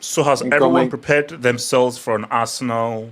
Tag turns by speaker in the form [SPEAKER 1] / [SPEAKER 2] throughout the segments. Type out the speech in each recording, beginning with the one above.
[SPEAKER 1] So has everyone prepared themselves for an Arsenal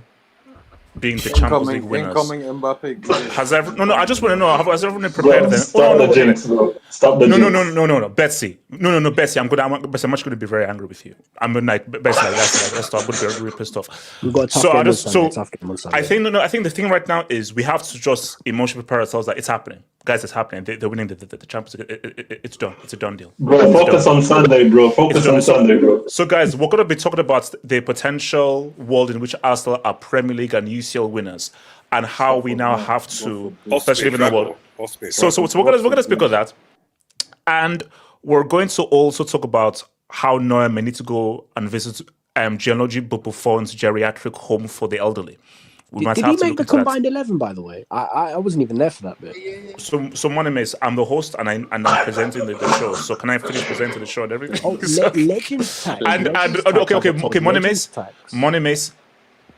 [SPEAKER 1] being the Champions League winners?
[SPEAKER 2] Incoming Mbappe.
[SPEAKER 1] Has everyone? No. I just want to know. Has everyone prepared them?
[SPEAKER 3] Stop the jinx, bro. Stop the jinx.
[SPEAKER 1] No, Betsy. No, Betsy. I'm actually going to be very angry with you. I'm like Betsy. Let's stop. I'm going to be really pissed off.
[SPEAKER 4] We've got a tough game on Sunday.
[SPEAKER 1] I think the thing right now is we have to just emotionally prepare ourselves that it's happening. Guys, it's happening. They're winning the Champions League. It's done. It's a done deal.
[SPEAKER 3] Bro, focus on Sunday, bro. Focus on Sunday, bro.
[SPEAKER 1] So, guys, we're going to be talking about the potential world in which Arsenal are Premier League and UCL winners, and how we now have to, especially in the world. So we're going to speak on that, and we're going to also talk about how Neuer may need to go and visit Gianluigi Buffon's geriatric home for the elderly.
[SPEAKER 4] Did he make the combined 11, by the way? I wasn't even there for that bit.
[SPEAKER 1] So my name is, I'm the host and I'm presenting the show. So can I finish presenting the show and everything?
[SPEAKER 4] Oh, Legends Tax.
[SPEAKER 1] Okay. Money Mace.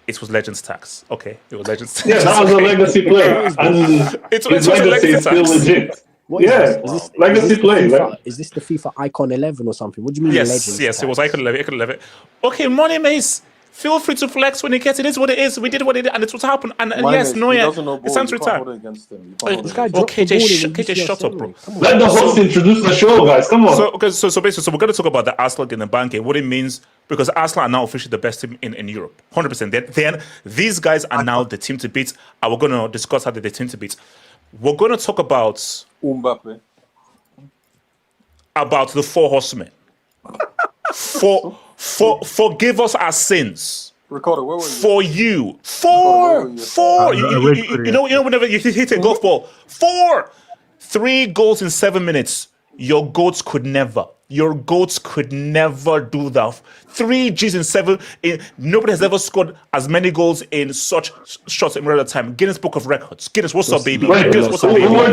[SPEAKER 1] It was Legends Tax. Okay, it was Legends Tax.
[SPEAKER 3] Yeah, that was a legacy play. And
[SPEAKER 1] it's legacy
[SPEAKER 3] is still legit.
[SPEAKER 4] Is
[SPEAKER 3] legacy play. Right?
[SPEAKER 4] Is this the FIFA Icon 11 or something? What do you mean?
[SPEAKER 1] Yes, it was Icon 11. Okay, Money Mace. Feel free to flex when it gets. It is what it is. We did what it is, and it's what happened. And yes, Neuer, it's time to retire. KJ, shut up, bro.
[SPEAKER 3] Let the host introduce the show, guys. Come on.
[SPEAKER 1] So basically, we're going to talk about the Arsenal in the bank game, what it means, because Arsenal are now officially the best team in Europe, 100%. Then these guys are now the team to beat, and we're going to discuss how they're the team to beat. We're going to talk about
[SPEAKER 2] Mbappe,
[SPEAKER 1] about the four horsemen. Forgive us our sins.
[SPEAKER 2] Ricardo, where were you?
[SPEAKER 1] For you. Four. You know, whenever you hit a golf ball, 3 goals in 7 minutes. Your goats could never do that. 3 Gs in 7. Nobody has ever scored as many goals in such short amount of time. Guinness Book of Records. Guinness, what's up, baby?
[SPEAKER 3] Wait, who were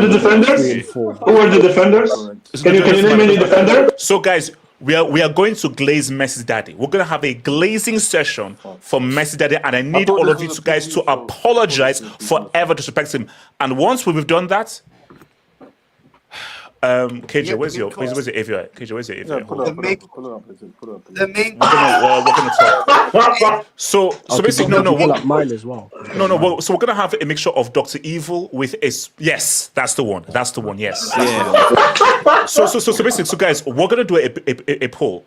[SPEAKER 3] the defenders? Can you name any defender?
[SPEAKER 1] So, guys, we are going to glaze Messi's daddy. We're going to have a glazing session for Messi daddy, and I need all of you guys to apologize for ever disrespecting him. And once we've done that, KJ, where's your AVI? KJ, where's your AVI?
[SPEAKER 2] Pull up.
[SPEAKER 5] The main.
[SPEAKER 1] We're gonna talk. So basically,
[SPEAKER 4] pull up mine as well.
[SPEAKER 1] So we're gonna have a mixture of Dr. Evil with a yes, that's the one. Yes. Yeah. So basically, guys, we're gonna do a poll.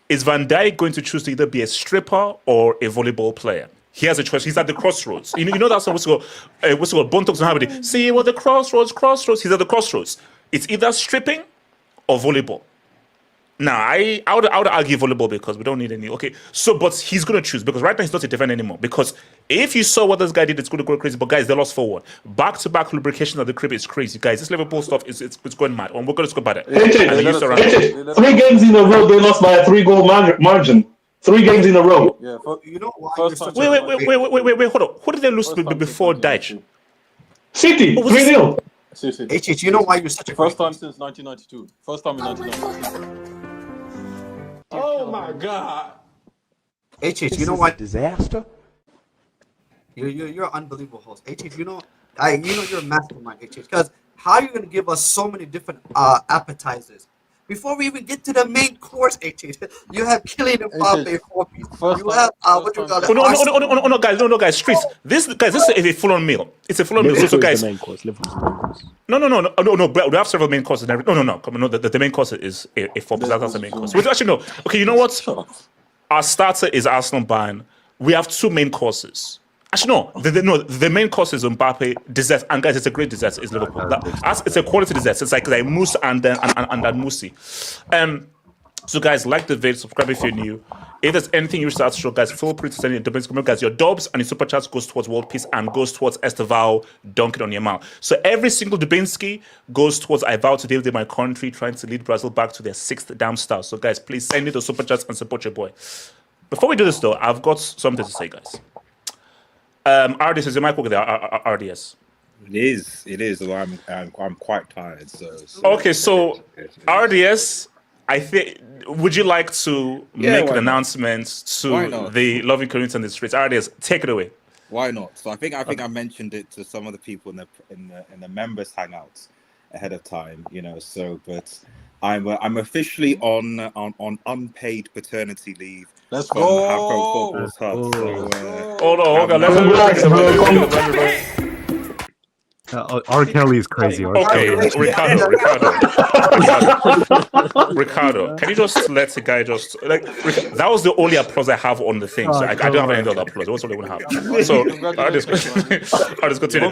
[SPEAKER 1] Is Van Dijk going to choose to either be a stripper or a volleyball player? He has a choice. He's at the crossroads. You know that song, what's it called? Bone Talks and Harmony. See what the crossroads. He's at the crossroads. It's either stripping or volleyball. Now, I would argue volleyball because we don't need any. Okay, so but he's gonna choose because right now he's not a defender anymore. Because if you saw what this guy did, it's gonna go crazy. But guys, they lost 4-1. Back-to-back lubrication at the crib is crazy, guys. This Liverpool stuff is it's going mad. And we're gonna talk about it.
[SPEAKER 3] 3 games in a row they lost by a 3-goal margin. 3 games in a row.
[SPEAKER 2] Yeah,
[SPEAKER 5] You know why?
[SPEAKER 1] Wait, hold on. Who did they lose to before Dyche?
[SPEAKER 3] City, 3-0.
[SPEAKER 5] HH, you know why you're such a
[SPEAKER 2] First time since 1992. First time in 1992.
[SPEAKER 6] Oh my God.
[SPEAKER 5] HH, you know why?
[SPEAKER 6] Disaster.
[SPEAKER 5] You're an unbelievable host. HH, you know you're a mastermind, HH. Because how are you going to give us so many different appetizers? Before we even get to the main course, HH, you have Kylian Mbappe 4-piece. You have what you call it?
[SPEAKER 1] No, guys, streets. This is a full-on meal. It's a full-on meal. So, guys,
[SPEAKER 4] the main course. Liverpool's the main course.
[SPEAKER 1] No. We have several main courses. No. Come on, no. The main course is a 4-piece. That's the main course. Wait, actually, no. Okay, you know what? Our starter is Arsenal Bayern. We have 2 main courses. Actually, no. The main course is Mbappe dessert, and guys, it's a great dessert. It's Liverpool. It's a quality dessert. It's like mousse and mousse. So guys, like the video, subscribe if you're new. If there's anything you wish to ask, show, guys, feel free to send your domestic comment. Guys, your dobs and your super chats goes towards World Peace and goes towards Esteval dunking on your mouth. So every single Dubinsky goes towards I vow to with my country, trying to lead Brazil back to their 6th damn star. So guys, please send me the super chats and support your boy. Before we do this though, I've got something to say, guys. RDS, is your mic working there? RDS.
[SPEAKER 7] It is. Well, I'm quite tired. So
[SPEAKER 1] okay, so RDS, I think. Would you like to make an announcement to the loving community on the streets? RDS, take it away.
[SPEAKER 7] Why not? So I think I mentioned it to some of the people in the members hangouts ahead of time. So but I'm officially on unpaid paternity leave.
[SPEAKER 2] Let's
[SPEAKER 7] from
[SPEAKER 2] go.
[SPEAKER 7] Football's Hub.
[SPEAKER 1] Hold on. Let's
[SPEAKER 8] R. Kelly is crazy.
[SPEAKER 1] Okay, Ricardo, can you just let the guy just that was the only applause I have on the thing. So I don't have any other applause. What's all they want to have? So I'll just continue.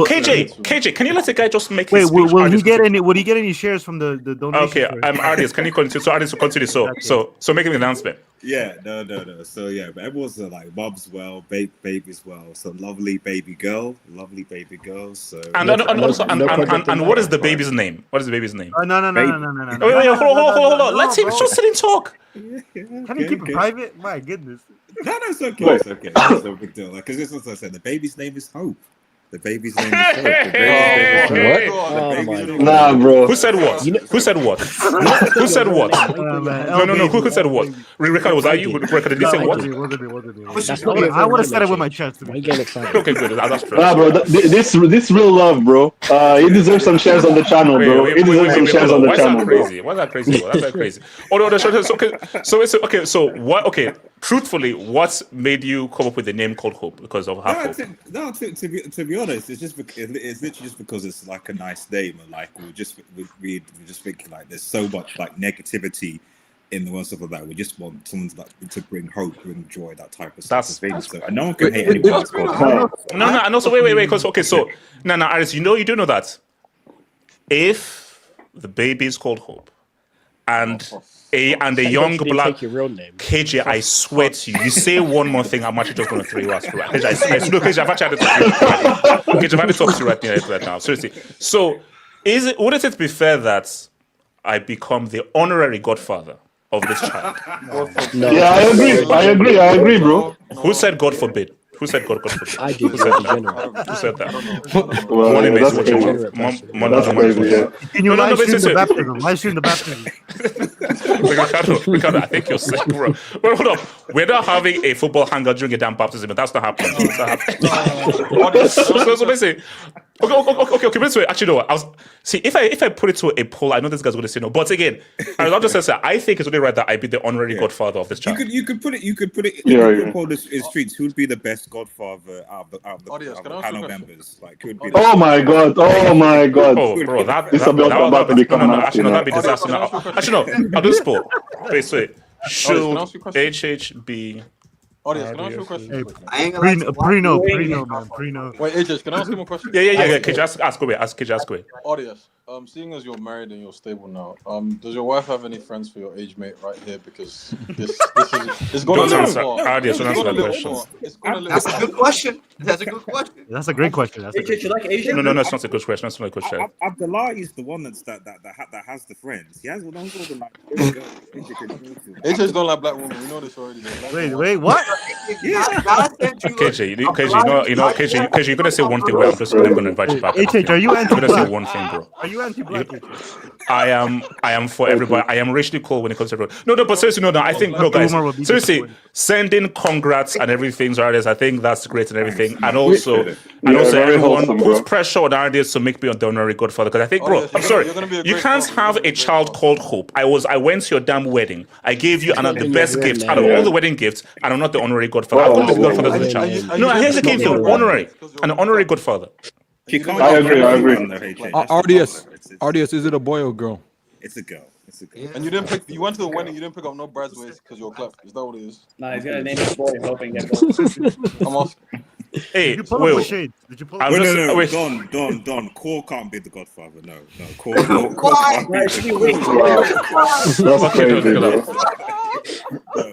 [SPEAKER 1] KJ, can you let the guy just make?
[SPEAKER 8] Wait, will he get any? Would he get any shares from the donation?
[SPEAKER 1] Okay, Ardius, can you continue? So Ardius will continue. So make an announcement.
[SPEAKER 7] Yeah, no. So yeah, but everyone's like mom's well, baby's well. So lovely baby girl. So
[SPEAKER 1] and what is the baby's name? What is the baby's name?
[SPEAKER 8] No.
[SPEAKER 1] Wait, hold on. Let's just sit and talk.
[SPEAKER 8] Can you keep it private? My goodness.
[SPEAKER 7] No, it's okay. It's okay. It's no big deal. Because this is what I said. The baby's name is Hope. The baby's name is Hope.
[SPEAKER 3] Nah, bro.
[SPEAKER 1] Who said what? Who said what? Who said what? No. Who said what? Ricardo, was that you? Ricardo, did you say what?
[SPEAKER 8] I would have said it with my chest.
[SPEAKER 4] Why you getting excited?
[SPEAKER 1] Okay, good. That's true.
[SPEAKER 3] Nah, bro. This real love, bro. He deserves some shares on the channel, bro. He deserves some shares on the channel, bro.
[SPEAKER 1] Why is that crazy? That's that crazy. Oh no. So it's okay. So what? Okay. Truthfully, what made you come up with the name called Hope? Because of how?
[SPEAKER 7] To be honest, it's literally just because it's like a nice name, and like we're just thinking like there's so much like negativity in the world, stuff like that. We just want someone to bring hope, bring joy, that type of stuff. So no one can hate anyone else called Hope.
[SPEAKER 1] No. And also wait. Because okay, so no, Aris, you do know that if the baby is called Hope, and a young black KJ, I swear to you, you say one more thing, I'm actually just going to throw you out. KJ, I've actually had to talk to you right now. Seriously. So, wouldn't it be fair that I become the honorary godfather of this child?
[SPEAKER 3] No. Yeah, I agree, bro.
[SPEAKER 1] Who said God forbid? Who said God forbid?
[SPEAKER 4] I did.
[SPEAKER 1] Who said that?
[SPEAKER 3] Well, that's crazy.
[SPEAKER 8] Can you live stream the baptism? Live stream the baptism.
[SPEAKER 1] Ricardo, I think you're sick, bro. Well, hold on. We're not having a football hangout during a damn baptism, but that's not happening. It's not happening. So basically, okay. But anyway, actually, no. If I put it to a poll, I know this guy's going to say no. But again, I just say I think it's only right that I be the honorary godfather of this child.
[SPEAKER 7] You could put it. You could poll the streets. Who would be the best godfather out of the panel members? Like, who would be?
[SPEAKER 3] Oh my god! Oh,
[SPEAKER 1] bro, that'd be disaster. Actually, no. I'll do this poll. Wait. Should HH be
[SPEAKER 2] Audience, can I ask you a question?
[SPEAKER 8] Hey,
[SPEAKER 5] I ain't gonna lie to you.
[SPEAKER 8] Preno, man. Preno.
[SPEAKER 2] Wait, AJ, can I ask him a question?
[SPEAKER 1] Yeah. KJ, ask away. Ask away.
[SPEAKER 2] Audience, seeing as you're married and you're stable now, does your wife have any friends for your age mate right here? Because this is going
[SPEAKER 1] Don't
[SPEAKER 2] a
[SPEAKER 1] answer.
[SPEAKER 2] little far.
[SPEAKER 1] Audience, don't
[SPEAKER 2] It's
[SPEAKER 1] answer
[SPEAKER 2] gone a
[SPEAKER 1] that
[SPEAKER 2] little
[SPEAKER 1] question.
[SPEAKER 2] far. It's gone a little
[SPEAKER 5] That's a
[SPEAKER 2] far.
[SPEAKER 5] good question. That's a good question.
[SPEAKER 8] That's a great question. That's a
[SPEAKER 9] AJ,
[SPEAKER 8] great
[SPEAKER 9] you like Asian?
[SPEAKER 1] No, it's not a good question. That's not a good question.
[SPEAKER 7] Abdullah is the one that has the friends. He has one of them like
[SPEAKER 2] AJ's don't like black women. We know this already.
[SPEAKER 8] Wait, what?
[SPEAKER 1] KJ, KJ, you're gonna say one thing where I'm just gonna invite you back.
[SPEAKER 8] HH, are you
[SPEAKER 1] You're gonna say
[SPEAKER 8] anti-black?
[SPEAKER 1] one thing, bro.
[SPEAKER 8] Are you anti-black?
[SPEAKER 1] I am for everybody. I am racially cold when it comes to everyone. No, but seriously, no. I think guys. Seriously, sending congrats and everything to artists. I think that's great and everything. And also everyone puts pressure on artists to make me the honorary godfather. Because I think, bro, I'm sorry, you can't have a child called Hope. I went to your damn wedding. I gave you the best gift out of all the wedding gifts, and I'm not the honorary godfather. I'm going to be the godfather of the child. No, here's the key thing: honorary, an honorary godfather.
[SPEAKER 3] I agree.
[SPEAKER 6] RDS, is it a boy or girl?
[SPEAKER 7] It's a girl.
[SPEAKER 2] And you didn't pick. You went to the wedding. You didn't pick up no bridesmaids because you're clapped. Is that what it is?
[SPEAKER 9] Nah, he's gonna name his boy hoping that.
[SPEAKER 2] I'm off.
[SPEAKER 1] Hey,
[SPEAKER 8] Did you pull up the shades? Did you pull up?
[SPEAKER 7] No. Don. Core can't be the godfather. No. Core can't be.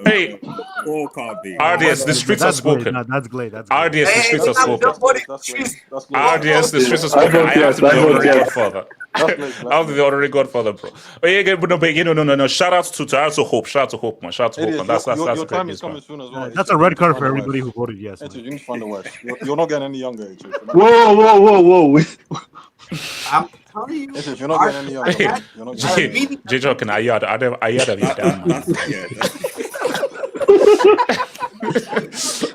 [SPEAKER 1] Hey,
[SPEAKER 7] Core can't be.
[SPEAKER 1] RDS, the streets are spoken.
[SPEAKER 8] That's great.
[SPEAKER 1] RDS, the streets are spoken. RDS, the streets are
[SPEAKER 3] I
[SPEAKER 1] spoken. I have to be the honorary
[SPEAKER 3] yes.
[SPEAKER 1] godfather. I have to be the honorary godfather, bro. But no. Shout out to Hope. Shout out to Hope, man. Shout out to Hope, man. That's
[SPEAKER 2] your
[SPEAKER 1] a
[SPEAKER 2] time
[SPEAKER 1] great
[SPEAKER 2] is
[SPEAKER 1] news, man.
[SPEAKER 2] coming soon as well.
[SPEAKER 8] That's a red card for everybody who voted yes.
[SPEAKER 2] You need to find a wife. You're not getting any younger, AJ.
[SPEAKER 3] Whoa.
[SPEAKER 5] I'm telling you.
[SPEAKER 2] AJ, you're not getting any younger. You're not getting
[SPEAKER 1] JJ, can I had you down, man.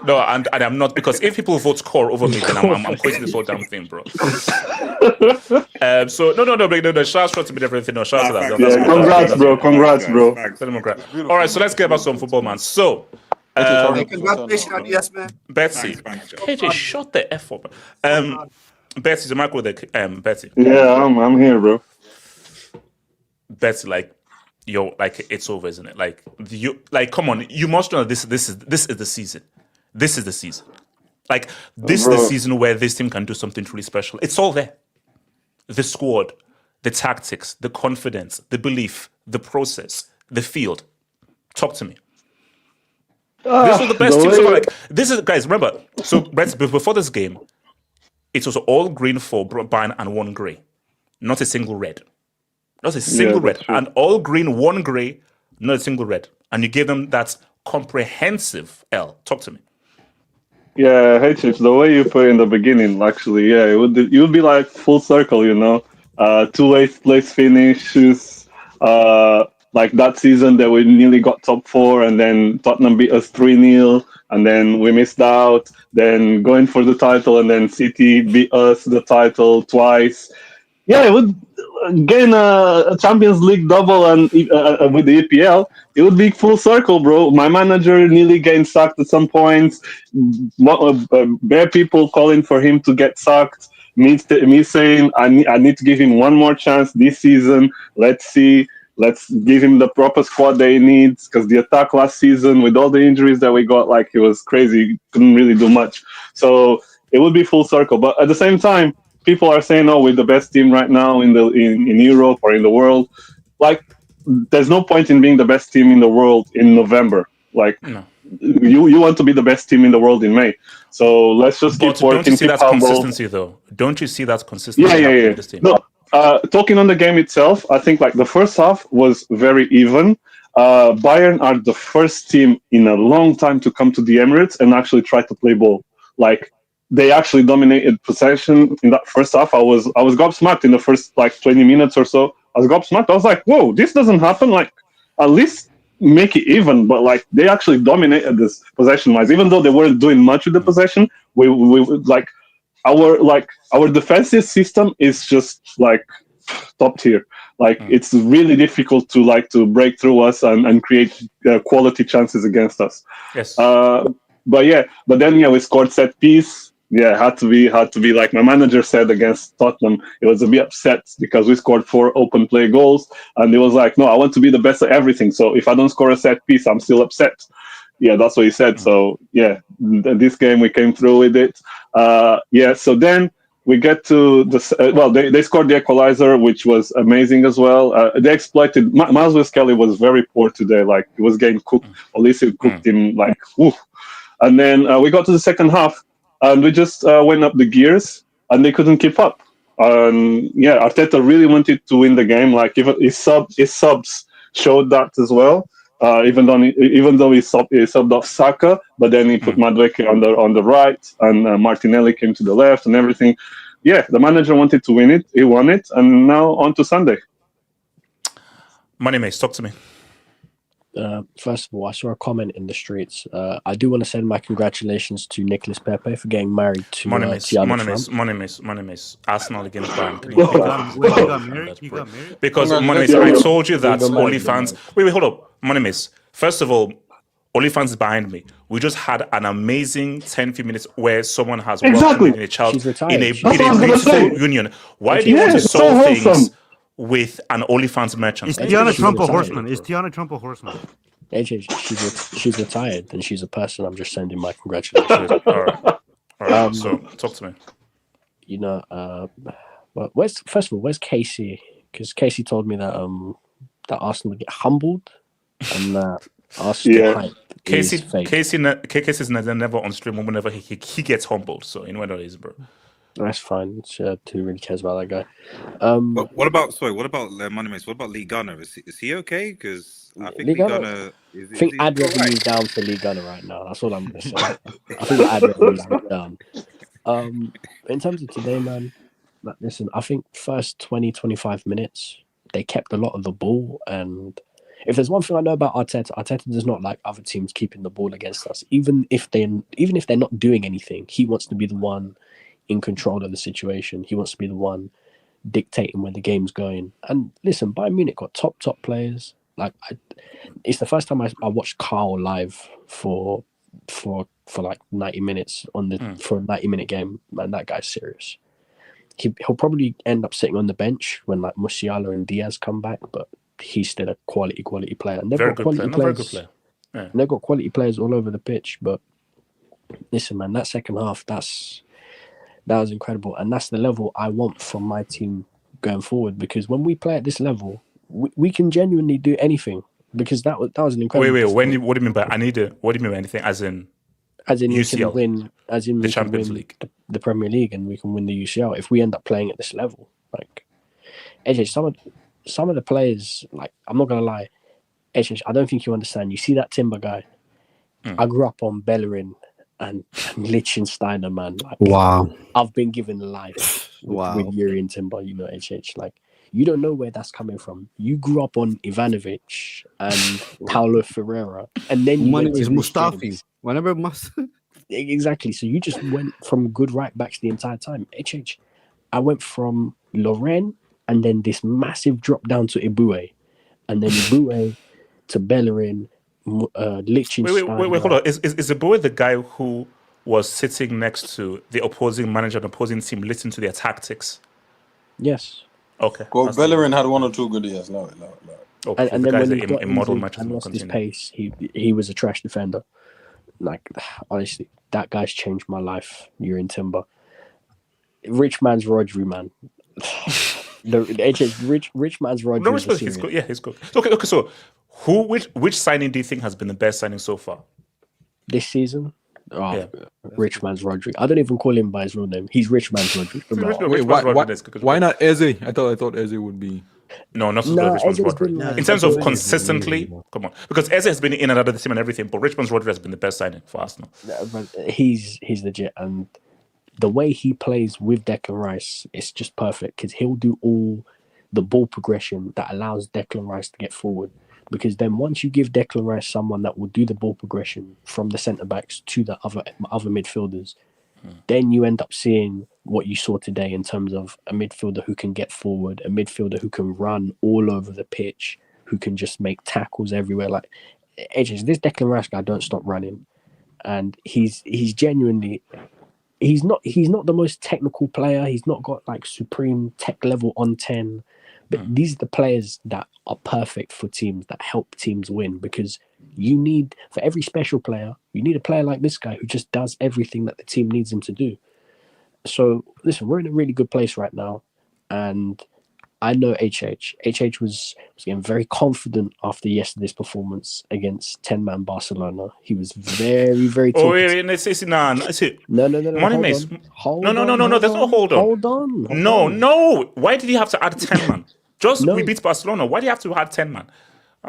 [SPEAKER 1] No, and I'm not, because if people vote Core over me, then I'm quitting this whole damn thing, bro. So no. Shout out to me everything. No, shout out to that.
[SPEAKER 3] Yeah, congrats, bro.
[SPEAKER 1] All right, so let's get back to some football, man. So,
[SPEAKER 5] Congratulations, RDS, man.
[SPEAKER 1] Betsy, KJ, shut the F up. Betsy, the mic with the Betsy.
[SPEAKER 3] Yeah, I'm here, bro.
[SPEAKER 1] Betsy, it's over, isn't it? Come on, you must know this is the season. This is the season. This is the season where this team can do something truly special. It's all there. The squad, the tactics, the confidence, the belief, the process, the field. Talk to me. This was the best team so far. This is, guys, remember, so before this game, it was all green for Bayern and one grey. Not a single red. Not a single red. And all green, one grey, not a single red. And you gave them that comprehensive L. Talk to me.
[SPEAKER 3] Yeah, it's the way you put it in the beginning, actually. Yeah, it would be like full circle, 2 8th place finishes. Like that season that we nearly got top 4, and then Tottenham beat us 3-0, and then we missed out. Then going for the title, and then City beat us the title twice. Yeah, it would gain a Champions League double, and with the EPL, it would be full circle, bro. My manager nearly getting sacked at some points. Bare people calling for him to get sacked. Me saying I need to give him one more chance this season. Let's see. Let's give him the proper squad that he needs, because the attack last season, with all the injuries that we got, it was crazy. Couldn't really do much. So it would be full circle. But at the same time, people are saying, "Oh, we're the best team right now in Europe or in the world." There's no point in being the best team in the world in November.
[SPEAKER 1] No.
[SPEAKER 3] You want to be the best team in the world in May. So let's just keep working.
[SPEAKER 1] Don't you see that consistency, though? Don't you see that consistency?
[SPEAKER 3] Yeah.
[SPEAKER 1] This team?
[SPEAKER 3] No. Talking on the game itself, I think the first half was very even. Bayern are the first team in a long time to come to the Emirates and actually try to play ball. They actually dominated possession in that first half. I was gobsmacked in the first 20 minutes or so. I was gobsmacked. I was like, whoa, this doesn't happen. At least make it even. But they actually dominated this possession wise, even though they weren't doing much with the possession. Our defensive system is just top tier. It's really difficult to break through us and create quality chances against us.
[SPEAKER 1] Yes.
[SPEAKER 3] But then we scored set piece. Yeah, had to be like my manager said against Tottenham. It was a bit upset because we scored 4 open play goals, and it was like, no, I want to be the best at everything. So if I don't score a set piece, I'm still upset. Yeah, that's what he said. So yeah, this game we came through with it. So then we get to the they scored the equalizer, which was amazing as well. They exploited. Miles Lewis-Kelly was very poor today. Like he was getting cooked. Olise cooked him like woof. And then we got to the second half, and we just went up the gears, and they couldn't keep up. Arteta really wanted to win the game. Like even his subs showed that as well. Even though he subbed off Saka, but then he put Madueke on the right, and Martinelli came to the left, and everything. Yeah, the manager wanted to win it. He won it, and now on to Sunday.
[SPEAKER 1] Money Mace, talk to me.
[SPEAKER 4] First of all, I saw a comment in the streets. I do want to send my congratulations to Nicolas Pepe for getting married to
[SPEAKER 1] Money Mace. Arsenal against Bayern.
[SPEAKER 8] He got married?
[SPEAKER 1] Because Money Mace, I told you that OnlyFans. Wait, hold up. Money Mace. First of all, OnlyFans is behind me. We just had an amazing 10-15 minutes where someone has welcomed a child in a beautiful union. Why do you want to solve things with an OnlyFans merchant?
[SPEAKER 8] Is Tiana Trump a horseman?
[SPEAKER 4] She's retired and she's a person. I'm just sending my congratulations.
[SPEAKER 1] All right. So talk to me.
[SPEAKER 4] You know, where's Casey? Because Casey told me that that Arsenal get humbled and that Arsenal hype is fake.
[SPEAKER 1] Casey's never on stream whenever he gets humbled. So in whether it is, bro.
[SPEAKER 4] That's fine. Who really cares about that guy?
[SPEAKER 7] What about Money Mace? What about Lee Gunner? Is he okay? Because I think Lee Gunner.
[SPEAKER 4] I think ad revenue is down for Lee Gunner right now. That's all I'm gonna say. I think the ad revenue is down. In terms of today, man, listen, I think first 20-25 minutes they kept a lot of the ball, and if there's one thing I know about Arteta does not like other teams keeping the ball against us. Even if they're not doing anything, he wants to be the one in control of the situation. He wants to be the one dictating where the game's going. And listen, Bayern Munich got top players. Like it's the first time I watched Carl live for like 90 minutes for a 90-minute game. Man, that guy's serious. He'll probably end up sitting on the bench when like Musiala and Diaz come back, but he's still a quality player. And they've got quality players. Yeah. And they've got quality players all over the pitch. But listen, man, that second half, that was incredible, and that's the level I want from my team going forward. Because when we play at this level, we can genuinely do anything. Because that was an incredible.
[SPEAKER 1] Wait. What do you mean by what do you mean by anything? As in
[SPEAKER 4] UCL,
[SPEAKER 1] we can
[SPEAKER 4] win, the Champions League, the Premier League, and we can win the UCL if we end up playing at this level. Like, AJ, some of the players, like, I'm not gonna lie, AJ, I don't think you understand. You see that Timber guy? I grew up on Bellerin and Liechtensteiner, man. Like,
[SPEAKER 6] wow.
[SPEAKER 4] I've been given life with Yuri and Timber, you know, HH. Like, you don't know where that's coming from. You grew up on Ivanovic and Paulo Ferreira, and then you went to
[SPEAKER 6] Mustafi. Whenever
[SPEAKER 4] exactly. So you just went from good right backs the entire time. HH, I went from Loren and then this massive drop down to Ibue, and then Ibue to Bellerin. Liechtenstein.
[SPEAKER 1] Wait, hold on. Is Ibue the guy who was sitting next to the opposing manager and opposing team, listening to their tactics?
[SPEAKER 4] Yes.
[SPEAKER 1] Okay.
[SPEAKER 2] Well, Bellerin had one or two good years. No.
[SPEAKER 1] Okay,
[SPEAKER 4] and then when he got
[SPEAKER 1] model
[SPEAKER 4] injured and lost his pace, he was a trash defender. Like, honestly, that guy's changed my life. You're in Timber. Rich man's Rodri, man. Rich man's Rodri.
[SPEAKER 1] No, he's good. Yeah, he's good. Okay. So, which signing do you think has been the best signing so far
[SPEAKER 4] this season? Rich man's Rodri. I don't even call him by his real name. He's Rich man's Rodri.
[SPEAKER 6] Why not Eze? I thought Eze would be.
[SPEAKER 1] No, not Rich man's Rodri. In terms of consistently, come on, because Eze has been in and out of the team and everything, but Rich man's Rodri has been the best signing for Arsenal.
[SPEAKER 4] But he's legit, and the way he plays with Declan Rice, it's just perfect because he'll do all the ball progression that allows Declan Rice to get forward. Because then once you give Declan Rice someone that will do the ball progression from the centre-backs to the other midfielders, then you end up seeing what you saw today in terms of a midfielder who can get forward, a midfielder who can run all over the pitch, who can just make tackles everywhere. Like, this Declan Rice guy don't stop running. And he's genuinely... He's not the most technical player. He's not got like supreme tech level on 10. But these are the players that are perfect for teams, that help teams win, because You need, for every special player, you need a player like this guy who just does everything that the team needs him to do. So, listen, we're in a really good place right now. And I know HH was getting very confident after yesterday's performance against 10-man Barcelona. He was very, very
[SPEAKER 1] Oh,
[SPEAKER 4] talkative.
[SPEAKER 1] No.
[SPEAKER 4] No.
[SPEAKER 1] Money Mace. No. There's no hold on.
[SPEAKER 4] Hold on.
[SPEAKER 1] No. Why did you have to add 10 man? We
[SPEAKER 4] No.
[SPEAKER 1] beat Barcelona. Why do you have to add 10 man?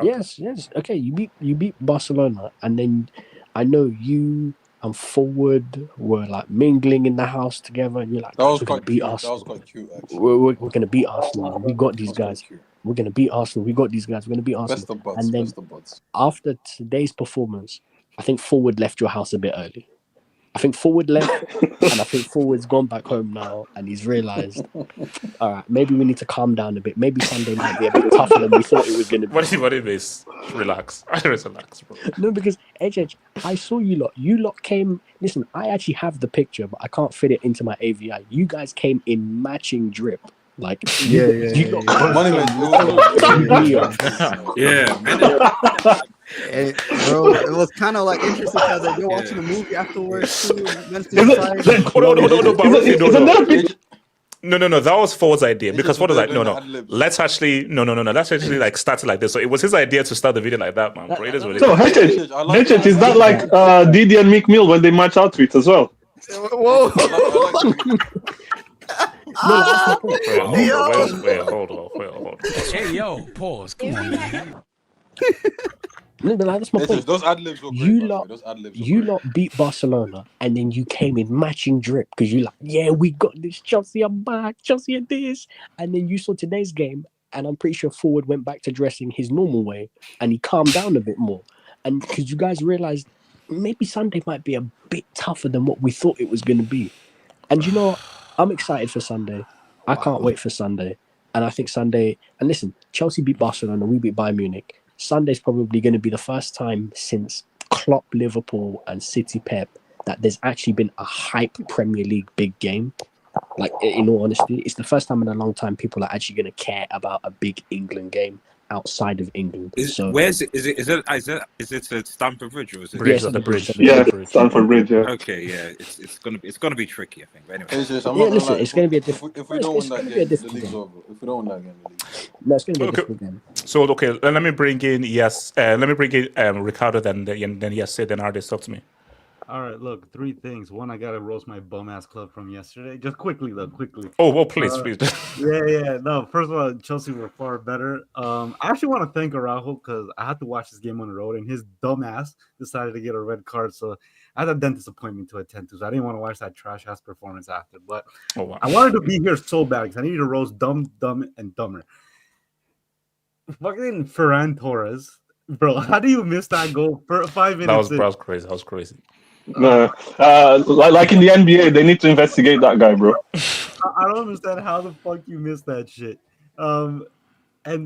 [SPEAKER 4] Yes. Okay, you beat Barcelona, and then I know you and Forward were like mingling in the house together, and you're like,
[SPEAKER 2] That was
[SPEAKER 4] we're gonna
[SPEAKER 2] quite
[SPEAKER 4] beat
[SPEAKER 2] cute.
[SPEAKER 4] Arsenal.
[SPEAKER 2] That was quite cute, actually.
[SPEAKER 4] We're gonna beat Arsenal. We got these
[SPEAKER 2] That was quite
[SPEAKER 4] guys.
[SPEAKER 2] cute.
[SPEAKER 4] We're gonna beat Arsenal. We got these guys. We're gonna beat Arsenal.
[SPEAKER 2] Best of buds.
[SPEAKER 4] And then
[SPEAKER 2] Best of buds.
[SPEAKER 4] after today's performance, I think Forward left your house a bit early. I think Forward left, and I think Forward's gone back home now, and he's realised, all right, maybe we need to calm down a bit. Maybe Sunday might be a bit tougher than we thought it was going to be.
[SPEAKER 1] What it is? Relax. Relax, bro.
[SPEAKER 4] No, because HH, I saw you lot. You lot came. Listen, I actually have the picture, but I can't fit it into my AVI. You guys came in matching drip. Like,
[SPEAKER 6] Yeah.
[SPEAKER 2] Money
[SPEAKER 7] Yeah,
[SPEAKER 5] Hey, bro, it was kind of like interesting because like, you're watching a movie afterwards too.
[SPEAKER 1] No, that was Ford's idea because Ford was like, no. Let's actually like start it like this. So it was his idea to start the video like that, man. Bro, it is what it
[SPEAKER 3] So
[SPEAKER 1] is.
[SPEAKER 3] HH, is that like Didi and Meek Mill when they match outfits as well?
[SPEAKER 5] Whoa.
[SPEAKER 1] Wait, hold on.
[SPEAKER 10] Hey, yo, pause. Come on, man.
[SPEAKER 4] No, but like, that's my point.
[SPEAKER 2] Those ad libs were great.
[SPEAKER 4] You lot beat Barcelona, and then you came in matching drip because you like, yeah, we got this. Chelsea are back. Chelsea are this, and then you saw today's game, and I'm pretty sure Forward went back to dressing his normal way, and he calmed down a bit more, and because you guys realized maybe Sunday might be a bit tougher than what we thought it was going to be, and you know what? I'm excited for Sunday. I can't wait for Sunday, and I think Sunday. And listen, Chelsea beat Barcelona, we beat Bayern Munich. Sunday's probably going to be the first time since Klopp, Liverpool, and City Pep that there's actually been a hype Premier League big game. Like, in all honesty, it's the first time in a long time people are actually going to care about a big England game outside of England.
[SPEAKER 7] Where is it? Is it at Stamford Bridge or is it?
[SPEAKER 4] Bridge.
[SPEAKER 3] Yeah, Stamford Bridge. Yeah.
[SPEAKER 7] Okay, yeah, it's gonna be tricky, I think. But anyway,
[SPEAKER 4] it's going to be a different.
[SPEAKER 2] If we don't win that game, the league's over. If we don't win that game, the league's over.
[SPEAKER 4] No, it's going to be a different game.
[SPEAKER 1] So let me bring in Ricardo, then then Artis, talk to me.
[SPEAKER 8] All right, look, 3 things. One, I gotta roast my bum ass club from yesterday. Just quickly.
[SPEAKER 1] Oh, please.
[SPEAKER 8] Yeah. No, first of all, Chelsea were far better. I actually want to thank Araujo because I had to watch this game on the road, and his dumb ass decided to get a red card. So I had a dentist appointment to attend to, so I didn't want to watch that trash ass performance after. But I wanted to be here so bad because I needed to roast dumb, and dumber. Fucking Ferran Torres, bro. How do you miss that goal for 5 minutes?
[SPEAKER 1] That was crazy.
[SPEAKER 3] No, like in the NBA, they need to investigate that guy, bro.
[SPEAKER 8] I don't understand how the fuck you missed that shit. And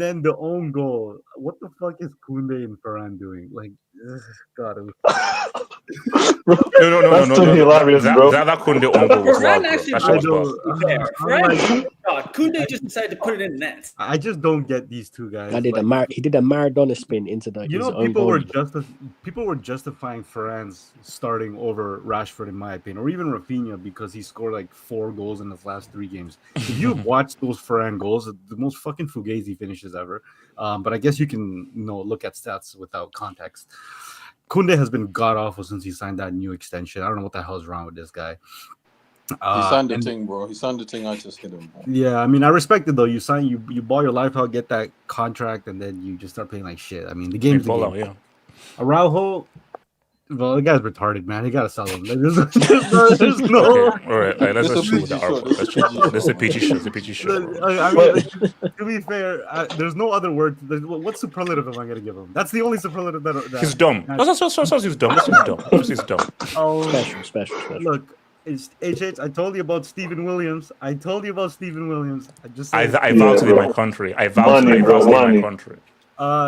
[SPEAKER 8] then the own goal. What the fuck is Koundé and Ferran doing? Like, God.
[SPEAKER 3] No. That's too hilarious, bro.
[SPEAKER 1] That Koundé own goal was wild, bro.
[SPEAKER 9] Koundé just decided to put it in net.
[SPEAKER 8] I just don't get these two guys.
[SPEAKER 4] He did a Maradona spin into the.
[SPEAKER 8] People were justifying Ferran's starting over Rashford, in my opinion, or even Rafinha, because he scored like 4 goals in his last 3 games. If you've watched those Ferran goals, the most fucking fugazi finishes ever. But I guess you can look at stats without context. Koundé has been god awful since he signed that new extension. I don't know what the hell's wrong with this guy.
[SPEAKER 2] He signed the thing, bro. He signed the thing. I just hit him, bro.
[SPEAKER 8] Yeah, I mean, I respect it though. You ball your life out, get that contract, and then you just start playing like shit. I mean, the game's the game.
[SPEAKER 1] Yeah.
[SPEAKER 8] Araujo, well, the guy's retarded, man. He gotta sell him. There's no.
[SPEAKER 1] Okay. All right. Let's shoot with the Araujo. This is a PG show.
[SPEAKER 8] I mean, to be fair, there's no other word. What superlative am I gonna give him? That's the only superlative that
[SPEAKER 1] he's dumb. That's he's dumb. He's dumb.
[SPEAKER 4] Oh, special.
[SPEAKER 8] Look. It's HH. I told you about Stephen Williams. I just
[SPEAKER 1] I vowed to be my country. I vowed to be my country.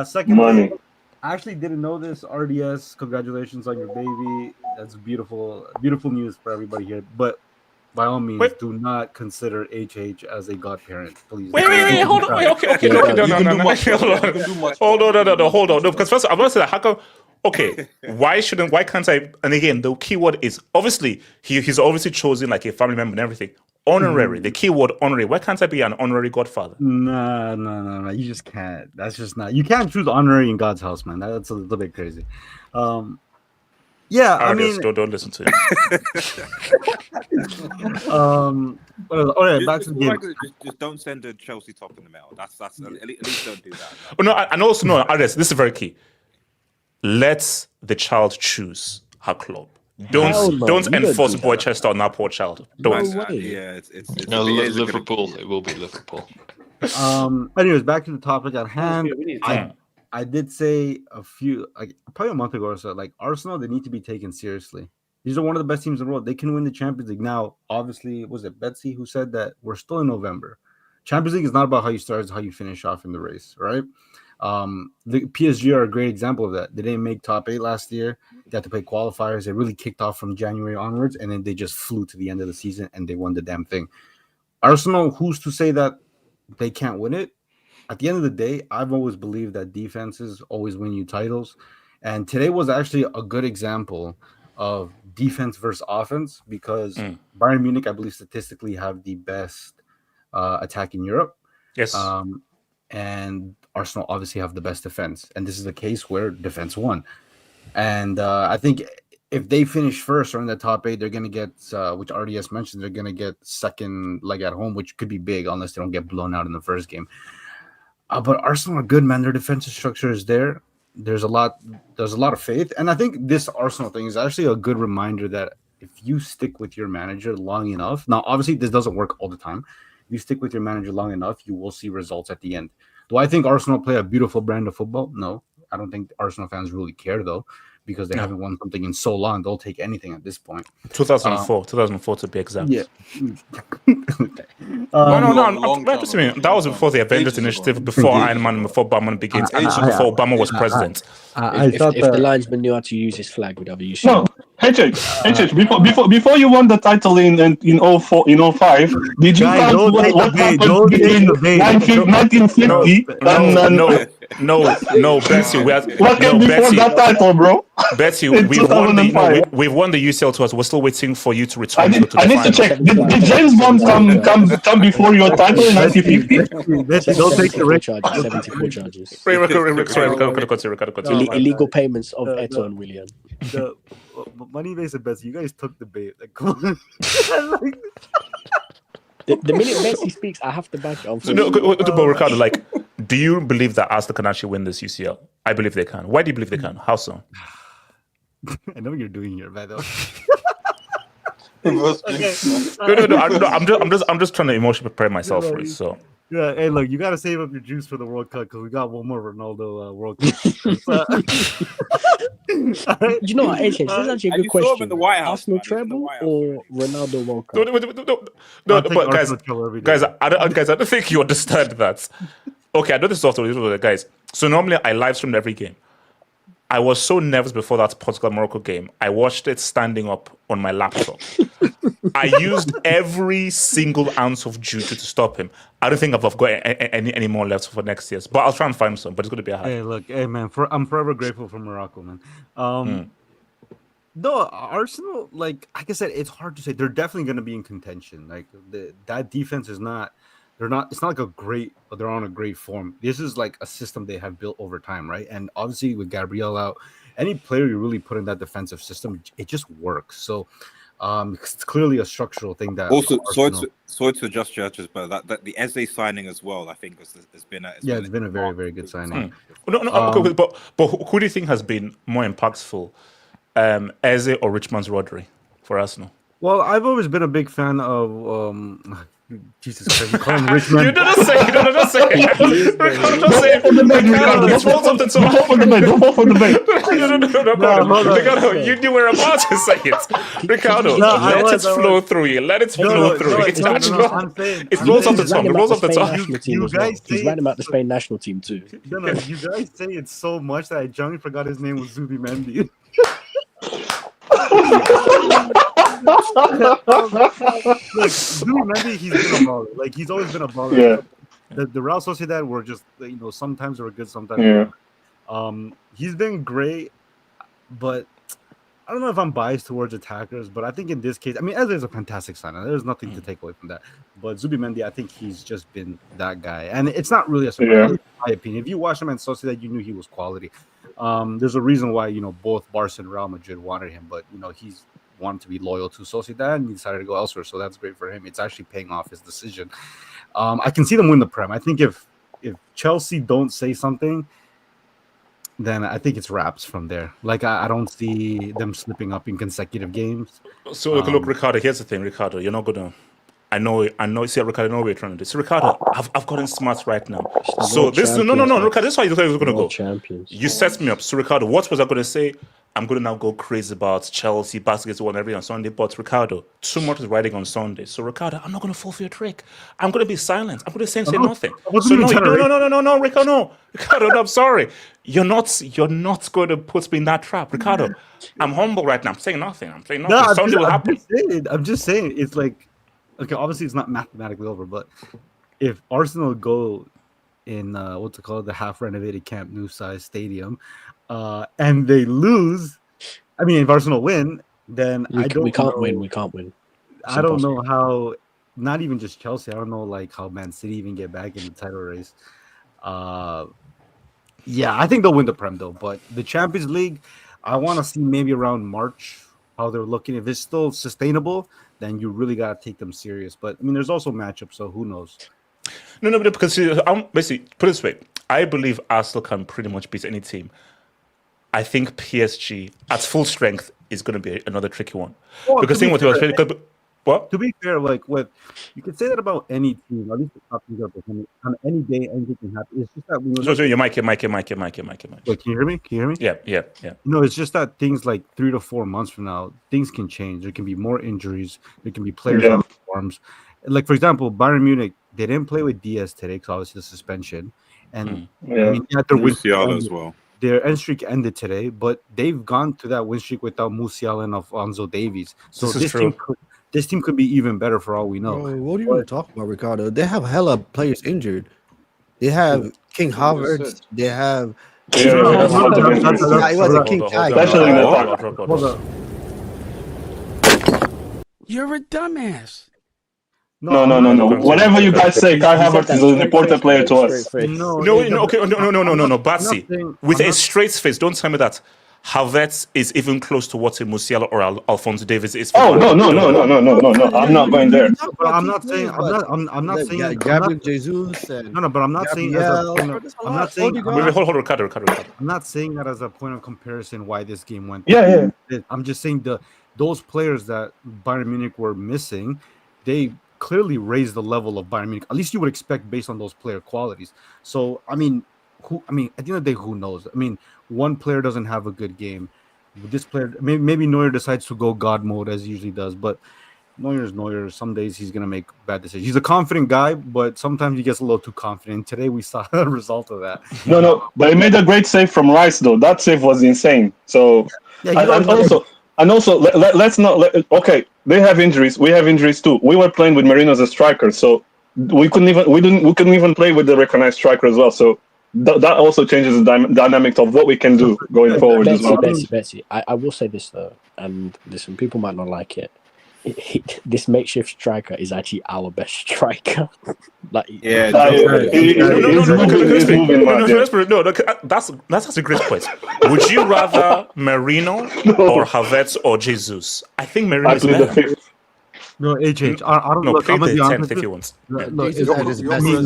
[SPEAKER 8] Secondly, I actually didn't know this. RDS, congratulations on your baby. That's beautiful news for everybody here. But by all means, do not consider HH as a godparent, please.
[SPEAKER 1] Wait, hold on. Okay, no. Hold on. No, because first I'm gonna say that. okay, why can't I? And again, the keyword is obviously he's obviously chosen like a family member and everything. Honorary, the keyword honorary. Why can't I be an honorary godfather?
[SPEAKER 8] No. You just can't. That's just not. You can't choose honorary in God's house, man. That's a little bit crazy. Yeah, I mean,
[SPEAKER 1] don't listen to him.
[SPEAKER 8] Back to the game.
[SPEAKER 7] Just don't send a Chelsea top in the mail. That's at least don't do that.
[SPEAKER 1] Oh, no, and also no, Ares, this is very key. Let the child choose her club. Don't enforce Boychester on that poor child. Don't.
[SPEAKER 7] Yeah, it's
[SPEAKER 11] no, Liverpool. It will be Liverpool.
[SPEAKER 8] Anyways, back to the topic at hand. I did say probably a month ago or so, like Arsenal, they need to be taken seriously. These are one of the best teams in the world. They can win the Champions League. Now, obviously, was it Betsy who said that we're still in November? Champions League is not about how you start, it's how you finish off in the race, right? The PSG are a great example of that. They didn't make top 8 last year. They had to play qualifiers. They really kicked off from January onwards, and then they just flew to the end of the season, and they won the damn thing. Arsenal, who's to say that they can't win it? At the end of the day, I've always believed that defenses always win you titles. And today was actually a good example of defense versus offense because Bayern Munich, I believe, statistically have the best attack in Europe.
[SPEAKER 1] Yes.
[SPEAKER 8] And Arsenal obviously have the best defense. And this is a case where defense won. And I think if they finish first or in the top 8, they're going to get, which RDS mentioned, they're going to get second leg at home, which could be big unless they don't get blown out in the first game. But Arsenal are good, man. Their defensive structure is there. There's a lot of faith. And I think this Arsenal thing is actually a good reminder that if you stick with your manager long enough, now obviously this doesn't work all the time. If you stick with your manager long enough, you will see results at the end. Do I think Arsenal play a beautiful brand of football? No. I don't think Arsenal fans really care, though, because they haven't won something in so long. They'll take anything at this point.
[SPEAKER 1] 2004 to be exact.
[SPEAKER 8] Yeah.
[SPEAKER 1] That was before the Avengers Initiative, before Iron Man, before Obama begins, and before Obama was president.
[SPEAKER 4] If the linesman knew how to use his flag, would have used it.
[SPEAKER 3] No, HH, before you won the title in 04, in 05, did you count what happened between 1950 and
[SPEAKER 1] no, Betsy,
[SPEAKER 3] what came before that title, bro?
[SPEAKER 1] Betsy, we've won the UCL to us. We're still waiting for you to return.
[SPEAKER 3] I need to check. Did James Bond come before your title in 1950?
[SPEAKER 8] Betsy, don't take the risk.
[SPEAKER 4] 74 charges.
[SPEAKER 1] Sorry,
[SPEAKER 4] illegal payments of Eto and William.
[SPEAKER 8] The money based and Betsy, you guys took the bait. Like, come on.
[SPEAKER 4] The minute Messi speaks, I have to back it up.
[SPEAKER 1] But Ricardo, like, do you believe that Arsenal can actually win this UCL? I believe they can. Why do you believe they can? How so?
[SPEAKER 8] I know what you're doing here, by the way.
[SPEAKER 1] I'm just trying to emotionally prepare myself for it. So
[SPEAKER 8] yeah, hey, look, you gotta save up your juice for the World Cup because we got one more Ronaldo World Cup.
[SPEAKER 4] You know what, HH, this is actually a good question. Arsenal treble or Ronaldo World Cup?
[SPEAKER 1] No, but guys, I don't think you understand that. Okay, I know this is also guys. So normally I live streamed every game. I was so nervous before that Portugal-Morocco game. I watched it standing up on my laptop. I used every single ounce of juice to stop him. I don't think I've got any more left for next year's, but I'll try and find some. But it's going to be a high.
[SPEAKER 8] Hey, look, man, I'm forever grateful for Morocco, man. No, Arsenal, like I said, it's hard to say. They're definitely going to be in contention. Like that defense is not. They're not. It's not like a great. They're on a great form. This is like a system they have built over time, right? And obviously with Gabriel out, any player you really put in that defensive system, it just works. So, it's clearly a structural thing that.
[SPEAKER 7] Also, sorry to adjust judges, but that the Eze signing as well, I think has been
[SPEAKER 8] it's been a very, very good signing.
[SPEAKER 1] Okay, but who do you think has been more impactful, Eze or Richmond's Rodri for Arsenal?
[SPEAKER 8] Well, I've always been a big fan of. Jesus Christ, you call him Richmond.
[SPEAKER 1] You didn't say it. Don't say it. It's rolled up to
[SPEAKER 3] Don't fall for the bait.
[SPEAKER 1] Ricardo, you knew we were about to say it. Ricardo, let it flow through you. Let it flow through you. It's natural. It rolls off the top. It rolls off the top.
[SPEAKER 8] You guys
[SPEAKER 4] he's writing about the Spain national team too.
[SPEAKER 8] No, you guys say it so much that I genuinely forgot his name was Zubimendi. Look, Zubimendi, he's been a baller. Like he's always been a baller.
[SPEAKER 3] Yeah.
[SPEAKER 8] The Real Sociedad were just sometimes they were good, sometimes.
[SPEAKER 3] Yeah.
[SPEAKER 8] He's been great. but I don't know if I'm biased towards attackers, but I think in this case, I mean, Eze is a fantastic signer. There's nothing to take away from that. But Zubimendi, I think he's just been that guy. And it's not really a surprise, in my opinion. If you watch him in Sociedad, you knew he was quality. There's a reason why, both Barca and Real Madrid wanted him, but, he's wanted to be loyal to Sociedad and he decided to go elsewhere. So that's great for him. It's actually paying off his decision. I can see them win the Prem. I think if Chelsea don't say something, then I think it's wraps from there. Like, I don't see them slipping up in consecutive games.
[SPEAKER 1] So look, Ricardo. Here's the thing, Ricardo. You're not gonna. I know. See, Ricardo. I know what you're trying to do. So, Ricardo, I've gotten smart right now. So this no, Ricardo. This is why you thought you were gonna go.
[SPEAKER 4] Champions.
[SPEAKER 1] You set me up. So, Ricardo, what was I gonna say? I'm gonna now go crazy about Chelsea baskets won every on Sunday. But Ricardo, too much is riding on Sunday. So, Ricardo, I'm not gonna fall for your trick. I'm gonna be silent. I'm gonna say nothing. So no, Ricardo, no. Ricardo, no, I'm sorry. You're not going to put me in that trap, Ricardo. I'm humble right now. I'm saying nothing.
[SPEAKER 8] No,
[SPEAKER 1] Sunday will happen.
[SPEAKER 8] I'm just saying. It's like, okay, obviously it's not mathematically over, but if Arsenal go in the half renovated Camp Nou size stadium, and they lose, I mean, if Arsenal win, then we can't win.
[SPEAKER 4] We can't win.
[SPEAKER 8] I don't know how. Not even just Chelsea. I don't know how Man City even get back in the title race. Yeah, I think they'll win the Prem though. But the Champions League, I want to see maybe around March how they're looking. If it's still sustainable, then you really got to take them serious. But I mean, there's also matchups, so who knows?
[SPEAKER 1] No, but because I'm basically put it this way, I believe Arsenal can pretty much beat any team. I think PSG at full strength is going to be another tricky one. Because seeing what he was what?
[SPEAKER 8] To be fair, you can say that about any team. At least the top teams are performing. On any day, anything can happen. It's just that
[SPEAKER 1] your mic.
[SPEAKER 8] Wait, can you hear me?
[SPEAKER 1] Yeah.
[SPEAKER 8] It's just that things like 3 to 4 months from now, things can change. There can be more injuries. There can be players out of forms. Like, for example, Bayern Munich, they didn't play with Diaz today because obviously the suspension. And
[SPEAKER 7] Musiala as well.
[SPEAKER 8] Their end streak ended today, but they've gone to that win streak without Musiala and Alphonso Davies. So this team could be even better for all we know.
[SPEAKER 12] Bro, what are you even talking about, Ricardo? They have hella players injured. They have King Havertz. They have.
[SPEAKER 10] You're a dumbass.
[SPEAKER 3] No. Whatever you guys say, Kai Havertz is an important player to us.
[SPEAKER 1] No. Batsy, with a straight face, don't tell me that Havertz is even close to what a Musiala or Alphonso Davies is.
[SPEAKER 3] No. I'm not going there.
[SPEAKER 8] But I'm not saying. I'm not saying.
[SPEAKER 12] Gabriel Jesus.
[SPEAKER 8] No. But I'm not saying. I'm not saying.
[SPEAKER 1] Hold, Ricardo.
[SPEAKER 8] I'm not saying that as a point of comparison why this game went.
[SPEAKER 3] Yeah.
[SPEAKER 8] I'm just saying those players that Bayern Munich were missing, they clearly raised the level of Bayern Munich. At least you would expect based on those player qualities. So at the end of the day, who knows? I mean, one player doesn't have a good game. This player, maybe Neuer decides to go God mode as he usually does, but Neuer's Neuer. Some days he's gonna make bad decisions. He's a confident guy, but sometimes he gets a little too confident. Today we saw the result of that.
[SPEAKER 3] No, but he made a great save from Rice though. That save was insane. So and also let's not. Okay, they have injuries. We have injuries too. We were playing with Merino as a striker, so we couldn't even play with the recognized striker as well. So that also changes the dynamic of what we can do going forward as well.
[SPEAKER 4] Betsy, I will say this though, and listen, people might not like it. This makeshift striker is actually our best striker.
[SPEAKER 1] That's a great point. Would you rather Merino or Havertz or Jesus? I think Merino is better.
[SPEAKER 8] No, I don't know.
[SPEAKER 1] Play the 10th if you want.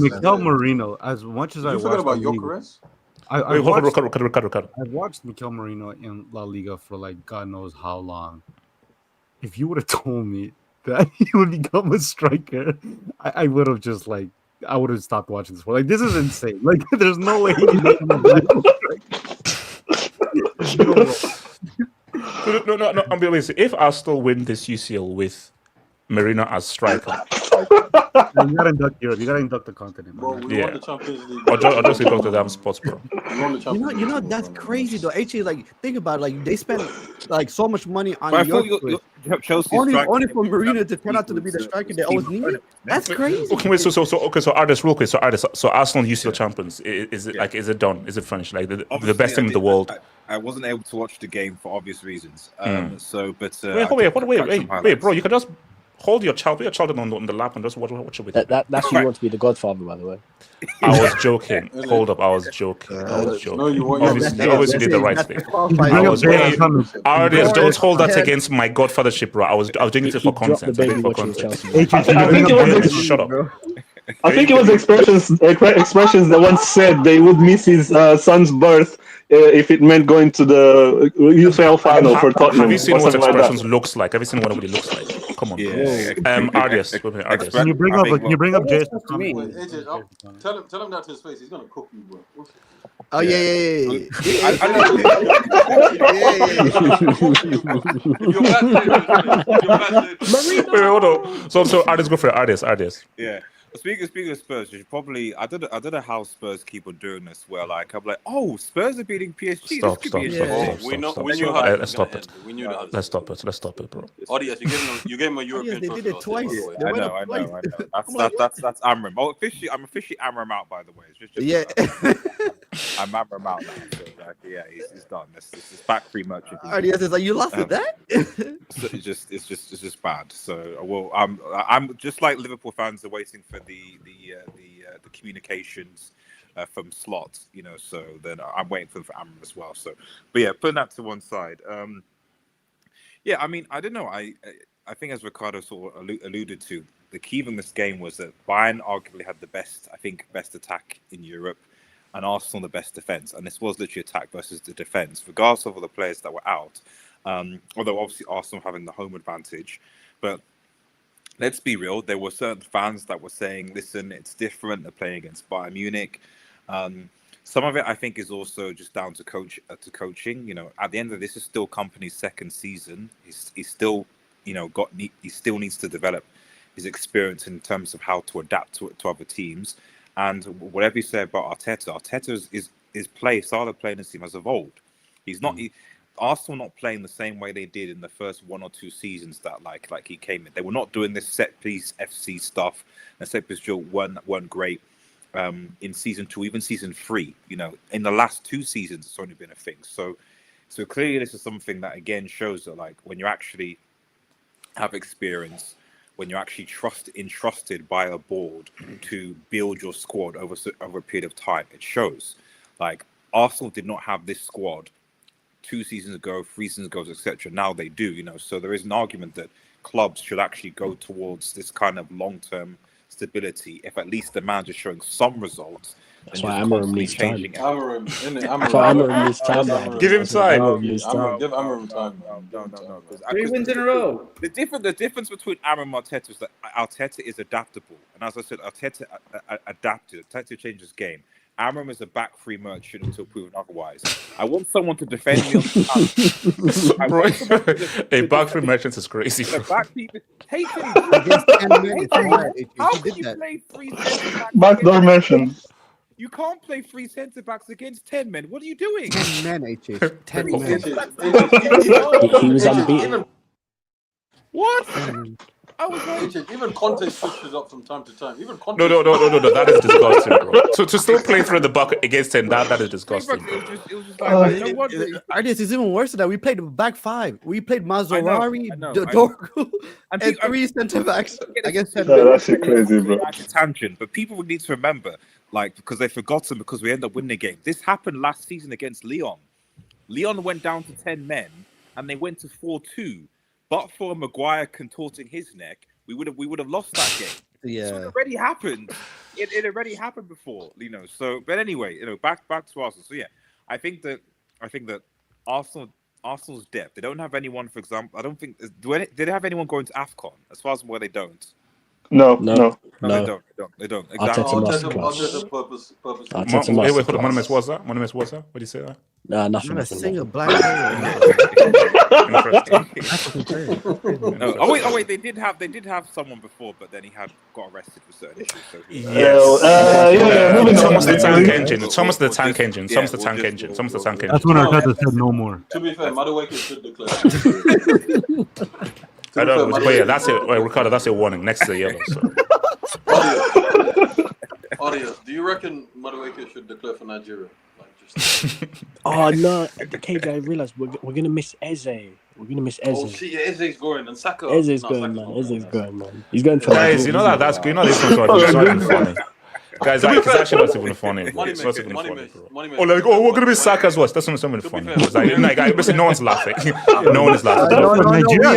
[SPEAKER 8] Mikel Merino, as much as I watched
[SPEAKER 2] about Gyökeres?
[SPEAKER 8] I've watched Mikel Merino in La Liga for God knows how long. If you would have told me that he would become a striker, I would have just I would have stopped watching this sport. This is insane. There's no way he can become a striker.
[SPEAKER 1] No. I'm being honest. If Arsenal win this UCL with Merino as striker,
[SPEAKER 8] You gotta induct Europe. You gotta induct the continent.
[SPEAKER 2] Bro,
[SPEAKER 8] Man.
[SPEAKER 2] we
[SPEAKER 1] Yeah.
[SPEAKER 2] won the Champions League.
[SPEAKER 1] I'll just induct the damn spots, bro.
[SPEAKER 2] We won the Champions League.
[SPEAKER 12] That's crazy though. Actually, like think about it, like they spent like so much money on
[SPEAKER 7] But I thought
[SPEAKER 12] young players.
[SPEAKER 7] Chelsea's
[SPEAKER 12] Only
[SPEAKER 7] striker
[SPEAKER 12] for Marina to turn out to be the striker they always needed. That's crazy.
[SPEAKER 1] Okay, wait. So Ardis, real quick. So Arsenal UCL champions. Is it like? Is it done? Is it finished? Like the best team in the world?
[SPEAKER 7] I wasn't able to watch the game for obvious reasons. So, but
[SPEAKER 1] Wait, bro. You can just hold your child, put your child on the lap, and just watch it with you.
[SPEAKER 4] That's who you want to be the godfather, by the way.
[SPEAKER 1] I was joking. Hold up, I was joking.
[SPEAKER 2] No, you weren't.
[SPEAKER 1] Obviously did the right thing. Ardis, don't hold that against my godfathership, bro. I was doing it for content. Shut up.
[SPEAKER 3] I think it was expressions that once said they would miss his son's birth if it meant going to the UCL final for Tottenham.
[SPEAKER 1] Have you seen what expressions looks like? Have you seen what it looks like? Come on. Ardis.
[SPEAKER 8] Can you bring up Jason?
[SPEAKER 2] Tell him that to his face. He's gonna cook you, bro.
[SPEAKER 12] Oh yeah.
[SPEAKER 1] Hold on. So Ardis, go for it. Ardis.
[SPEAKER 7] Yeah. Speaking of Spurs, you should probably I don't know how Spurs keep on doing this. Where like I'm like, oh, Spurs are beating PSG.
[SPEAKER 1] Stop. Let's stop it, bro.
[SPEAKER 2] Audience, you gave him a European.
[SPEAKER 12] They did it twice.
[SPEAKER 7] I know. That's Amram. Oh, I'm officially Amram out, by the way. It's just I'm Amram out now. So like, yeah, he's done. This is back free merchant.
[SPEAKER 12] It's like you lost with that.
[SPEAKER 7] So it's just bad. So I'm just like Liverpool fans are waiting for the communications from slots, so then I'm waiting for Amram as well. So, but yeah, putting that to one side. Yeah, I mean, I don't know. I think as Ricardo sort of alluded to, the key in this game was that Bayern arguably had the best attack in Europe, and Arsenal the best defense. And this was literally attack versus the defense, regardless of all the players that were out. Although obviously Arsenal having the home advantage, but let's be real, there were certain fans that were saying, listen, it's different. They're playing against Bayern Munich. Some of it, I think, is also just down to coaching. At the end of this is still Kompany's second season. He's still, he still needs to develop his experience in terms of how to adapt to other teams. And whatever you say about Arteta's style of playing this team has evolved. He's not... Arsenal not playing the same way they did in the first 1 or 2 seasons that like he came in. They were not doing this set piece FC stuff. And set piece drill weren't great in season 2, even season 3. In the last 2 seasons, it's only been a thing. So clearly, this is something that again shows that like when you actually have experience, when you're actually entrusted by a board to build your squad over a period of time, it shows. Like Arsenal did not have this squad 2 seasons ago, 3 seasons ago, etc. Now they do, So there is an argument that clubs should actually go towards this kind of long-term stability, if at least the manager's showing some results.
[SPEAKER 4] That's why Amram needs time.
[SPEAKER 1] Give him time.
[SPEAKER 2] Give Amram time.
[SPEAKER 7] No.
[SPEAKER 9] 3 wins in a row.
[SPEAKER 7] The difference between Amram and Arteta is that Arteta is adaptable, and as I said, Arteta adapted. Arteta changed his game. Amram is a back free merchant until proven otherwise. I want someone to defend me on the
[SPEAKER 1] A back free merchant is crazy.
[SPEAKER 7] Back people hate him. How can you play 3 centre backs?
[SPEAKER 3] Backdoor merchant.
[SPEAKER 7] You can't play 3 centre backs against 10 men. What are you doing?
[SPEAKER 12] 10 men, HH. 10 men.
[SPEAKER 4] He was unbeaten.
[SPEAKER 7] What?
[SPEAKER 2] I was like, even Conte switches up from time to time. Even Conte.
[SPEAKER 1] No. That is disgusting, bro. So to still play through the back against 10, that is disgusting.
[SPEAKER 7] It was just like, no wonder.
[SPEAKER 12] It's even worse than that. We played back 5. We played Mazzarari, Dorgu, and 3 centre backs against 10.
[SPEAKER 3] That's crazy, bro.
[SPEAKER 7] Tangent, but people would need to remember, like, because they've forgotten, because we end up winning the game. This happened last season against Lyon. Lyon went down to 10 men, and they went to 4-2. But for Maguire contorting his neck, we would have lost that game.
[SPEAKER 12] Yeah,
[SPEAKER 7] so it already happened. It already happened before, So, but anyway, back to Arsenal. So yeah, I think that Arsenal's depth. They don't have anyone, for example. I don't think. Do they have anyone going to AFCON? As far as I'm aware, they don't.
[SPEAKER 3] No.
[SPEAKER 7] No, they don't. Exactly.
[SPEAKER 4] Arteta masterclass.
[SPEAKER 2] Purpose.
[SPEAKER 4] Arteta
[SPEAKER 1] Wait, hold on.
[SPEAKER 4] masterclass.
[SPEAKER 1] Monuments, what's that? Monuments, what's that? What do you say that?
[SPEAKER 4] Nah, nothing.
[SPEAKER 12] Not a
[SPEAKER 4] Nothing.
[SPEAKER 12] single
[SPEAKER 4] nothing.
[SPEAKER 12] black player.
[SPEAKER 1] Interesting.
[SPEAKER 7] Oh wait, they did have someone before, but then he got arrested for certain issues. So
[SPEAKER 1] Thomas the Tank Engine. Thomas the Tank Engine. Thomas the Tank Engine. Thomas the Tank Engine.
[SPEAKER 8] That's when Arteta said no more.
[SPEAKER 2] To be fair, Madueke should declare.
[SPEAKER 1] I don't know, but yeah, that's it. Wait, Ricardo, that's a warning. Next to the yellow. So.
[SPEAKER 2] Audience, do you reckon Madueke should declare for Nigeria? Like just.
[SPEAKER 4] Oh no, KJ, I realized we're gonna miss Eze. We're gonna miss Eze.
[SPEAKER 2] Oh shit, yeah, Eze's going and Saka.
[SPEAKER 4] Eze's going, man. Eze's going, man. He's going for.
[SPEAKER 1] Guys, you know that's good. You know this one's not even funny. Guys, it's actually not even funny. Bro. It's not even funny, bro. We're gonna be Saka's watch. That's not something funny. It's like, listen, no one's laughing. No one is laughing.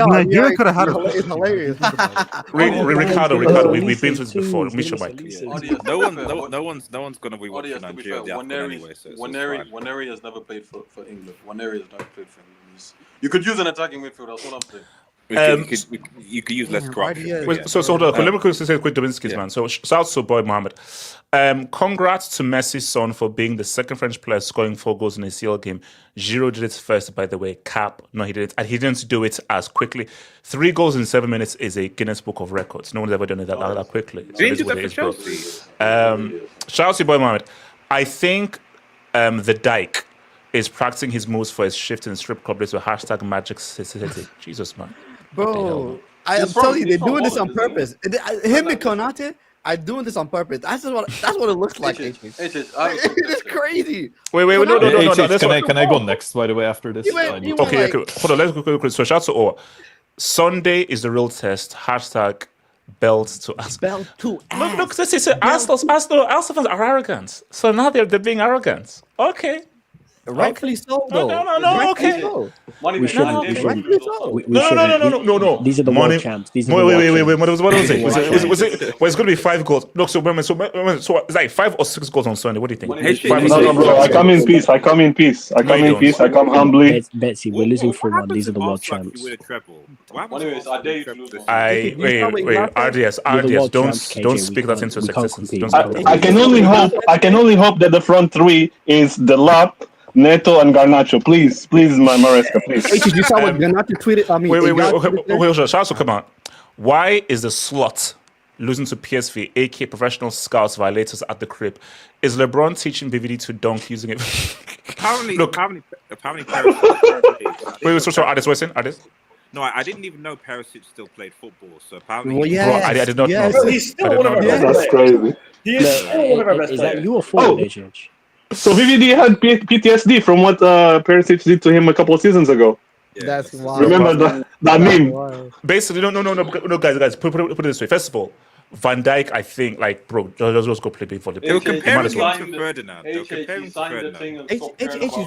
[SPEAKER 8] Nigeria could have had
[SPEAKER 12] It's hilarious.
[SPEAKER 1] Ricardo, we've been through this before. Mitchell, Mike.
[SPEAKER 7] No one's gonna be watching Nigeria anyway. So
[SPEAKER 2] Waneri has never played for England. Waneri has never played for England. You could use an attacking midfield. That's what I'm saying.
[SPEAKER 7] You could use less corruption.
[SPEAKER 1] So let me quickly say quick Dubinsky's, man. So shout out to boy Mohammed. Congrats to Messi's son for being the second French player scoring 4 goals in a CL game. Giroud did it first, by the way. Cap, no, he didn't. And he didn't do it as quickly. 3 goals in 7 minutes is a Guinness Book of Records. No one's ever done it that quickly. So
[SPEAKER 7] Didn't do that for Chelsea.
[SPEAKER 1] Shout out to boy Mohammed. I think the Dyke is practicing his moves for his shift in strip club with hashtag Magic City. Jesus, man.
[SPEAKER 12] Bro, I'm telling you, they're doing this on purpose. Him and Konate are doing this on purpose. That's what it looks like. It's crazy.
[SPEAKER 1] Wait, no.
[SPEAKER 11] Can I go next, by the way, after this?
[SPEAKER 1] Okay. Hold on, let's go quick. So shout out to all. Sunday is the real test. Hashtag belt to ass.
[SPEAKER 12] Belt to ass.
[SPEAKER 1] Look, this is Arsenal fans are arrogant. So now they're being arrogant. Okay.
[SPEAKER 12] Rightfully so, though.
[SPEAKER 1] No, okay.
[SPEAKER 12] So.
[SPEAKER 1] No.
[SPEAKER 4] These are the
[SPEAKER 1] Money.
[SPEAKER 4] world champs.
[SPEAKER 1] Wait. What was it? Was it? Well, it's going to be 5 goals. Look, so it's like 5 or 6 goals on Sunday. What do you think?
[SPEAKER 3] No, bro. I come in peace. I come humbly.
[SPEAKER 4] Betsy, we're losing 4-1. These are the world champs.
[SPEAKER 1] Wait. RDS, don't speak that into existence.
[SPEAKER 3] I can only hope that the front 3 is the Lap, Neto and Garnacho, please, Maresca, please.
[SPEAKER 12] Hey, did you saw what Garnacho tweeted? I mean,
[SPEAKER 1] wait, Charles, come on. Why is the slut losing to PSV, aka professional scouts violators at the crib? Is LeBron teaching BVD to dunk using it?
[SPEAKER 7] Apparently.
[SPEAKER 1] Wait, so Ardis, what's in? Ardis?
[SPEAKER 7] No, I didn't even know Perisic still played football. So apparently,
[SPEAKER 12] well, yeah,
[SPEAKER 1] bro, I did not know.
[SPEAKER 9] He's still one of our best
[SPEAKER 3] That's crazy.
[SPEAKER 9] He is still one of our best
[SPEAKER 4] Is
[SPEAKER 9] players.
[SPEAKER 4] that you or forward, HH?
[SPEAKER 3] So VVD had PTSD from what Perisic did to him a couple of seasons ago.
[SPEAKER 12] That's wild.
[SPEAKER 3] Remember that meme?
[SPEAKER 1] Basically, no, guys, put it this way. First of all, Van Dijk, I think, like, bro, just go play before the.
[SPEAKER 7] They were comparing him
[SPEAKER 1] well.
[SPEAKER 7] to Ferdinand.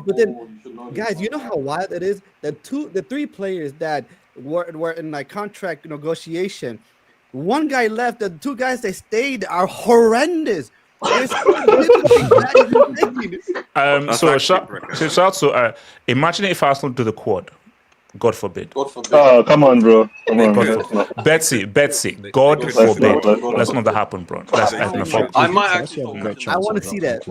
[SPEAKER 12] But then, guys, you know how wild it is? The 3 players that were in like contract negotiation. One guy left. The 2 guys that stayed are horrendous.
[SPEAKER 1] So shout out to imagine if Arsenal do the quad. God forbid.
[SPEAKER 3] Oh, come on, bro. Come on.
[SPEAKER 1] Betsy, God forbid. Let's not that happen, bro.
[SPEAKER 2] I might actually.
[SPEAKER 12] I want to see that.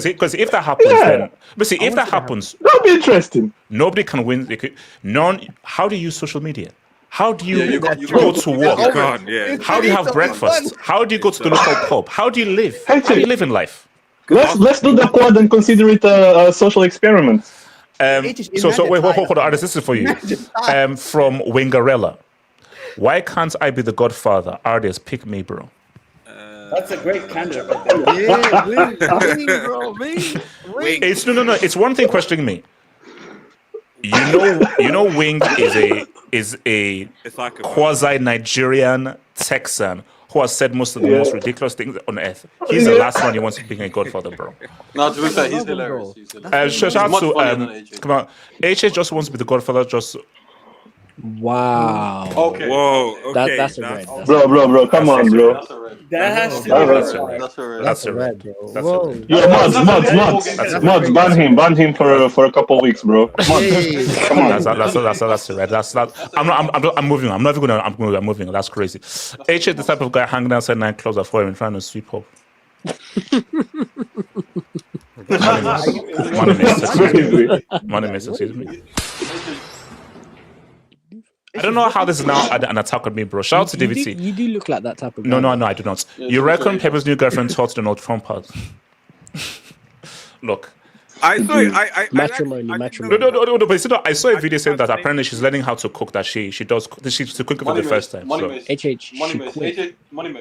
[SPEAKER 1] Because if that happens, then if that happens,
[SPEAKER 3] that'll be interesting.
[SPEAKER 1] Nobody can win. How do you use social media? How do you go to work? How do you have breakfast? How do you go to the local pub? How do you live? How do you live in life?
[SPEAKER 3] Let's do the quad and consider it a social experiment.
[SPEAKER 1] So wait, hold on. This is for you. From Wingarella. Why can't I be the godfather? Artists, pick me, bro.
[SPEAKER 9] That's a great candidate.
[SPEAKER 1] It's no. It's one thing questioning me. You know, Wing is a
[SPEAKER 7] like
[SPEAKER 1] quasi Nigerian Texan who has said most of the most ridiculous things on earth. He's the last one you want to be a godfather, bro.
[SPEAKER 2] No, to be fair, he's hilarious.
[SPEAKER 1] Shout out to come on, HH just wants to be the godfather. Just
[SPEAKER 4] Wow.
[SPEAKER 2] Okay.
[SPEAKER 7] Whoa. Okay.
[SPEAKER 4] That's a red. That's
[SPEAKER 3] Bro, come on, bro.
[SPEAKER 2] That's a red.
[SPEAKER 9] That has to be
[SPEAKER 1] That's
[SPEAKER 9] a
[SPEAKER 1] a
[SPEAKER 9] red.
[SPEAKER 1] red.
[SPEAKER 2] That's a red.
[SPEAKER 1] That's a red.
[SPEAKER 12] bro.
[SPEAKER 1] That's a
[SPEAKER 12] Whoa.
[SPEAKER 1] red.
[SPEAKER 3] Yo, mods, ban him for a couple weeks, bro.
[SPEAKER 12] Hey.
[SPEAKER 3] Come on.
[SPEAKER 1] That's a red. That's not. I'm moving. I'm not even gonna. I'm moving. That's crazy. H is the type of guy hanging outside nightclubs at 4 a.m. trying to sweep up. Money miss, excuse me. I don't know how this is now an attack on me, bro. Shout out to David T.
[SPEAKER 4] You do look like that type of guy.
[SPEAKER 1] No, I do not. You reckon Pepper's new girlfriend taught Donald Trump how? Look.
[SPEAKER 4] Matrimony.
[SPEAKER 1] No. But I saw a video saying that apparently she's learning how to cook. That she's to cook for the first time.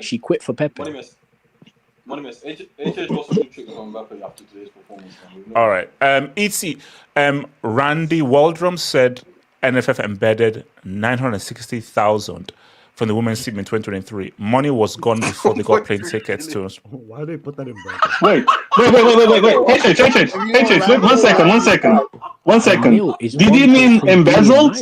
[SPEAKER 4] She quit for Pepper.
[SPEAKER 2] Money miss. AJ also do tricks on Mbappe after today's performance.
[SPEAKER 1] All right. Randy Waldrum said NFF embedded 960,000 from the women's team in 2023. Money was gone before they got plane tickets to us.
[SPEAKER 8] Why did they put that in
[SPEAKER 3] Wait.
[SPEAKER 8] bracket?
[SPEAKER 3] One second. Did you mean embezzled?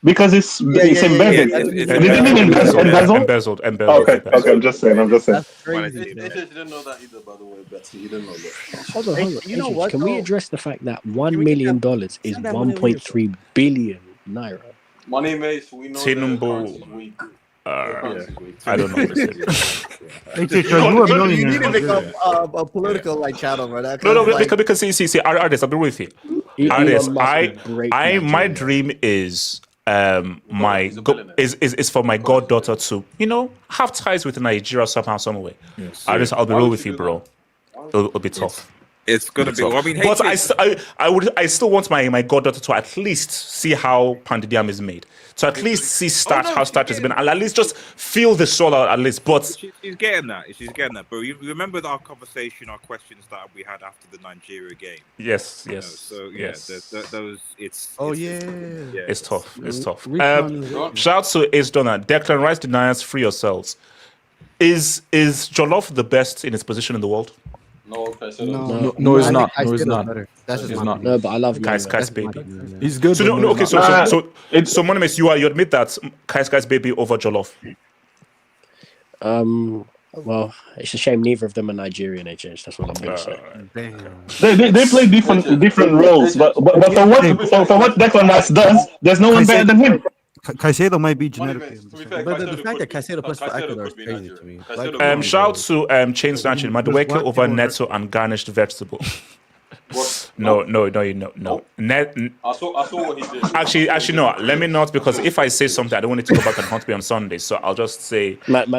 [SPEAKER 3] Because it's embedded. Did you mean embezzled?
[SPEAKER 1] Embezzled.
[SPEAKER 3] Okay, I'm just saying.
[SPEAKER 12] That's crazy.
[SPEAKER 2] AJ didn't know that either, by the way, Betsy. He didn't know that.
[SPEAKER 4] Hold on.
[SPEAKER 12] You know what,
[SPEAKER 4] Can we
[SPEAKER 12] though?
[SPEAKER 4] address the fact that $1 million is 1.3 billion naira?
[SPEAKER 2] Money Mace, we know
[SPEAKER 1] Tinubu.
[SPEAKER 2] weak.
[SPEAKER 1] I don't know.
[SPEAKER 12] You need to make a political channel, bro.
[SPEAKER 1] No, because see, artists, I'll be with you. Artists, my dream is is for my goddaughter to have ties with Nigeria somehow, some way. Artists, I'll be real with you, bro. It'll be tough.
[SPEAKER 7] It's gonna be. Well, I mean,
[SPEAKER 1] but I still want my goddaughter to at least see how Pandidam is made. To at least see how starch has been, and at least just feel the soul out at least. But
[SPEAKER 7] she's getting that. She's getting that. But you remember our conversation, our questions that we had after the Nigeria game.
[SPEAKER 1] Yes.
[SPEAKER 7] So yeah, those. It's
[SPEAKER 1] tough. It's tough. Shout out to Ace Donna. Declan Rice deniers, free yourselves. Is Jollof the best in its position in the world?
[SPEAKER 2] No,
[SPEAKER 6] it's not. No, it's not.
[SPEAKER 12] That's just
[SPEAKER 6] not.
[SPEAKER 4] No, but I love
[SPEAKER 1] Kai's baby.
[SPEAKER 6] He's good.
[SPEAKER 1] So Monimus, you admit that Kai's baby over Jollof.
[SPEAKER 4] Well, it's a shame neither of them are Nigerian. That's what I'm going to
[SPEAKER 3] They
[SPEAKER 4] say.
[SPEAKER 3] play different roles, but for what Declan Rice does, there's no one better than him.
[SPEAKER 8] Caicedo might be genetically.
[SPEAKER 12] But the fact that Caicedo plays for Ecuador is crazy to me.
[SPEAKER 1] Shout out to Chain Snatching, Madueke over Neto and garnished vegetable. No.
[SPEAKER 2] I saw what he did.
[SPEAKER 1] Actually, no. Let me not, because if I say something, I don't want it to go back and haunt me on Sunday. So I'll just say.
[SPEAKER 12] Don't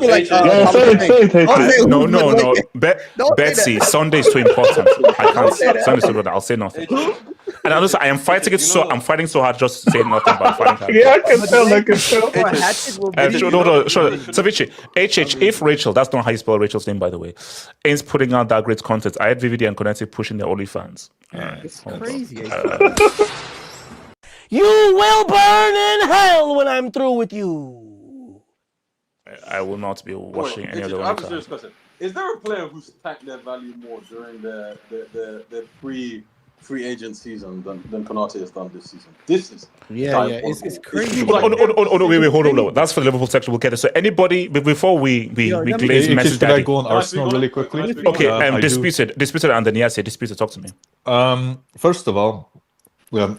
[SPEAKER 12] be like.
[SPEAKER 1] No. Betsy, Sunday is too important. I can't. Sunday's too important. I'll say nothing. And also, I'm fighting so hard just to say nothing about fighting.
[SPEAKER 3] Yeah, I can tell.
[SPEAKER 1] Sure. So, Vichy, HH, if Rachel, that's not how you spell Rachel's name, by the way, ain't putting out that great content, I had VVD and Connected pushing their OnlyFans.
[SPEAKER 12] It's crazy.
[SPEAKER 9] You will burn in hell when I'm through with you.
[SPEAKER 1] I will not be watching any other
[SPEAKER 2] I have a serious question. Is there a player who's tanked their value more during the free agent season than Konate has done this season? This is
[SPEAKER 12] it's crazy.
[SPEAKER 1] Wait, hold on. That's for the Liverpool section. We'll get it. So anybody, before we glaze message
[SPEAKER 11] Can I
[SPEAKER 1] daddy.
[SPEAKER 11] go on Arsenal really quickly?
[SPEAKER 1] Okay, disputed, and then disputed. Talk to me.
[SPEAKER 11] First of all,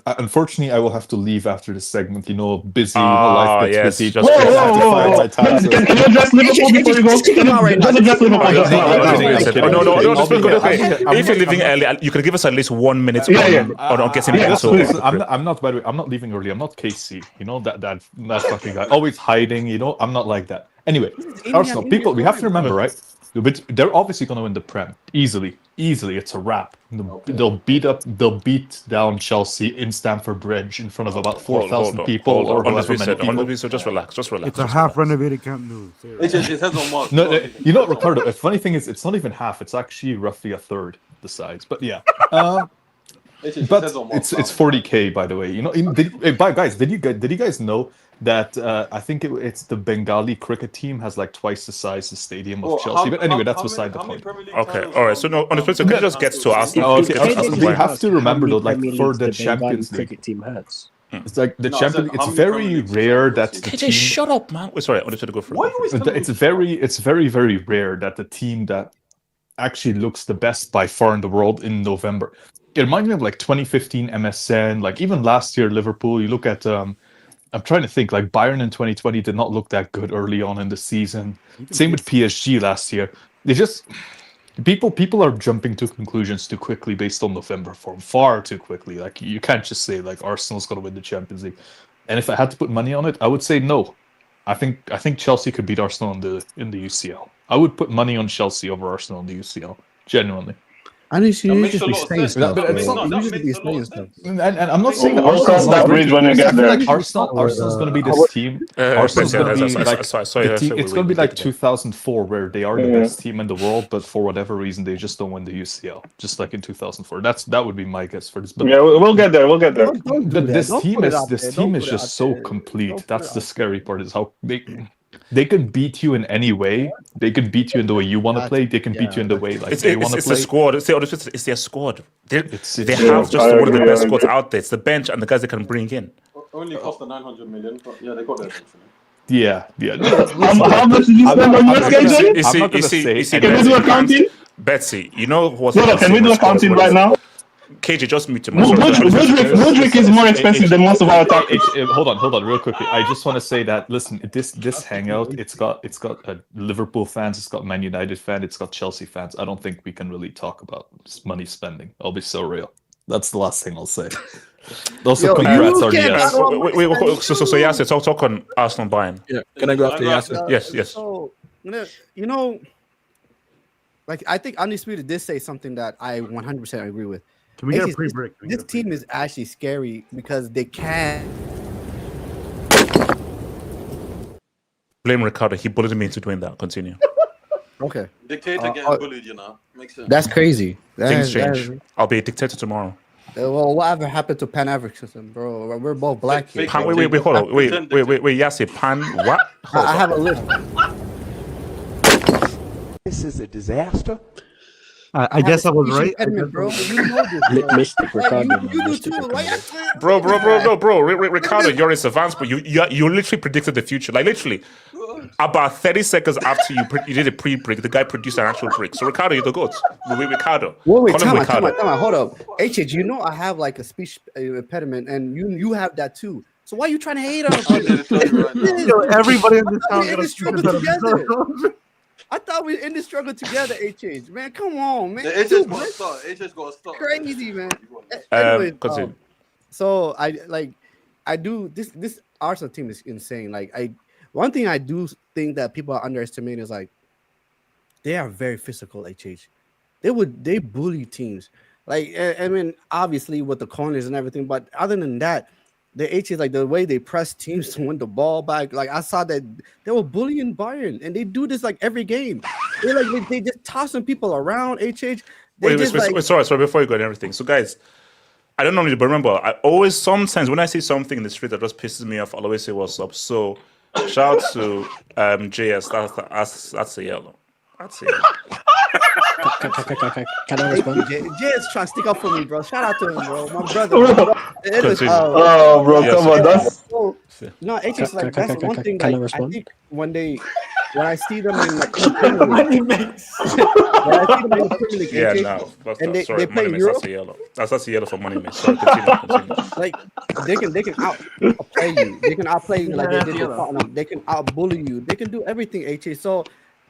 [SPEAKER 11] unfortunately, I will have to leave after this segment. Busy, life gets busy.
[SPEAKER 3] Can you address Liverpool before you go? Just address Liverpool.
[SPEAKER 1] No. If you're leaving early, you can give us at least 1 minute on getting into.
[SPEAKER 11] I'm not. By the way, I'm not leaving early. I'm not KC. That fucking guy, always hiding. I'm not like that. Anyway, Arsenal people, we have to remember, right? But they're obviously going to win the Prem easily. It's a wrap. They'll beat down Chelsea in Stamford Bridge in front of about 4,000 people or however many people.
[SPEAKER 1] So just relax.
[SPEAKER 8] It's a half renovated Camp Nou.
[SPEAKER 11] No, Ricardo. The funny thing is, it's not even half. It's actually roughly a third the size. But yeah. But it's 40K, by the way. Guys, did you guys know that I think it's the Bengali cricket team has like twice the size the stadium of Chelsea? But anyway, that's beside the point.
[SPEAKER 1] Okay, all right. So no, on the Twitter, can you just get to Arsenal?
[SPEAKER 11] We have to remember though, like for the Champions League,
[SPEAKER 4] cricket team has.
[SPEAKER 11] It's like the Champions. It's very rare that the
[SPEAKER 1] KJ,
[SPEAKER 11] team.
[SPEAKER 1] shut up, man. Wait, sorry, I wanted to go for
[SPEAKER 11] It's very rare that the team that actually looks the best by far in the world in November. It reminds me of like 2015 MSN, like even last year Liverpool. You look at I'm trying to think, like Bayern in 2020 did not look that good early on in the season. Same with PSG last year. They just people are jumping to conclusions too quickly based on November form, far too quickly. Like you can't just say like Arsenal's going to win the Champions League. And if I had to put money on it, I would say no. I think Chelsea could beat Arsenal in the UCL. I would put money on Chelsea over Arsenal in the UCL. Genuinely.
[SPEAKER 12] I need you just be saying stuff.
[SPEAKER 11] And I'm not saying that
[SPEAKER 3] We'll cross that bridge when you get there.
[SPEAKER 11] Like Arsenal's going to be this team. Arsenal's going to be like it's going to be like 2004, where they are the best team in the world, but for whatever reason they just don't win the UCL, just like in 2004. That would be my guess for this. But
[SPEAKER 3] yeah, we'll get there. We'll get there.
[SPEAKER 11] This team is just so complete. That's the scary part. Is how they can beat you in any way. They can beat you in the way you want to play. They can beat you in the way like they want to play.
[SPEAKER 1] It's the squad. It's their squad. They have just one of the best squads out there. It's the bench and the guys they can bring in.
[SPEAKER 2] Only cost the 900 million, but yeah, they got there eventually.
[SPEAKER 11] Yeah.
[SPEAKER 3] How much did you spend on this, KJ?
[SPEAKER 11] I'm not going to say.
[SPEAKER 3] Can we do accounting?
[SPEAKER 1] Betsy, you know what's...
[SPEAKER 3] No, can we do accounting right now?
[SPEAKER 1] KJ, just mute him.
[SPEAKER 3] Mudryk is more expensive than most of our attackers.
[SPEAKER 11] Hold on, real quickly. I just want to say that, listen, this hangout, it's got Liverpool fans, it's got Man United fans, it's got Chelsea fans. I don't think we can really talk about money spending. I'll be so real. That's the last thing I'll say. Also, congrats, RDS.
[SPEAKER 1] Wait, so Yasser, talk on Arsenal Bayern.
[SPEAKER 6] Yeah, can I go after Yasser?
[SPEAKER 1] Yes.
[SPEAKER 12] So, you know, like I think Undisputed did say something that I 100% agree with.
[SPEAKER 8] Can we get a pre-break?
[SPEAKER 12] This team is actually scary because they can.
[SPEAKER 1] Blame Ricardo. He bullied me into doing that. Continue.
[SPEAKER 12] Okay.
[SPEAKER 2] Dictator getting bullied, Makes sense.
[SPEAKER 12] That's crazy.
[SPEAKER 1] Things change. I'll be a dictator tomorrow.
[SPEAKER 12] Well, whatever happened to Pan-Africanism, bro? We're both black here.
[SPEAKER 1] Wait, hold on. Wait, Yasser, Pan, what?
[SPEAKER 12] I have a list.
[SPEAKER 9] This is a disaster.
[SPEAKER 8] I guess I was right.
[SPEAKER 12] Bro. You know this, bro.
[SPEAKER 4] Mystic Ricardo.
[SPEAKER 12] You do too.
[SPEAKER 1] Bro, Ricardo, you're a savant, but you literally predicted the future. Like literally, about 30 seconds after you did a pre-break, the guy produced an actual break. So Ricardo, you're the goat. Ricardo.
[SPEAKER 12] Wait, time out. Hold up. HH, you know I have like a speech impediment, and you have that too. So why are you trying to hate on us?
[SPEAKER 8] Everybody in this town got a
[SPEAKER 12] struggle together. I thought we in this struggle together, HH. Man, come on, man.
[SPEAKER 2] HH got to start. HH got to start.
[SPEAKER 12] Crazy, man. Anyways, so I do this Arsenal team is insane. Like one thing I do think that people are underestimating is like they are very physical. HH, they bully teams. Like I mean, obviously with the corners and everything, but other than that, the H is like the way they press teams to win the ball back. Like I saw that they were bullying Bayern, and they do this like every game. They just tossing people around. HH.
[SPEAKER 1] Sorry. Before you go and everything, so guys, I don't normally, but remember, I always sometimes when I see something in the street that just pisses me off, I'll always say what's up. So shout out to JS. That's a yellow. That's a yellow.
[SPEAKER 4] Can I respond?
[SPEAKER 12] Jay is trying to stick up for me, bro. Shout out to him, bro. My brother.
[SPEAKER 3] Bro, come on. That's...
[SPEAKER 12] No, it's just like that's one thing that I think when I see them in like the Premier League,
[SPEAKER 1] yeah, no,
[SPEAKER 12] and they play
[SPEAKER 1] Money
[SPEAKER 12] Europe.
[SPEAKER 1] That's a yellow. That's a yellow for Money Mix. Sorry, continue.
[SPEAKER 12] Like they can outplay you. They can outplay you like they did to Tottenham. They can outbully you. They can do everything. HA. So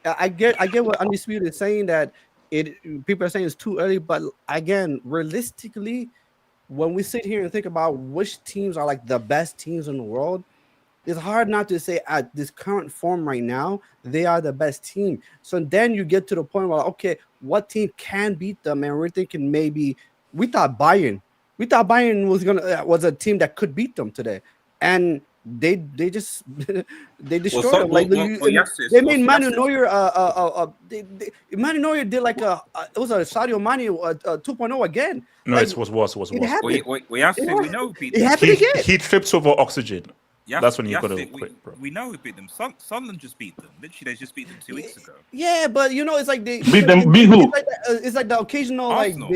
[SPEAKER 12] I get what Undisputed is saying, that people are saying it's too early, but again, realistically, when we sit here and think about which teams are like the best teams in the world, it's hard not to say at this current form right now, they are the best team. So then you get to the point where, okay, what team can beat them? And we're thinking we thought Bayern was a team that could beat them today. And they just they destroyed them. Like they made Manu Neuer Manu Neuer did like it was a Sadio Mane 2.0 again.
[SPEAKER 1] No,
[SPEAKER 12] like,
[SPEAKER 1] it was worse.
[SPEAKER 12] It happened.
[SPEAKER 7] We know
[SPEAKER 12] it happened again.
[SPEAKER 1] He tripped over oxygen. That's when you got to quit, bro.
[SPEAKER 7] We know who beat them. Sunderland just beat them. Literally, they just beat them 2 weeks ago.
[SPEAKER 12] Yeah, but you know, it's like they
[SPEAKER 3] Beat them. Beat who?
[SPEAKER 12] It's like the occasional
[SPEAKER 7] Arsenal.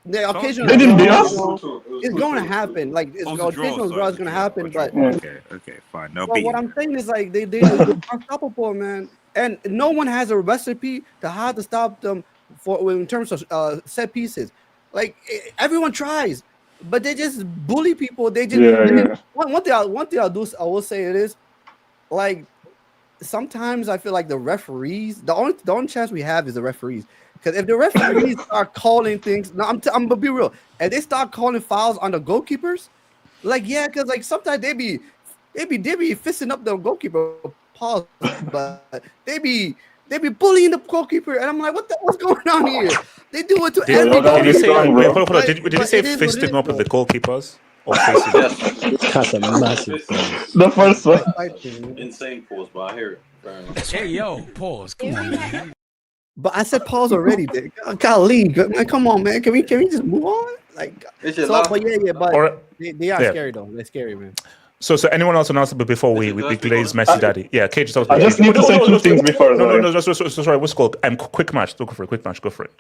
[SPEAKER 12] the occasional.
[SPEAKER 3] They didn't beat us.
[SPEAKER 12] It's going to happen. Like it's the occasional draw is going to happen. But
[SPEAKER 7] okay, fine. No,
[SPEAKER 12] what I'm saying is like they're unstoppable, man. And no one has a recipe to how to stop them in terms of set pieces. Like everyone tries, but they just bully people. They just one thing I'll do. I will say it is like sometimes I feel like the referees. The only chance we have is the referees. Because if the referees start calling things, now I'm gonna be real. If they start calling fouls on the goalkeepers, like because like sometimes they be fisting up the goalkeeper. Pause, but they be bullying the goalkeeper, and I'm like, what's going on here? They do it to every goalkeeper.
[SPEAKER 1] Did you say fisting up with the goalkeepers? Or facing?
[SPEAKER 4] That's a massive.
[SPEAKER 3] The first one.
[SPEAKER 2] Insane pause, but I hear it.
[SPEAKER 10] Hey, yo, pause. Come on, man.
[SPEAKER 12] But I said pause already, Dick. Golly, man, come on, man. Can we just move on? Like, but they are scary though. They're scary, man.
[SPEAKER 1] So anyone else announce it before we glaze Messi Daddy? Yeah, Cage.
[SPEAKER 3] I just need to say two things before.
[SPEAKER 1] No, sorry. What's called? Quick match. Go for it. Go for it.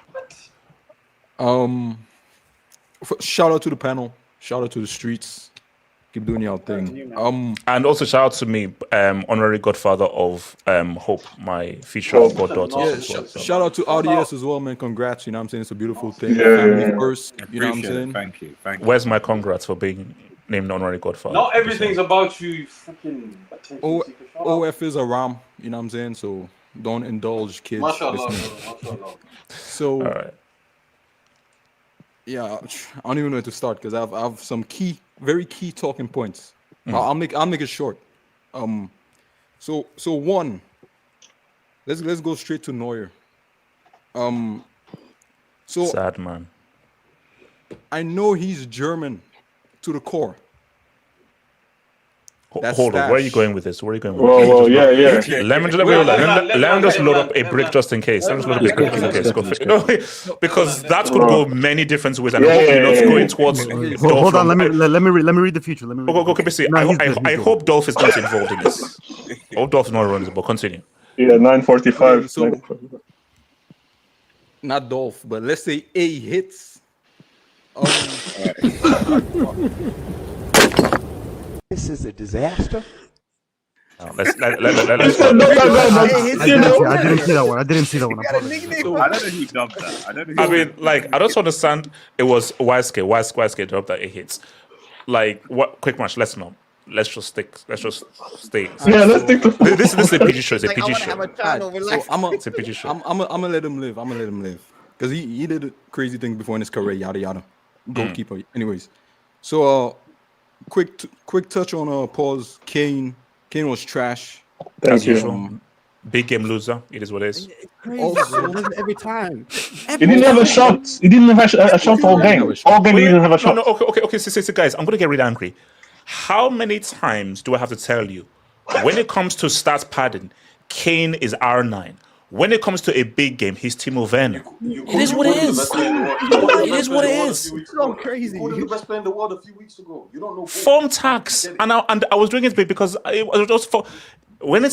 [SPEAKER 6] Shout out to the panel. Shout out to the streets. Keep doing your thing.
[SPEAKER 1] And also shout out to me, honorary godfather of Hope, my future goddaughter.
[SPEAKER 6] Yeah, shout out to RDS as well, man. Congrats. You know what I'm saying? It's a beautiful thing. Family first. You know what I'm saying?
[SPEAKER 7] Thank you.
[SPEAKER 1] Where's my congrats for being named honorary godfather?
[SPEAKER 2] Not everything's about you, fucking.
[SPEAKER 6] OF is a ram, you know what I'm saying? So don't indulge kids.
[SPEAKER 2] Mashallah.
[SPEAKER 6] So,
[SPEAKER 1] all right.
[SPEAKER 6] Yeah, I don't even know where to start because I have some very key talking points. I'll make it short. So one, let's go straight to Neuer. So
[SPEAKER 1] sad man.
[SPEAKER 6] I know he's German to the core.
[SPEAKER 1] Hold on, where are you going with this?
[SPEAKER 3] Yeah.
[SPEAKER 1] Let me just load up a brick just in case. Go for it. No, because that could go many different ways, and I hope you're not going towards.
[SPEAKER 8] Hold on, let me read the future.
[SPEAKER 1] I hope Dolph is not involved in this. I hope Dolph is not running, but continue.
[SPEAKER 3] Yeah, 9:45.
[SPEAKER 6] So, not Dolph, but let's say A hits.
[SPEAKER 9] This is a disaster.
[SPEAKER 1] Let's
[SPEAKER 8] I didn't see that one.
[SPEAKER 7] I don't know who dubbed that.
[SPEAKER 1] I mean, like, I don't understand. It was YSK dropped that it hits. Like, what? Quick match. Let's just stay.
[SPEAKER 3] Yeah, let's stick to.
[SPEAKER 1] This is a PG show. It's a PG show.
[SPEAKER 6] It's a PG show. I'm gonna let him live. Because he did crazy things before in his career. Yada yada. Goalkeeper. Anyways, so quick touch on pause. Kane was trash.
[SPEAKER 3] As usual.
[SPEAKER 1] Big game loser. It is what it is.
[SPEAKER 12] Every time.
[SPEAKER 3] He didn't have a shot. He didn't have a shot all game. All game he didn't have a shot.
[SPEAKER 1] No. Okay. So, guys, I'm gonna get really angry. How many times do I have to tell you? When it comes to stats padding, Kane is R9. When it comes to a big game, he's Timo Werner.
[SPEAKER 9] It is what it is. It is what it is.
[SPEAKER 12] It's so crazy.
[SPEAKER 2] You were the best player in the world a few weeks ago. You don't know.
[SPEAKER 1] Form tax, and I was doing it because it was just for when it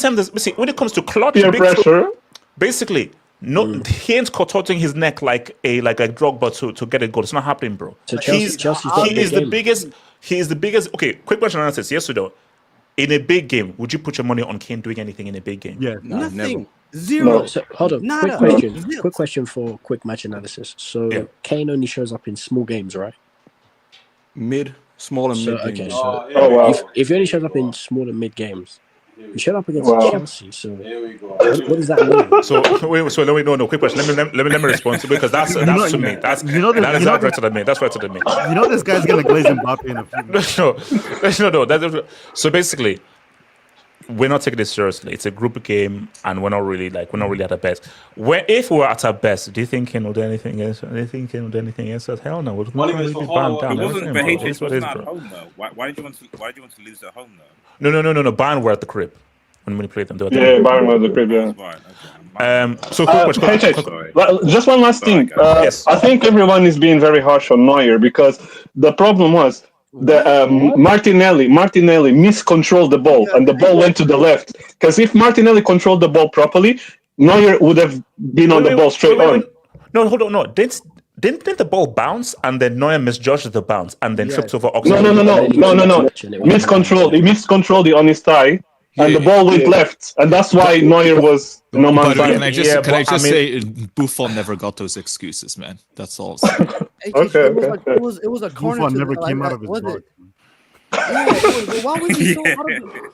[SPEAKER 1] comes to clutch,
[SPEAKER 3] peer pressure.
[SPEAKER 1] Basically, he ain't contorting his neck like a Drogba to get a goal. It's not happening, bro.
[SPEAKER 4] So
[SPEAKER 1] he is the biggest. He is the biggest. Okay, quick question analysis. Yes or no? In a big game, would you put your money on Kane doing anything in a big game?
[SPEAKER 8] Yeah,
[SPEAKER 12] nothing.
[SPEAKER 6] Never.
[SPEAKER 12] Zero.
[SPEAKER 4] So, hold on.
[SPEAKER 12] Nada.
[SPEAKER 4] Quick question for quick match analysis. So Kane only shows up in small games, right?
[SPEAKER 6] Small and mid
[SPEAKER 4] Okay,
[SPEAKER 6] games.
[SPEAKER 4] so if he only shows up in small and mid games, he showed up against Chelsea. So what does that mean?
[SPEAKER 1] So quick question. Let me respond to because that's to me. That's directed at me. That's directed at me.
[SPEAKER 8] You know this guy's gonna glaze Mbappe in a few minutes.
[SPEAKER 1] No. So basically, we're not taking this seriously. It's a group game, and we're not really at our best. If we were at our best, do you think Kane will do anything else? Hell no.
[SPEAKER 7] It wasn't for H. It not at home though. Why did you want to lose at home though?
[SPEAKER 1] No. Bayern were at the crib when we played them.
[SPEAKER 3] Bayern were at the crib. Yeah.
[SPEAKER 1] So quick.
[SPEAKER 3] Just one last thing.
[SPEAKER 1] Yes.
[SPEAKER 3] I think everyone is being very harsh on Neuer because the problem was Martinelli miscontrolled the ball, and the ball went to the left. Because if Martinelli controlled the ball properly, Neuer would have been on the ball straight on.
[SPEAKER 1] No, hold on, no. Didn't the ball bounce and then Neuer misjudged the bounce and then tripped over Oxlade?
[SPEAKER 3] No. He miscontrolled it on his thigh, and the ball went left, and that's why Neuer was no man's
[SPEAKER 13] Can
[SPEAKER 3] land.
[SPEAKER 13] I just say Buffon never got those excuses, man. That's all.
[SPEAKER 3] Okay.
[SPEAKER 12] It was a corner.
[SPEAKER 8] Buffon never came out of his box.
[SPEAKER 12] Yeah, why was he so out of the?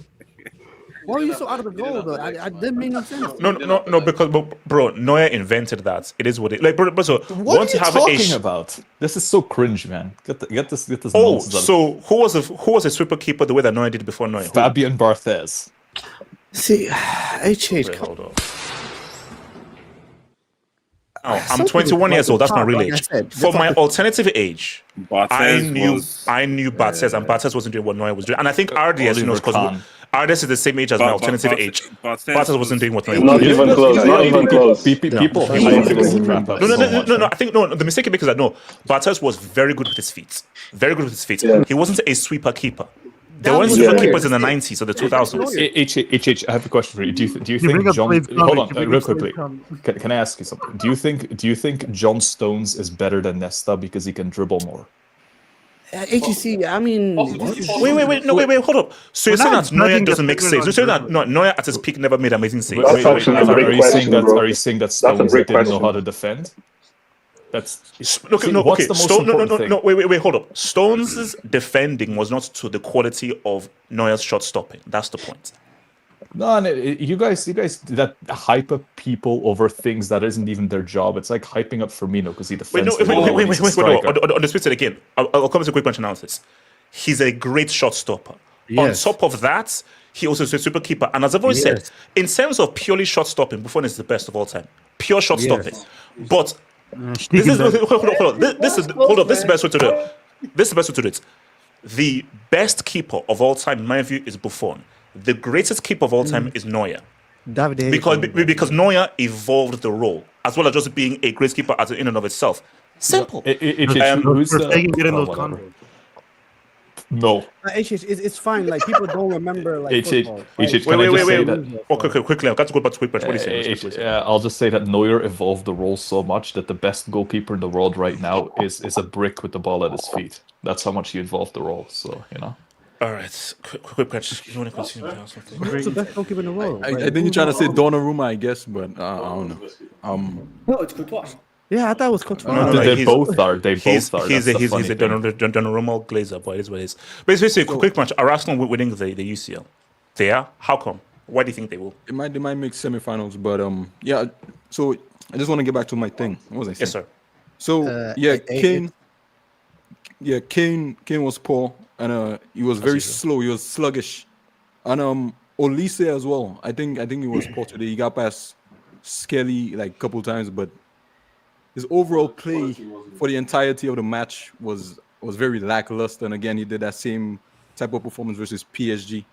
[SPEAKER 12] Why were you so out of the goal though? I didn't make no sense.
[SPEAKER 1] No, because bro, Neuer invented that. It is what it like, bro. So
[SPEAKER 11] what are you talking about? This is so cringe, man. Get this.
[SPEAKER 1] Oh, so who was a sweeper keeper the way that Neuer did before Neuer?
[SPEAKER 11] Fabian Barthez.
[SPEAKER 12] See, HH.
[SPEAKER 1] Wait, hold on. Oh, I'm 21 years old. That's my real age. For my alternative age, I knew Barthez, and Barthez wasn't doing what Neuer was doing. And I think RDS knows because RDS is the same age as my alternative age. Barthez wasn't doing what Neuer was doing.
[SPEAKER 3] Not even close.
[SPEAKER 11] People.
[SPEAKER 1] No. I think the mistake you make is that Barthez was very good with his feet. Very good with his feet. Yeah. He wasn't a sweeper keeper. There weren't sweeper keepers in the 90s or the 2000s. I
[SPEAKER 11] have a question for you. Do you think John? Hold on, real quickly. Can I ask you something? Do you think John Stones is better than Nesta because he can dribble more?
[SPEAKER 12] HEC, I mean...
[SPEAKER 1] Wait, hold up. So you're saying that Neuer doesn't make saves? You're saying that Neuer at his peak never made amazing saves?
[SPEAKER 11] Are you saying that Stones didn't know how to defend? Wait, hold up. Stones' defending was not to the quality of Neuer's shot stopping. That's the point. No, you guys that hype up people over things that isn't even their job. It's like hyping up Firmino because he defends. Wait. On the Twitter again, I'll come to a quick bunch analysis. He's a great shot stopper. Yes. On top of that, he also is a super keeper. And as I've always said, in terms of purely shot stopping, Buffon is the best of all time. Pure shot stopping. But this is the best way to do it. This is the best way to do it. The best keeper of all time, in my view, is Buffon. The greatest keeper of all time is Neuer. Because Neuer evolved the role, as well as just being a great keeper in and of itself. Simple. No.
[SPEAKER 12] It's fine. Like people don't remember like football.
[SPEAKER 1] Wait. Quickly, I've got to go back to quick. What do you say?
[SPEAKER 11] I'll just say that Neuer evolved the role so much that the best goalkeeper in the world right now is a brick with the ball at his feet. That's how much he evolved the role. So
[SPEAKER 1] All right, quick question. You want to continue with something?
[SPEAKER 12] Who's the best goalkeeper in the world?
[SPEAKER 6] I think you're trying to say Donnarumma, I guess, but I don't know.
[SPEAKER 12] No, it's Courtois. Yeah, I thought it was Courtois.
[SPEAKER 11] No, they both are. He's a
[SPEAKER 1] Donnarumma Glazer, but it is what it is. But it's basically a quick match. Are Arsenal winning the UCL? They are? How come? Why do you think they will?
[SPEAKER 6] They might make semi-finals, but yeah. So I just want to get back to my thing. What was I saying?
[SPEAKER 1] Yes, sir.
[SPEAKER 6] So Kane was poor, and he was very slow. He was sluggish, and Olise as well. I think he was poor today. He got past Skelly like a couple times, but his overall play for the entirety of the match was very lackluster. And again, he did that same type of performance versus PSG,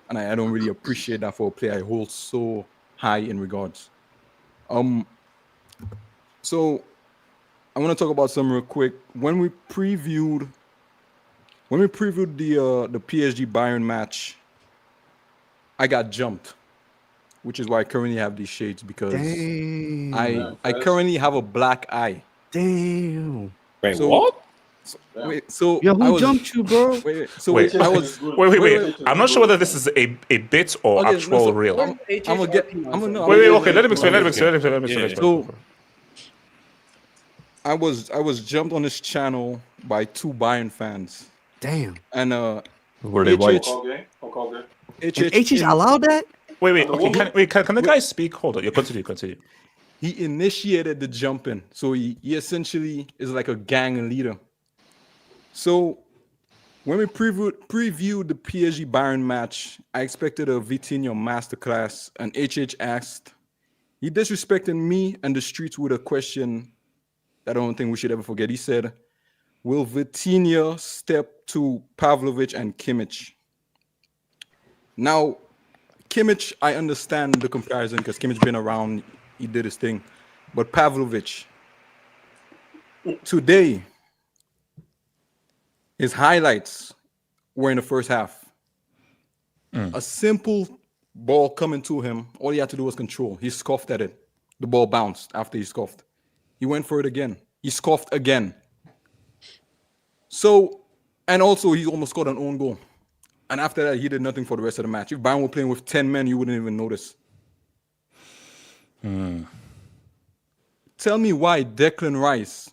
[SPEAKER 6] and I don't really appreciate that for a player I hold so high in regards. So I want to talk about some real quick. When we previewed the PSG Bayern match, I got jumped, which is why I currently have these shades because I currently have a black eye.
[SPEAKER 12] Damn.
[SPEAKER 7] Wait, what?
[SPEAKER 12] Who jumped you, bro?
[SPEAKER 1] Wait. I'm not sure whether this is a bit or actual real.
[SPEAKER 6] Okay,
[SPEAKER 1] let him explain.
[SPEAKER 6] So I was jumped on this channel by two Bayern fans.
[SPEAKER 12] Damn.
[SPEAKER 6] And
[SPEAKER 11] were they white?
[SPEAKER 12] HH allowed that?
[SPEAKER 1] Wait. Okay, can the guy speak? Hold on. You continue.
[SPEAKER 6] He initiated the jumping, so he essentially is like a gang leader. So when we previewed the PSG Bayern match, I expected a Vitinha masterclass, and HH asked, he disrespected me and the streets with a question that I don't think we should ever forget. He said, will Vitinha step to Pavlovic and Kimmich? Now, Kimmich, I understand the comparison because Kimmich been around, he did his thing. But Pavlovic, today, His highlights were in the first half. A simple ball coming to him, all he had to do was control. He scoffed at it. The ball bounced after he scoffed. He went for it again. He scoffed again. So, and also he almost scored an own goal. And after that, he did nothing for the rest of the match. If Bayern were playing with 10 men, you wouldn't even notice. Tell me why Declan Rice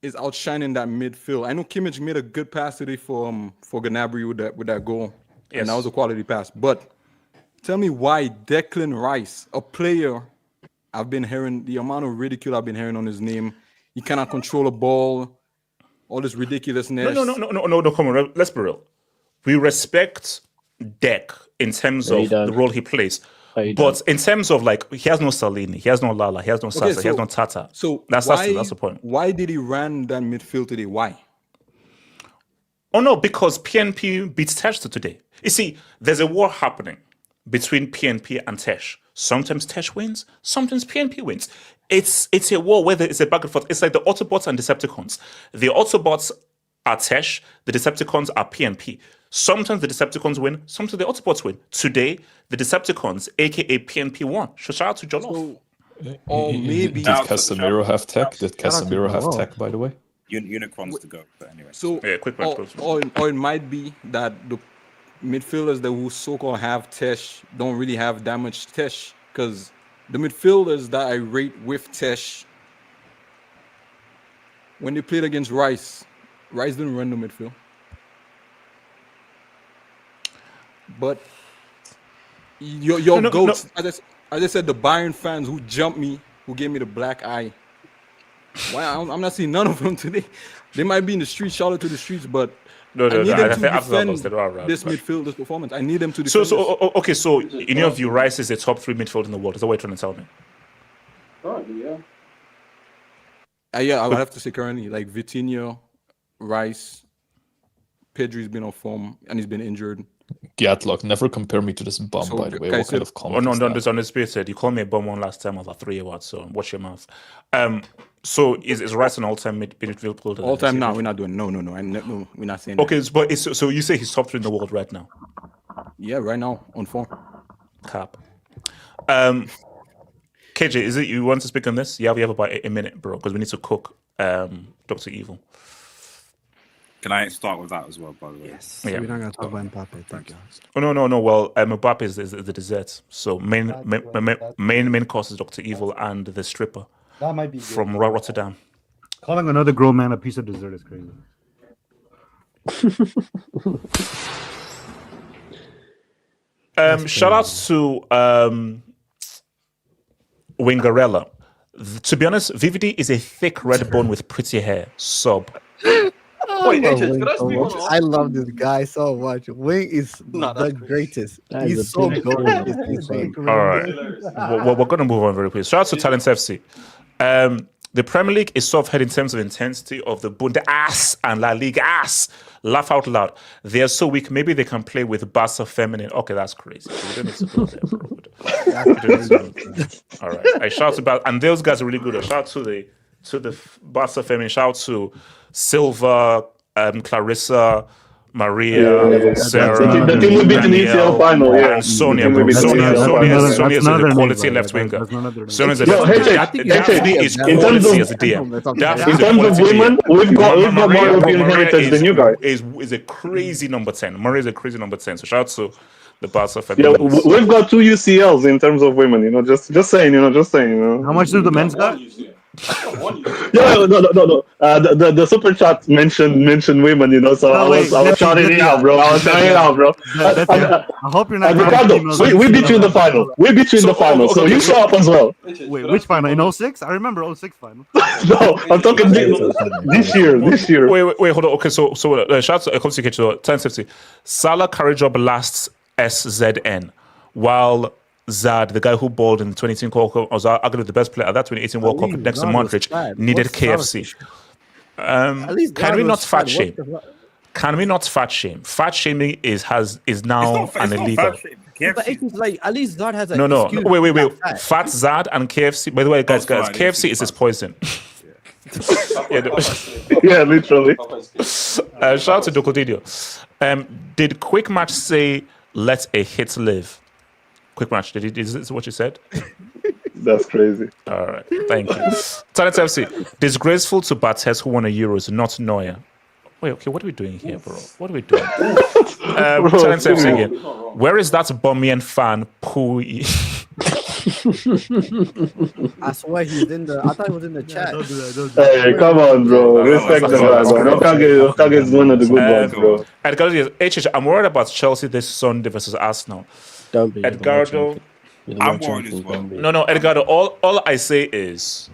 [SPEAKER 6] is outshining that midfield. I know Kimmich made a good pass today for Gnabry with that goal. Yes. And that was a quality pass. But tell me why Declan Rice, a player, I've been hearing the amount of ridicule I've been hearing on his name. He cannot control a ball. All this ridiculousness.
[SPEAKER 1] No, come on. Let's be real. We respect Dec in terms of the role he plays. But in terms of like, he has no Salini, he has no Lala, he has no Sasa, he has no Tata.
[SPEAKER 6] So
[SPEAKER 1] that's the point.
[SPEAKER 6] Why did he run that midfield today? Why?
[SPEAKER 1] Oh no, because PNP beats Tesh today. You see, there's a war happening between PNP and Tesh. Sometimes Tesh wins, sometimes PNP wins. It's a war where it's a back and forth. It's like the Autobots and Decepticons. The Autobots are Tesh, the Decepticons are PNP. Sometimes the Decepticons win, sometimes the Autobots win. Today, the Decepticons, aka PNP, won. So shout out to Jolof.
[SPEAKER 6] Or maybe...
[SPEAKER 11] Did Casemiro have tech? Did Casemiro have tech, by the way?
[SPEAKER 7] Unicrons to go, but anyway.
[SPEAKER 6] So,
[SPEAKER 1] yeah, quick
[SPEAKER 6] or it might be that the midfielders that who so-called have Tesh don't really have that much Tesh, because the midfielders that I rate with Tesh, when they played against Rice didn't run the midfield. But your goats, as I said, the Bayern fans who jumped me, who gave me the black eye. Why I'm not seeing none of them today. They might be in the streets, shout out to the streets, but I need them to defend this midfield, this performance. I need them to defend.
[SPEAKER 1] So in your view, Rice is a top 3 midfield in the world. Is that what you're trying to tell me?
[SPEAKER 2] Currently, yeah.
[SPEAKER 6] Yeah, I would have to say currently, like Vitinha, Rice, Pedri's been off form and he's been injured.
[SPEAKER 11] Gatlock, never compare me to this bum, by the way. What kind of comment?
[SPEAKER 1] No, this undisputed. You called me a bum one last time. I was like 3 awards, so watch your mouth. So is Rice an all-time midfield?
[SPEAKER 6] All-time now, we're not doing. No, we're not saying.
[SPEAKER 1] Okay, but so you say he's top 3 in the world right now?
[SPEAKER 6] Yeah, right now on form.
[SPEAKER 1] Cap. KJ, is it you want to speak on this? Yeah, we have about a minute, bro, because we need to cook Dr. Evil.
[SPEAKER 7] Can I start with that as well, by the way?
[SPEAKER 12] Yes. Yeah. We're not going to talk about Mbappe, thank you.
[SPEAKER 1] Oh, no. Well, Mbappe is the dessert. So main course is Dr. Evil and the stripper.
[SPEAKER 8] That might be
[SPEAKER 1] from Rotterdam.
[SPEAKER 8] Calling another grown man a piece of dessert is crazy.
[SPEAKER 1] Shout out to Wingarella. To be honest, VVD is a thick red bone with pretty hair. Sub.
[SPEAKER 12] Wait, I love this guy so much. Wing is the greatest. He's so good.
[SPEAKER 1] All right. We're going to move on very quickly. Shout out to Talents FC. The Premier League is soft head in terms of intensity of the Bundesliga and La Liga. Laugh out loud. They are so weak. Maybe they can play with Barca feminine. Okay, that's crazy. We don't need to go there, bro. All right. I shout about, and those guys are really good. I shout to the Barca feminine. Shout to Silva, Clarissa, Maria, Sarah,
[SPEAKER 3] the team will beat in the ECL final, yeah.
[SPEAKER 1] And Sonia, bro. Sonia is a quality left winger. Sonia is a Daphne is quality as a DM.
[SPEAKER 3] In terms of women, we've got more European heritage than you guys.
[SPEAKER 1] Is a crazy number 10. Maria is a crazy number 10. So shout out to the Barca fan.
[SPEAKER 3] Yeah, we've got 2 UCLs in terms of women. Just saying.
[SPEAKER 8] How much do the men's got?
[SPEAKER 3] No. The super chat mentioned women, so I was shouting it out, bro. I
[SPEAKER 8] hope you're not.
[SPEAKER 3] Ricardo, we beat you in the final. So you show up as well.
[SPEAKER 8] Wait, which final? In 06? I remember 06 final.
[SPEAKER 3] No, I'm talking this year.
[SPEAKER 1] Wait, hold on. Okay, so shout out to Complicated 1050. Salah carry job lasts SZN, while Zad, the guy who bowled in the 2018 World Cup, was arguably the best player at that 2018 World Cup next to Modric, needed KFC. Can we not fat shame? Fat shaming is now an illegal.
[SPEAKER 12] But it's like at least Zad has a
[SPEAKER 1] Wait. Fat Zad and KFC. By the way, guys, KFC is his poison.
[SPEAKER 3] Yeah, literally.
[SPEAKER 1] Shout out to Docodinho. Did Quick Match say, let a hit live? Quick Match, is this what you said?
[SPEAKER 3] That's crazy.
[SPEAKER 1] All right, thank you. Talent FC, disgraceful to Bartes who won a Euros, not Neuer. Wait, okay, what are we doing here, bro? What are we doing? Talent FC again. Where is that Bomian fan, Pooh?
[SPEAKER 12] I swear he's in the. I thought he was in the chat.
[SPEAKER 8] Don't do that. Don't do
[SPEAKER 3] Hey, come on, bro. Respect the guy, bro. Okage is one of the good ones, bro.
[SPEAKER 1] Edgardo, I'm worried about Chelsea this Sunday versus Arsenal.
[SPEAKER 4] Don't be.
[SPEAKER 1] Edgardo,
[SPEAKER 7] I'm worried as well.
[SPEAKER 1] no, Edgardo. All I say is,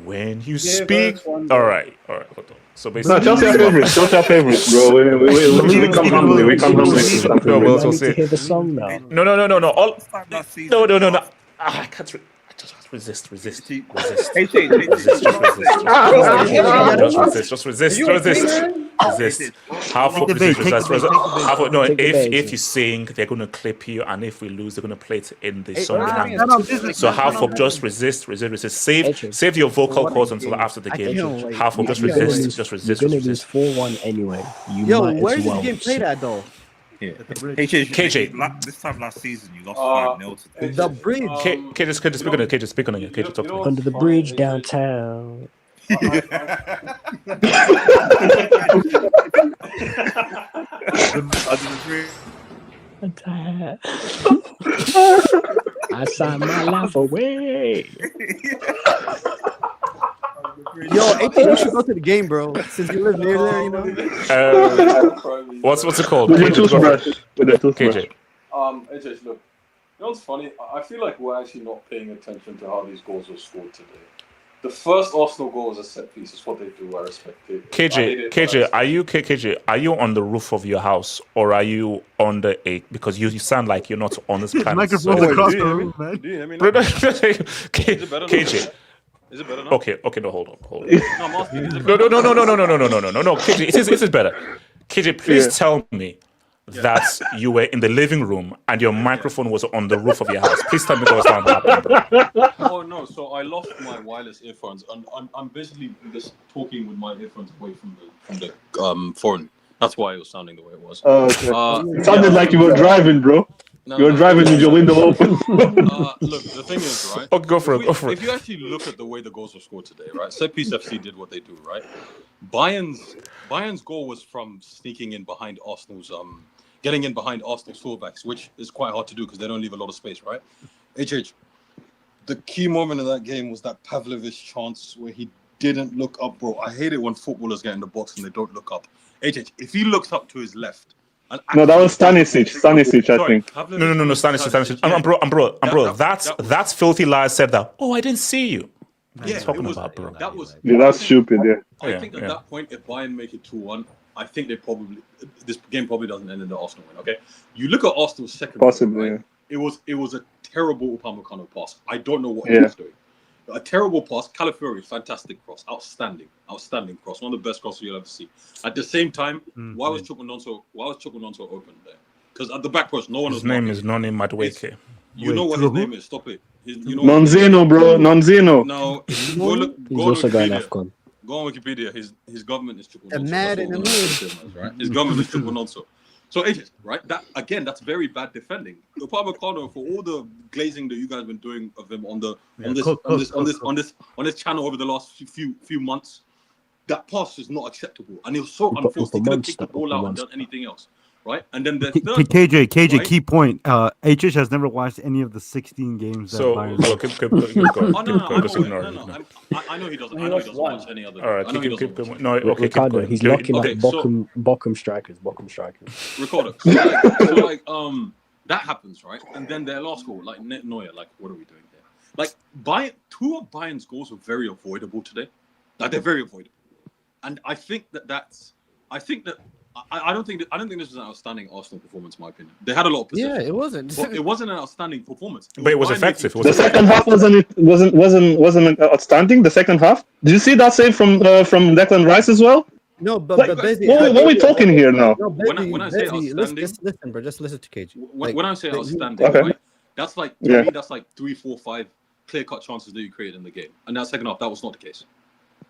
[SPEAKER 1] when you speak. All right, hold on. So basically,
[SPEAKER 3] No, Chelsea are favorites. Chelsea are favorites, bro. We come humbly. We come humbly.
[SPEAKER 1] No, we'll
[SPEAKER 4] I need
[SPEAKER 1] see.
[SPEAKER 4] to hear the song now.
[SPEAKER 1] No. I can't. Just resist. Just resist. Half of no. If you sing, they're gonna clip you, and if we lose, they're gonna play it in the song. So half of just resist. Save your vocal cords until after the game. Half of just resist.
[SPEAKER 4] You're gonna lose 4-1 anyway.
[SPEAKER 12] Yo, where is this game played at though?
[SPEAKER 1] KJ.
[SPEAKER 7] This time last season, you lost 5-0 to
[SPEAKER 12] The bridge.
[SPEAKER 1] KJ, speak on it. KJ, talk to me.
[SPEAKER 4] Under the bridge downtown. I signed my life away.
[SPEAKER 12] Yo, you should go to the game, bro. Since you live near there, you know.
[SPEAKER 1] What's it called?
[SPEAKER 3] With the toothbrush.
[SPEAKER 1] KJ.
[SPEAKER 2] AJ, look. You know what's funny? I feel like we're actually not paying attention to how these goals were scored today. The first Arsenal goal was a set piece. It's what they do. I respect it.
[SPEAKER 1] KJ, are you on the roof of your house or are you under a? Because you sound like you're not on this planet.
[SPEAKER 8] Microphone's across the room, man.
[SPEAKER 1] KJ.
[SPEAKER 2] Is it better now?
[SPEAKER 1] Okay, no, hold on.
[SPEAKER 2] No, I'm asking.
[SPEAKER 1] No, KJ, it is better. KJ, please tell me that you were in the living room and your microphone was on the roof of your house. Please tell me what was happening, bro.
[SPEAKER 2] Oh no! So I lost my wireless earphones, and I'm basically just talking with my earphones away from the phone. That's why it was sounding the way it was.
[SPEAKER 3] Okay. It sounded like you were driving, bro. You were driving with your window open.
[SPEAKER 2] Look, the thing is, right?
[SPEAKER 1] Okay, go for it.
[SPEAKER 2] If you actually look at the way the goals were scored today, right? Set Piece FC did what they do, right? Bayern's goal was from sneaking in behind Arsenal's getting in behind Arsenal's fullbacks, which is quite hard to do because they don't leave a lot of space, right? The key moment of that game was that Pavlovich chance where he didn't look up, bro. I hate it when footballers get in the box and they don't look up. If he looks up to his left.
[SPEAKER 3] No, that was Stanisic, I think.
[SPEAKER 1] No, Stanisic. Bro. That's filthy lies said that. Oh, I didn't see you. What are you talking about, bro?
[SPEAKER 3] That's stupid, yeah.
[SPEAKER 2] I think at that point, if Bayern make it 2-1, I think this game probably doesn't end in the Arsenal win. Okay, you look at Arsenal's second.
[SPEAKER 3] Possibly.
[SPEAKER 2] Right? It was a terrible Upamecano pass. I don't know what he was doing. A terrible pass. Calafiori, fantastic cross, outstanding cross, one of the best crosses you'll ever see. At the same time, why was Chukwunonso open there? Because at the back post, no one was.
[SPEAKER 1] His name is Noni Madueke.
[SPEAKER 2] You know what his name is? Stop it.
[SPEAKER 3] Nonzino, bro. Nonzino.
[SPEAKER 2] No,
[SPEAKER 4] He's also going AFCON.
[SPEAKER 2] Go on Wikipedia. His government is Chukwunonso.
[SPEAKER 12] Mad in the mood.
[SPEAKER 2] Right? His government is Chukwunonso. So ages, right? That's very bad defending. Upamecano, for all the glazing that you guys have been doing of him on this channel over the last few months, that pass is not acceptable, and it was so unforced. He could have kicked the ball out and done anything else. Right, and then the third
[SPEAKER 8] KJ,
[SPEAKER 2] right?
[SPEAKER 8] key point. HH has never watched any of the 16 games.
[SPEAKER 1] So
[SPEAKER 2] I know he doesn't. I know he doesn't watch any other.
[SPEAKER 1] All right, keep going. No, okay,
[SPEAKER 4] Ricardo, he's locking up Bochum strikers.
[SPEAKER 2] Recorder. So that happens, right? And then their last goal, like Neuer, like what are we doing there? Like two of Bayern's goals were very avoidable today. Like they're very avoidable, and I think that. I don't think this was an outstanding Arsenal performance, in my opinion. They had a lot of possession.
[SPEAKER 12] Yeah, it wasn't.
[SPEAKER 2] But it wasn't an outstanding performance.
[SPEAKER 1] But it was effective.
[SPEAKER 3] The second half wasn't outstanding. The second half. Did you see that save from Declan Rice as well?
[SPEAKER 12] No, but basically,
[SPEAKER 3] what are we talking here now?
[SPEAKER 12] No,
[SPEAKER 2] when I say outstanding,
[SPEAKER 12] listen, bro. Just listen to KG.
[SPEAKER 2] When I say outstanding, right? That's like to me, that's like 3, 4, 5 clear-cut chances that you created in the game. And that second half, that was not the case.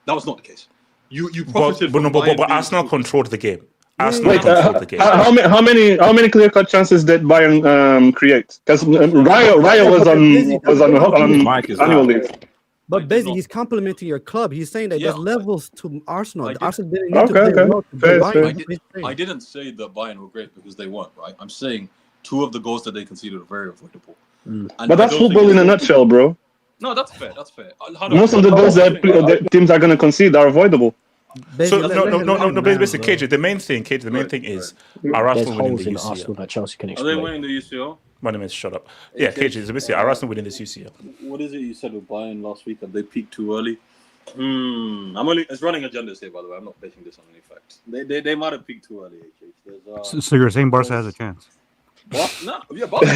[SPEAKER 2] That was not the case. You
[SPEAKER 1] But,
[SPEAKER 2] profited
[SPEAKER 1] but,
[SPEAKER 2] from
[SPEAKER 1] no, but,
[SPEAKER 2] Bayern
[SPEAKER 1] but
[SPEAKER 2] being
[SPEAKER 1] Arsenal
[SPEAKER 2] too-
[SPEAKER 1] controlled the game. Arsenal
[SPEAKER 3] Wait,
[SPEAKER 1] controlled the game.
[SPEAKER 3] how many clear cut chances did Bayern create? Because Raya was on
[SPEAKER 7] Mike is
[SPEAKER 3] annual
[SPEAKER 7] out.
[SPEAKER 3] leave.
[SPEAKER 12] But basically, he's complimenting your club. He's saying that there's levels to Arsenal.
[SPEAKER 2] I did-
[SPEAKER 12] Arsenal didn't need to
[SPEAKER 3] Okay,
[SPEAKER 12] play
[SPEAKER 3] okay.
[SPEAKER 12] well to
[SPEAKER 3] Fair,
[SPEAKER 12] beat
[SPEAKER 3] fair.
[SPEAKER 12] Bayern.
[SPEAKER 2] I didn't say that Bayern were great because they weren't, right? I'm saying 2 of the goals that they conceded are very avoidable. And
[SPEAKER 3] But
[SPEAKER 2] I
[SPEAKER 3] that's
[SPEAKER 2] don't
[SPEAKER 3] football
[SPEAKER 2] think
[SPEAKER 3] in a
[SPEAKER 2] it's-
[SPEAKER 3] nutshell, bro.
[SPEAKER 2] No, that's fair. That's fair. Hold on.
[SPEAKER 3] Most of the goals that teams are going to concede are avoidable.
[SPEAKER 1] So
[SPEAKER 12] Basically,
[SPEAKER 1] no. Basically, KJ, the main thing is are
[SPEAKER 4] There's
[SPEAKER 1] Arsenal winning
[SPEAKER 4] holes
[SPEAKER 1] the
[SPEAKER 4] in
[SPEAKER 1] UCL?
[SPEAKER 4] Arsenal that Chelsea can
[SPEAKER 2] Are they
[SPEAKER 4] exploit.
[SPEAKER 2] winning the UCL?
[SPEAKER 1] My name is shut up. Yeah, KJ, so basically, are Arsenal winning this UCL?
[SPEAKER 2] What is it you said with Bayern last week? They peaked too early. It's running agendas here, by the way. I'm not basing this on any facts. They might have peaked too early.
[SPEAKER 8] So you're saying Barca has a chance?
[SPEAKER 2] No, yeah, Barca.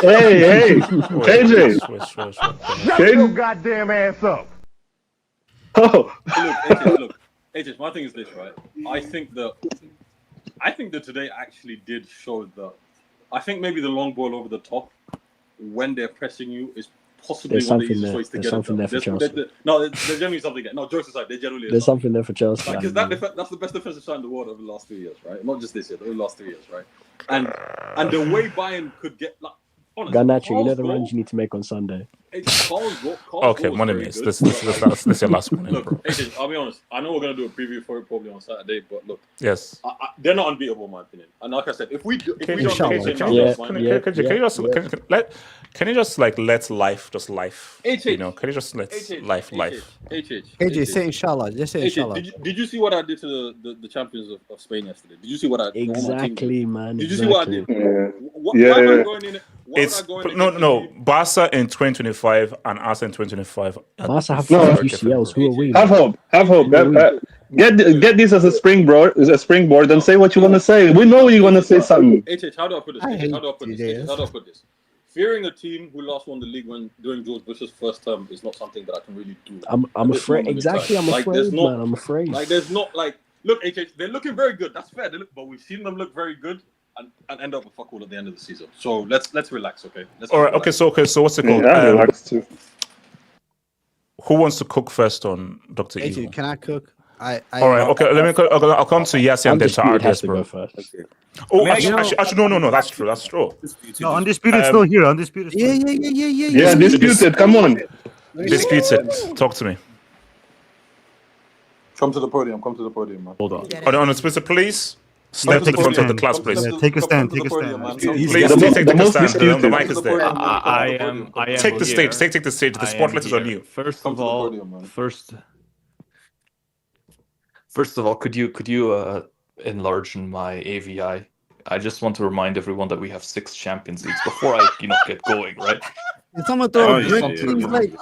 [SPEAKER 3] Hey, KJ.
[SPEAKER 9] Shut your goddamn ass up.
[SPEAKER 3] Oh.
[SPEAKER 2] Look, AJ, my thing is this, right? I think that today actually did show that. I think maybe the long ball over the top when they're pressing you is possibly
[SPEAKER 4] There's
[SPEAKER 2] one of the
[SPEAKER 4] something
[SPEAKER 2] easiest
[SPEAKER 4] there.
[SPEAKER 2] ways to
[SPEAKER 4] There's
[SPEAKER 2] get
[SPEAKER 4] something
[SPEAKER 2] it
[SPEAKER 4] there
[SPEAKER 2] done.
[SPEAKER 4] for Chelsea.
[SPEAKER 2] No, there's generally something there. No, jokes aside, there generally is
[SPEAKER 4] There's something there for Chelsea.
[SPEAKER 2] Because that's the best defensive side in the world over the last 3 years, right? Not just this year, the last 3 years, right? And the way Bayern could get honestly,
[SPEAKER 4] Garnacho, you know
[SPEAKER 2] Carl's
[SPEAKER 4] the
[SPEAKER 2] goal-
[SPEAKER 4] runs you need to make on Sunday.
[SPEAKER 2] Carl's goal
[SPEAKER 1] Okay,
[SPEAKER 2] was
[SPEAKER 1] my name
[SPEAKER 2] very
[SPEAKER 1] is
[SPEAKER 2] good.
[SPEAKER 1] this is your last one,
[SPEAKER 2] Look,
[SPEAKER 1] bro.
[SPEAKER 2] AJ, I'll be honest. I know we're gonna do a preview for it probably on Saturday, but look,
[SPEAKER 1] Yes.
[SPEAKER 2] they're not unbeatable in my opinion. And like I said, if we don't
[SPEAKER 1] Can
[SPEAKER 2] take it now, that's fine.
[SPEAKER 1] you just like let life just life?
[SPEAKER 2] HH.
[SPEAKER 1] You know, can you just let life?
[SPEAKER 12] KJ, say inshallah. Just say inshallah.
[SPEAKER 2] Did you see what I did to the champions of Spain yesterday? Did you see what I
[SPEAKER 4] Exactly, man.
[SPEAKER 2] Did you see what I
[SPEAKER 4] exactly.
[SPEAKER 2] did? Why am I going in?
[SPEAKER 1] No. Barca in 2025 and Arsenal in 2025.
[SPEAKER 4] Barca have
[SPEAKER 3] No.
[SPEAKER 4] 5 UCLs. Who are we?
[SPEAKER 3] Have hope. Get this as a springboard, and say what you want to say. We know you want to say something.
[SPEAKER 2] How do I put this? Fearing a team who last won the league during George Bush's first term is not something that I can really do.
[SPEAKER 4] I'm afraid. Exactly, I'm afraid, man. I'm afraid.
[SPEAKER 2] Look, HH, they're looking very good. That's fair. But we've seen them look very good and end up with fuck all at the end of the season. So let's relax, okay?
[SPEAKER 1] All right. Okay. So what's it called?
[SPEAKER 3] Relax too.
[SPEAKER 1] Who wants to cook first on Dr. Evil?
[SPEAKER 12] AJ, can I cook? All
[SPEAKER 1] right. Okay. I'll come to Yassi and then to RDS, bro.
[SPEAKER 4] Okay.
[SPEAKER 1] Oh, actually, no. That's true.
[SPEAKER 8] No, Undisputed still here. Undisputed.
[SPEAKER 12] Yeah.
[SPEAKER 3] Disputed. Come on.
[SPEAKER 1] Disputed. Talk to me.
[SPEAKER 2] Come to the podium, man.
[SPEAKER 11] Hold on.
[SPEAKER 1] On Spencer, please. Step to the front of the class, please.
[SPEAKER 8] Yeah, take a stand.
[SPEAKER 1] Please take the mic is there.
[SPEAKER 11] I am
[SPEAKER 1] Take the
[SPEAKER 11] here.
[SPEAKER 1] stage. Take the stage. The
[SPEAKER 11] I am
[SPEAKER 1] spotlight is on
[SPEAKER 11] here.
[SPEAKER 1] you.
[SPEAKER 11] First of all, could you enlarge my AVI? I just want to remind everyone that we have 6 Champions Leagues before I get going, right?
[SPEAKER 12] Someone throw a
[SPEAKER 7] yeah,
[SPEAKER 12] brick.
[SPEAKER 7] yeah.
[SPEAKER 12] He's like,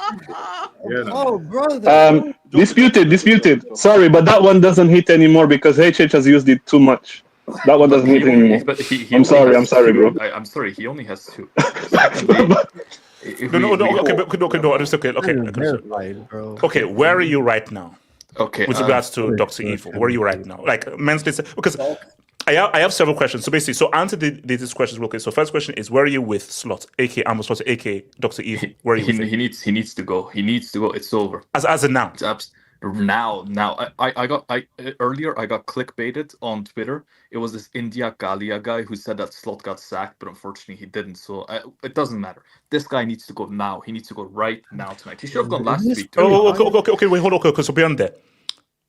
[SPEAKER 7] Yeah,
[SPEAKER 12] oh, brother.
[SPEAKER 3] Disputed. Sorry, but that one doesn't hit anymore because HH has used it too much. That one doesn't hit anymore.
[SPEAKER 11] But he
[SPEAKER 3] I'm sorry, bro.
[SPEAKER 11] I'm sorry. He only has 2.
[SPEAKER 1] Okay, where are you right now?
[SPEAKER 11] Okay.
[SPEAKER 1] With regards to Dr. Evil, where are you right now? Like mentally, because I have several questions. So basically, answer these questions real quick. So first question is, where are you with Slot, aka Amos Slot, aka Dr. Evil? Where are you?
[SPEAKER 11] He needs to go. It's over.
[SPEAKER 1] As of now.
[SPEAKER 11] Now. I got earlier I got clickbaited on Twitter. It was this India Galia guy who said that Slot got sacked, but unfortunately he didn't. So it doesn't matter. This guy needs to go now. He needs to go right now tonight. He should have gone last week.
[SPEAKER 1] Okay. Wait, hold on. Okay, so beyond that,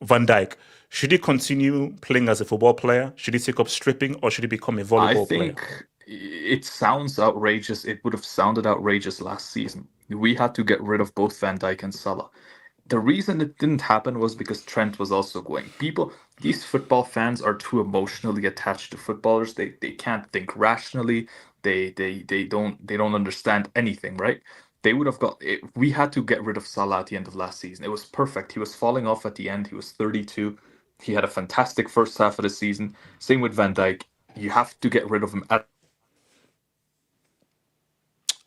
[SPEAKER 1] Van Dijk, should he continue playing as a football player? Should he take up stripping, or should he become a volleyball player?
[SPEAKER 11] I think it sounds outrageous. It would have sounded outrageous last season. We had to get rid of both Van Dijk and Salah. The reason it didn't happen was because Trent was also going. These football fans are too emotionally attached to footballers. They can't think rationally. They don't understand anything, right? They would have we had to get rid of Salah at the end of last season. It was perfect. He was falling off at the end. He was 32. He had a fantastic first half of the season. Same with Van Dijk. You have to get rid of him.
[SPEAKER 1] I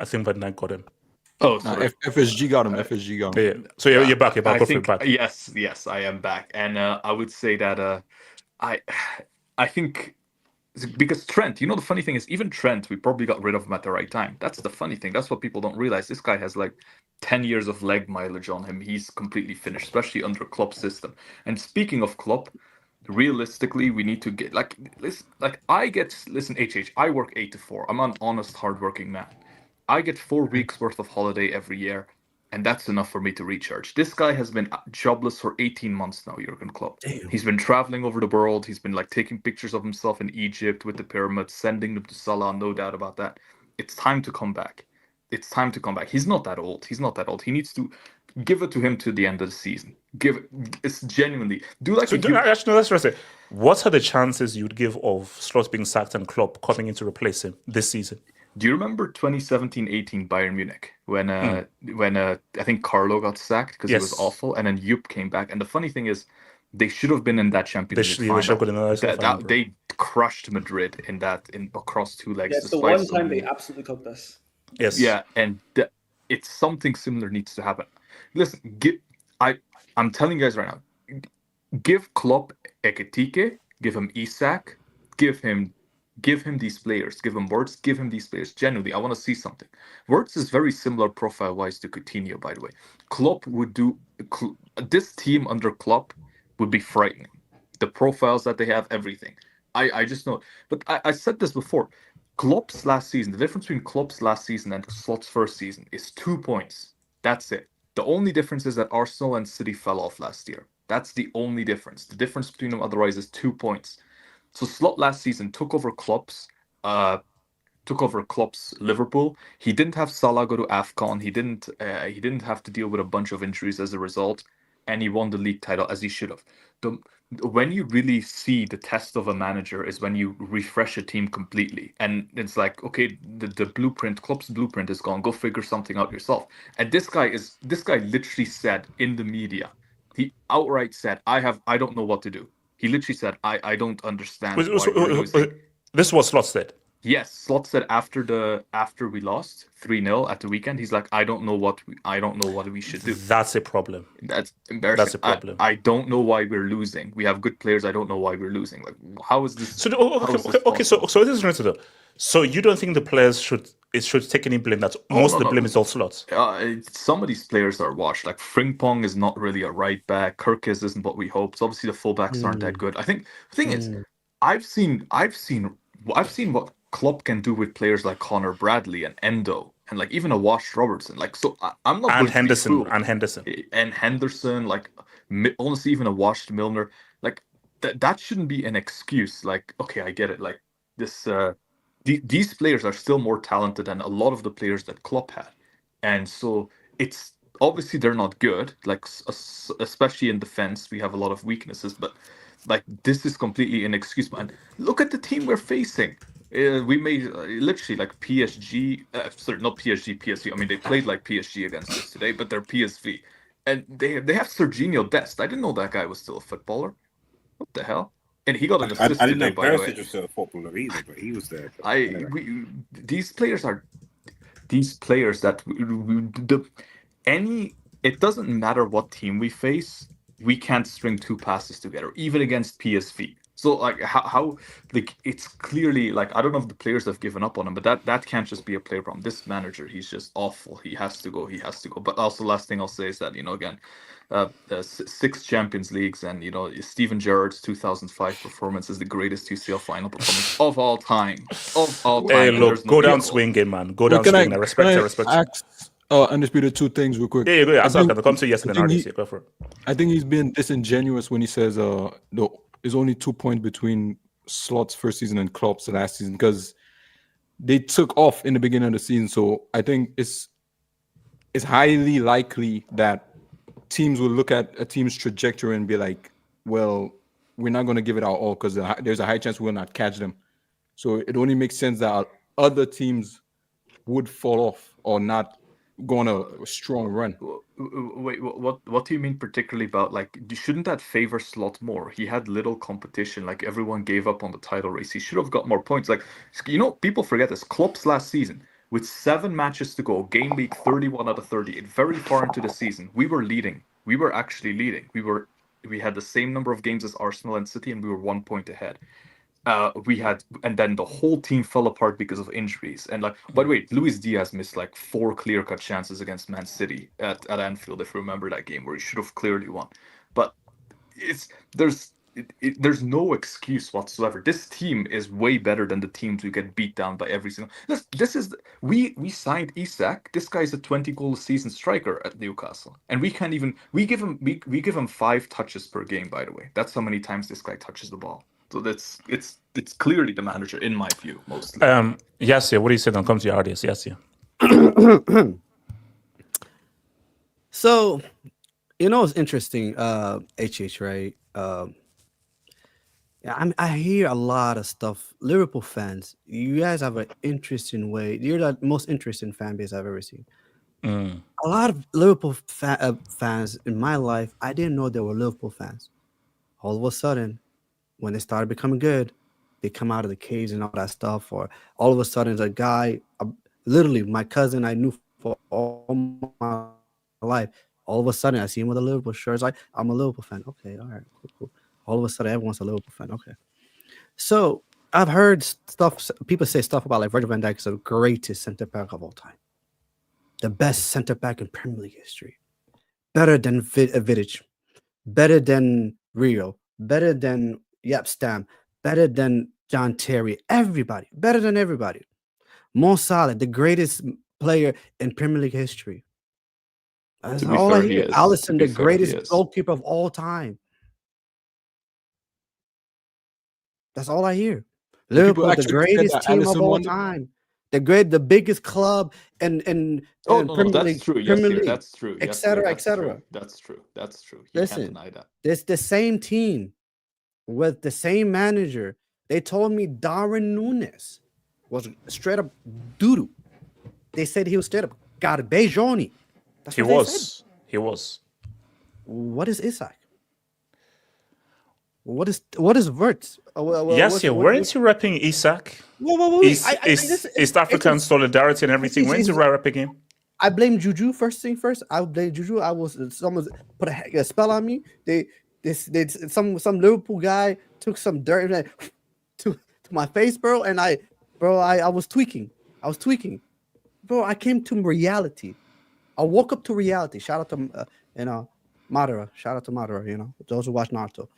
[SPEAKER 1] think Van Dijk got him.
[SPEAKER 6] Oh, sorry. FSG got him.
[SPEAKER 1] Yeah. So you're back. You're back.
[SPEAKER 11] Yes, I am back. And I would say that I think because Trent, the funny thing is, even Trent, we probably got rid of him at the right time. That's the funny thing. That's what people don't realize. This guy has like 10 years of leg mileage on him. He's completely finished, especially under Klopp's system. And speaking of Klopp, realistically, we need to get listen, HH, I work 8 to 4. I'm an honest, hardworking man. I get 4 weeks worth of holiday every year, and that's enough for me to recharge. This guy has been jobless for 18 months now, Jurgen Klopp.
[SPEAKER 5] Damn.
[SPEAKER 11] He's been traveling over the world. He's been like taking pictures of himself in Egypt with the pyramids, sending them to Salah, no doubt about that. It's time to come back. It's time to come back. He's not that old. He needs to give it to him to the end of the season. It's genuinely
[SPEAKER 1] Actually, let's just say, what are the chances you'd give of Slot being sacked and Klopp coming in to replace him this season?
[SPEAKER 11] Do you remember 2017-18 Bayern Munich when I think Carlo got sacked because he was awful, and then Jupp came back? And the funny thing is, they should have been in that Champions League final. They crushed Madrid in across 2 legs.
[SPEAKER 14] Yeah, it's the one time they absolutely cooked us.
[SPEAKER 1] Yes.
[SPEAKER 11] Yeah, and it's something similar needs to happen. Listen, I'm telling you guys right now, give Klopp Ekitike, give him Isak, give him these players, give him Wirtz, give him these players. Genuinely, I want to see something. Wirtz is very similar profile-wise to Coutinho, by the way. Klopp would this team under Klopp would be frightening. The profiles that they have, everything. I just know. But I said this before. Klopp's last season, the difference between Klopp's last season and Slot's first season is 2 points. That's it. The only difference is that Arsenal and City fell off last year. That's the only difference. The difference between them otherwise is 2 points. So Slot last season took over Klopp's Liverpool. He didn't have Salah go to AFCON. He didn't have to deal with a bunch of injuries as a result, and he won the league title as he should have. When you really see the test of a manager is when you refresh a team completely, and it's like, okay, the blueprint, Klopp's blueprint is gone. Go figure something out yourself. And this guy literally said in the media, he outright said, I don't know what to do. He literally said, I don't understand.
[SPEAKER 1] This is what Slot said.
[SPEAKER 11] Yes, Slot said after we lost 3-0 at the weekend, he's like, I don't know what we should do.
[SPEAKER 1] That's a problem.
[SPEAKER 11] That's embarrassing.
[SPEAKER 1] That's a problem.
[SPEAKER 11] I don't know why we're losing. We have good players. I don't know why we're losing. Like, how is this?
[SPEAKER 1] So this is interesting though. So you don't think the players should take any blame? That most of the blame is all Slot.
[SPEAKER 11] Some of these players are washed. Like Frimpong is not really a right back. Kirkis isn't what we hoped. So obviously the fullbacks aren't that good. I think the thing is, I've seen what Klopp can do with players like Connor Bradley and Endo and like even a washed Robertson. Like, so I'm not.
[SPEAKER 1] And Henderson.
[SPEAKER 11] Like honestly, even a washed Milner. Like that shouldn't be an excuse. Like, okay, I get it. Like this. These players are still more talented than a lot of the players that Klopp had, and so it's obviously they're not good. Like especially in defense, we have a lot of weaknesses. But like this is completely an excuse, man. Look at the team we're facing. We made literally like PSG. Sorry, not PSG. PSV. I mean, they played like PSG against us today, but they're PSV, and they have Serginho Dest. I didn't know that guy was still a footballer. What the hell? And he got an assist.
[SPEAKER 7] I didn't know
[SPEAKER 11] by the way.
[SPEAKER 7] Perisic was still a footballer either, but he was there.
[SPEAKER 11] These players that it doesn't matter what team we face, we can't string 2 passes together, even against PSV. So like how like it's clearly like I don't know if the players have given up on him, but that can't just be a player problem. This manager, he's just awful. He has to go. But also, last thing I'll say is that again, 6 Champions Leagues, and Steven Gerrard's 2005 performance is the greatest UCL final performance of all time.
[SPEAKER 1] Hey, look, go down swinging, man. Go down swinging. I respect.
[SPEAKER 6] Undisputed 2 things real quick.
[SPEAKER 1] Yeah, go. I'm come to yesterday. Go for it.
[SPEAKER 6] I think he's been disingenuous when he says there's only 2 points between Slot's first season and Klopp's last season, because they took off in the beginning of the season. So I think it's highly likely that teams will look at a team's trajectory and be like, well, we're not going to give it our all because there's a high chance we will not catch them. So it only makes sense that other teams would fall off or not go on a strong run.
[SPEAKER 11] Wait, what do you mean particularly about, like, shouldn't that favor Slot more? He had little competition, like everyone gave up on the title race. He should have got more points. Like, people forget this. Klopp's last season, with 7 matches to go, game week 31 out of 30, very far into the season, we were leading. We were actually leading. We had the same number of games as Arsenal and City, and we were 1 point ahead. and then the whole team fell apart because of injuries. And like, by the way, Luis Diaz missed like 4 clear-cut chances against Man City at Anfield, if you remember that game, where he should have clearly won. But there's no excuse whatsoever. This team is way better than the teams who get beat down by every single. We signed Isak. This guy's a 20-goal season striker at Newcastle, and we give him 5 touches per game. By the way, that's how many times this guy touches the ball. So it's clearly the manager, in my view, mostly.
[SPEAKER 1] Yes, yeah. What do you say? Then come to your audience. Yes, yeah.
[SPEAKER 12] So, it's interesting, HH, right? Yeah, I hear a lot of stuff. Liverpool fans, you guys have an interesting way. You're the most interesting fan base I've ever seen. A lot of Liverpool fans in my life, I didn't know they were Liverpool fans. All of a sudden, when they started becoming good, they come out of the caves and all that stuff. Or all of a sudden, there's a guy, literally my cousin I knew for all my life. All of a sudden, I see him with a Liverpool shirt. It's like, I'm a Liverpool fan. Okay, all right, cool. All of a sudden, everyone's a Liverpool fan. Okay. So I've heard people say stuff about like Virgil van Dijk is the greatest center back of all time. The best center back in Premier League history. Better than Vidic. Better than Rio. Better than Jaap Stam. Better than John Terry. Everybody. Better than everybody. Mo Salah, the greatest player in Premier League history. That's all I hear. Alisson, the greatest goalkeeper of all time. That's all I hear. Liverpool, the greatest team of all time. The biggest club in Premier League.
[SPEAKER 11] True. Premier League, that's true.
[SPEAKER 12] Etc. Etc.
[SPEAKER 11] That's true.
[SPEAKER 12] You can't deny that. It's the same team with the same manager. They told me Darwin Núñez was straight up doo-doo. They said he was straight up garbejoni.
[SPEAKER 1] He was.
[SPEAKER 12] What is Isak? What is Wirtz?
[SPEAKER 1] Yes, yeah. Weren't you rapping Isak? East African solidarity and everything. Weren't you rapping him?
[SPEAKER 12] I blame Juju. First thing first, I blame Juju. Someone put a spell on me. Some Liverpool guy took some dirt to my face, bro, and I was tweaking. Bro, I came to reality. I woke up to reality. Shout out to Madara. Shout out to Madara. Those who watch Naruto.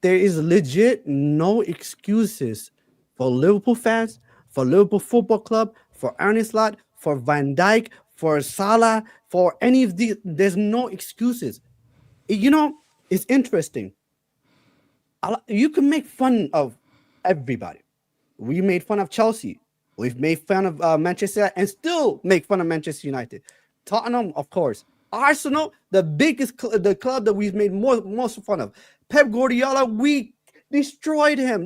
[SPEAKER 12] There is legit no excuses for Liverpool fans, for Liverpool Football Club, for Ernest Lott, for Van Dijk, for Salah, for any of these. There's no excuses. It's interesting. You can make fun of everybody. We made fun of Chelsea. We've made fun of Manchester and still make fun of Manchester United. Tottenham, of course. Arsenal, the biggest, the club that we've made most fun of. Pep Guardiola, we destroyed him.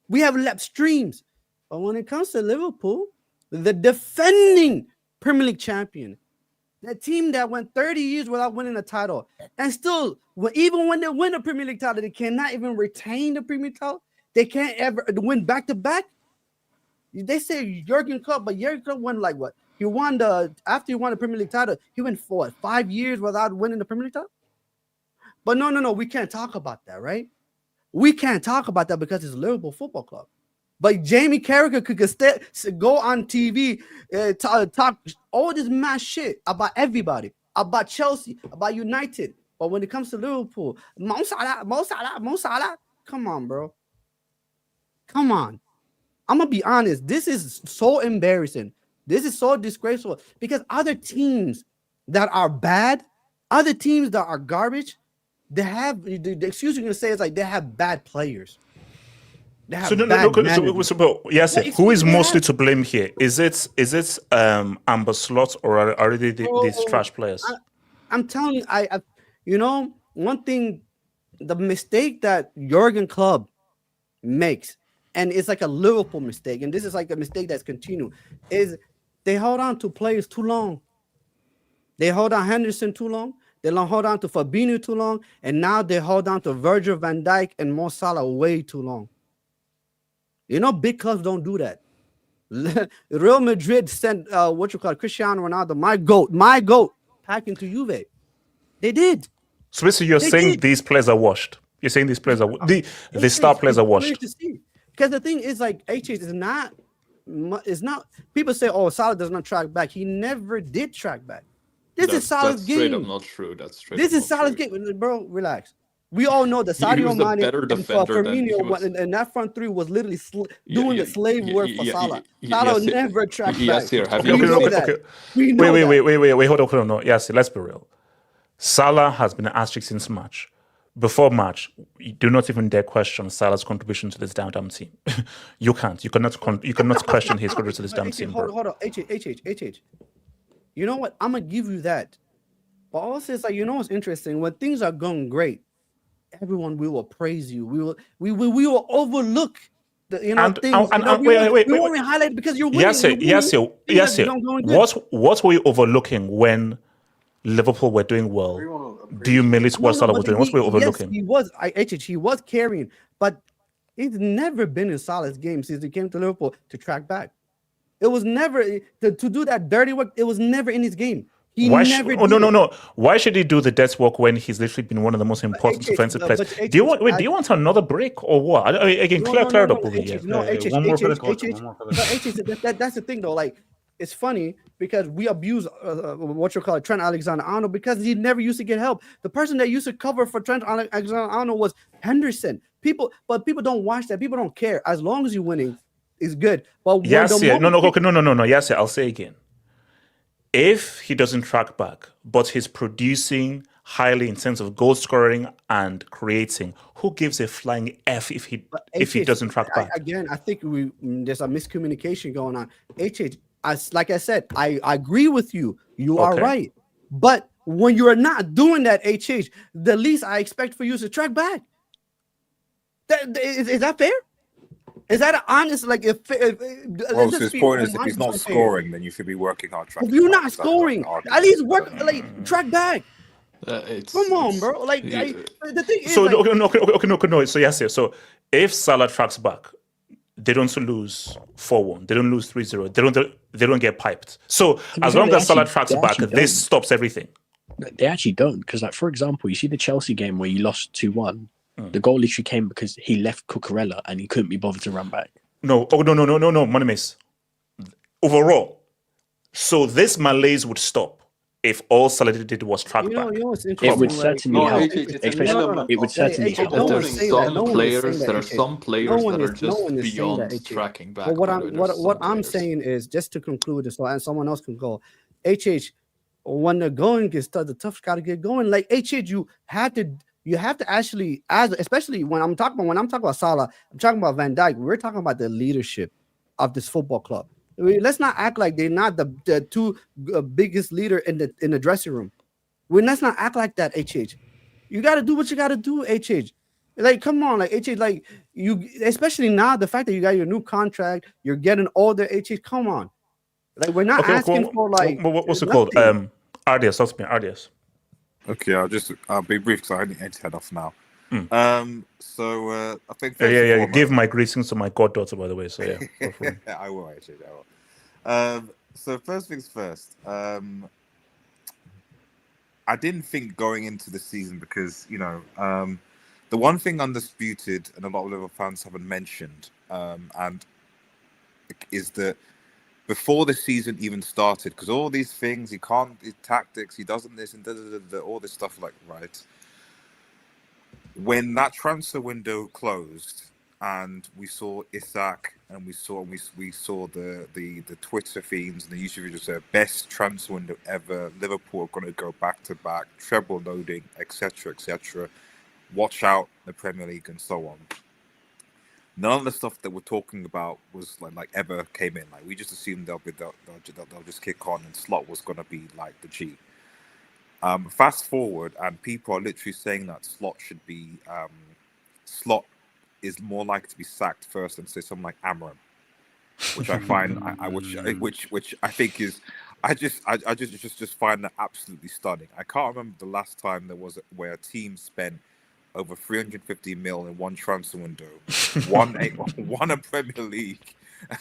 [SPEAKER 12] We have Lep streams. But when it comes to Liverpool, the defending Premier League champion, the team that went 30 years without winning a title, and still, even when they win a Premier League title, they cannot even retain the Premier League title. They can't ever win back-to-back. They say Jurgen Klopp, but Jurgen Klopp won like what? After he won the Premier League title, he went for 5 years without winning the Premier League title. But no, we can't talk about that, right? We can't talk about that because it's a Liverpool Football Club. But Jamie Carragher could go on TV, talk all this mad shit about everybody, about Chelsea, about United. But when it comes to Liverpool, Mo Salah, come on, bro. Come on. I'm going to be honest. This is so embarrassing. This is so disgraceful because other teams that are bad, other teams that are garbage, they have the excuse you're going to say is like they have bad players.
[SPEAKER 1] Yes, who is mostly to blame here? Is it Amber Slot or are they these trash players?
[SPEAKER 12] I'm telling you, one thing, the mistake that Jurgen Klopp makes, and it's like a Liverpool mistake, and this is like a mistake that's continued, is they hold on to players too long. They hold on Henderson too long. They hold on to Fabinho too long, and now they hold on to Virgil van Dijk and Mo Salah way too long. Big clubs don't do that. Real Madrid sent Cristiano Ronaldo, my goat, packing to Juve. They did.
[SPEAKER 1] So basically, you're saying these players are washed. You're saying these players are the star players are washed.
[SPEAKER 12] Because the thing is, like, HH is not. People say, "Oh, Salah does not track back." He never did track back. This is Salah's game.
[SPEAKER 11] Straight up not true. That's straight.
[SPEAKER 12] This is Salah's game, bro. Relax. We all know that Sadio Mane and Firmino and that front three was literally doing the slave work for Salah. Salah never tracked back.
[SPEAKER 1] Wait, hold on. No, yes, let's be real. Salah has been an asterisk since March. Before March, you do not even dare question Salah's contribution to this damn team. You can't. You cannot question his contribution to this damn team.
[SPEAKER 12] Hold on. HH. You know what? I'm gonna give you that. But also, it's like, you know what's interesting? When things are going great, everyone will praise you. We will overlook the things. We won't highlight because you're winning.
[SPEAKER 1] Yes. What were you overlooking when Liverpool were doing well? Do you military what Salah was doing? What were you overlooking?
[SPEAKER 12] Yes, he was carrying, but he's never been in Salah's game since he came to Liverpool to track back. It was never to do that dirty work. It was never in his game. No.
[SPEAKER 1] Why should he do the death work when he's literally been one of the most important defensive players? Do you want another break or what? Again, clear it up over here.
[SPEAKER 12] That's the thing though. Like, it's funny because we abuse Trent Alexander-Arnold because he never used to get help. The person that used to cover for Trent Alexander-Arnold was Henderson. People don't watch that. People don't care. As long as you're winning, it's good. But
[SPEAKER 1] no. Yes, I'll say again. If he doesn't track back, but he's producing highly in terms of goal scoring and creating, who gives a flying F if he doesn't track back?
[SPEAKER 12] Again, I think there's a miscommunication going on. Like I said, I agree with you. You are right. But when you're not doing that, the least I expect for you is to track back. Is that fair? Is that an honest, like,
[SPEAKER 7] his point is if he's not scoring, then you should be working hard.
[SPEAKER 12] If you're not scoring, at least work, track back. Come on, bro. Like, the thing is,
[SPEAKER 1] no. So yes. So if Salah tracks back, they don't lose 4-1. They don't lose 3-0. They don't get piped. So as long as Salah tracks back, this stops everything.
[SPEAKER 4] They actually don't, because, like, for example, you see the Chelsea game where you lost 2-1. The goal literally came because he left Cucurella and he couldn't be bothered to run back.
[SPEAKER 1] No, Monimis. Overall, so this malaise would stop if all Salah did was track back.
[SPEAKER 4] It would certainly help. It would certainly help.
[SPEAKER 11] There are some players that are just beyond tracking back.
[SPEAKER 12] But what I'm saying is, just to conclude this, and someone else can go. When the going gets tough, the tough's got to get going. Like, you have to actually, especially when I'm talking about Salah, I'm talking about Van Dijk. We're talking about the leadership of this football club. Let's not act like they're not the two biggest leader in the dressing room. Let's not act like that. You got to do what you got to do. Like, come on, like, like, you, especially now, the fact that you got your new contract, you're getting older. Come on, like, we're not asking for, like,
[SPEAKER 1] what's it called? Ardias, talk to me, Ardias.
[SPEAKER 7] Okay, I'll be brief because I need to head off now. So I think
[SPEAKER 1] give my greetings to my goddaughter, by the way. So yeah,
[SPEAKER 7] I will actually. So first things first. I didn't think going into the season because the one thing undisputed and a lot of Liverpool fans haven't mentioned and is that before the season even started, because all these things, he can't, his tactics, he doesn't this and all this stuff, like, right? When that transfer window closed and we saw Isak and we saw the Twitter feeds and the YouTube videos said best transfer window ever, Liverpool are going to go back to back, treble loading, etc., watch out the Premier League and so on. None of the stuff that we're talking about was like ever came in. Like, we just assumed they'll just kick on, and Slot was going to be like the G. Fast forward, and people are literally saying that Slot is more likely to be sacked first than say someone like Amram, which I find, which I think is, I just find that absolutely stunning. I can't remember the last time there was where a team spent over 350 mil in one transfer window, won a Premier League,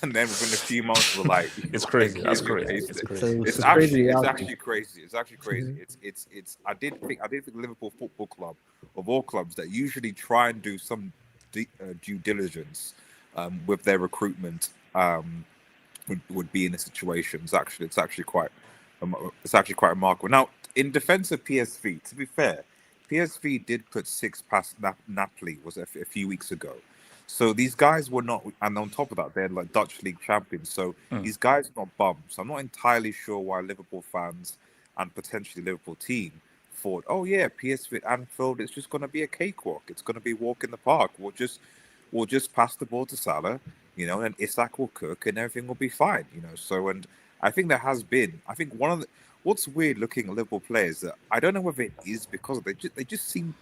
[SPEAKER 15] and then within a few months we're like,
[SPEAKER 1] it's crazy. That's crazy.
[SPEAKER 15] It's
[SPEAKER 12] crazy.
[SPEAKER 15] actually crazy. It's actually crazy. It's. I did think Liverpool Football Club, of all clubs, that usually try and do some due diligence with their recruitment, would be in a situation. It's actually quite remarkable. Now, in defense of PSV, to be fair, PSV did put 6 past Napoli a few weeks ago. So these guys were not, and on top of that, they're like Dutch league champions. So these guys are not bums. I'm not entirely sure why Liverpool fans and potentially Liverpool team thought, oh yeah, PSV at Anfield, it's just going to be a cakewalk. It's going to be a walk in the park. We'll just pass the ball to Salah, and Isak will cook and everything will be fine, So, and I think there has been, what's weird looking at Liverpool players, that I don't know whether it is because they just seem,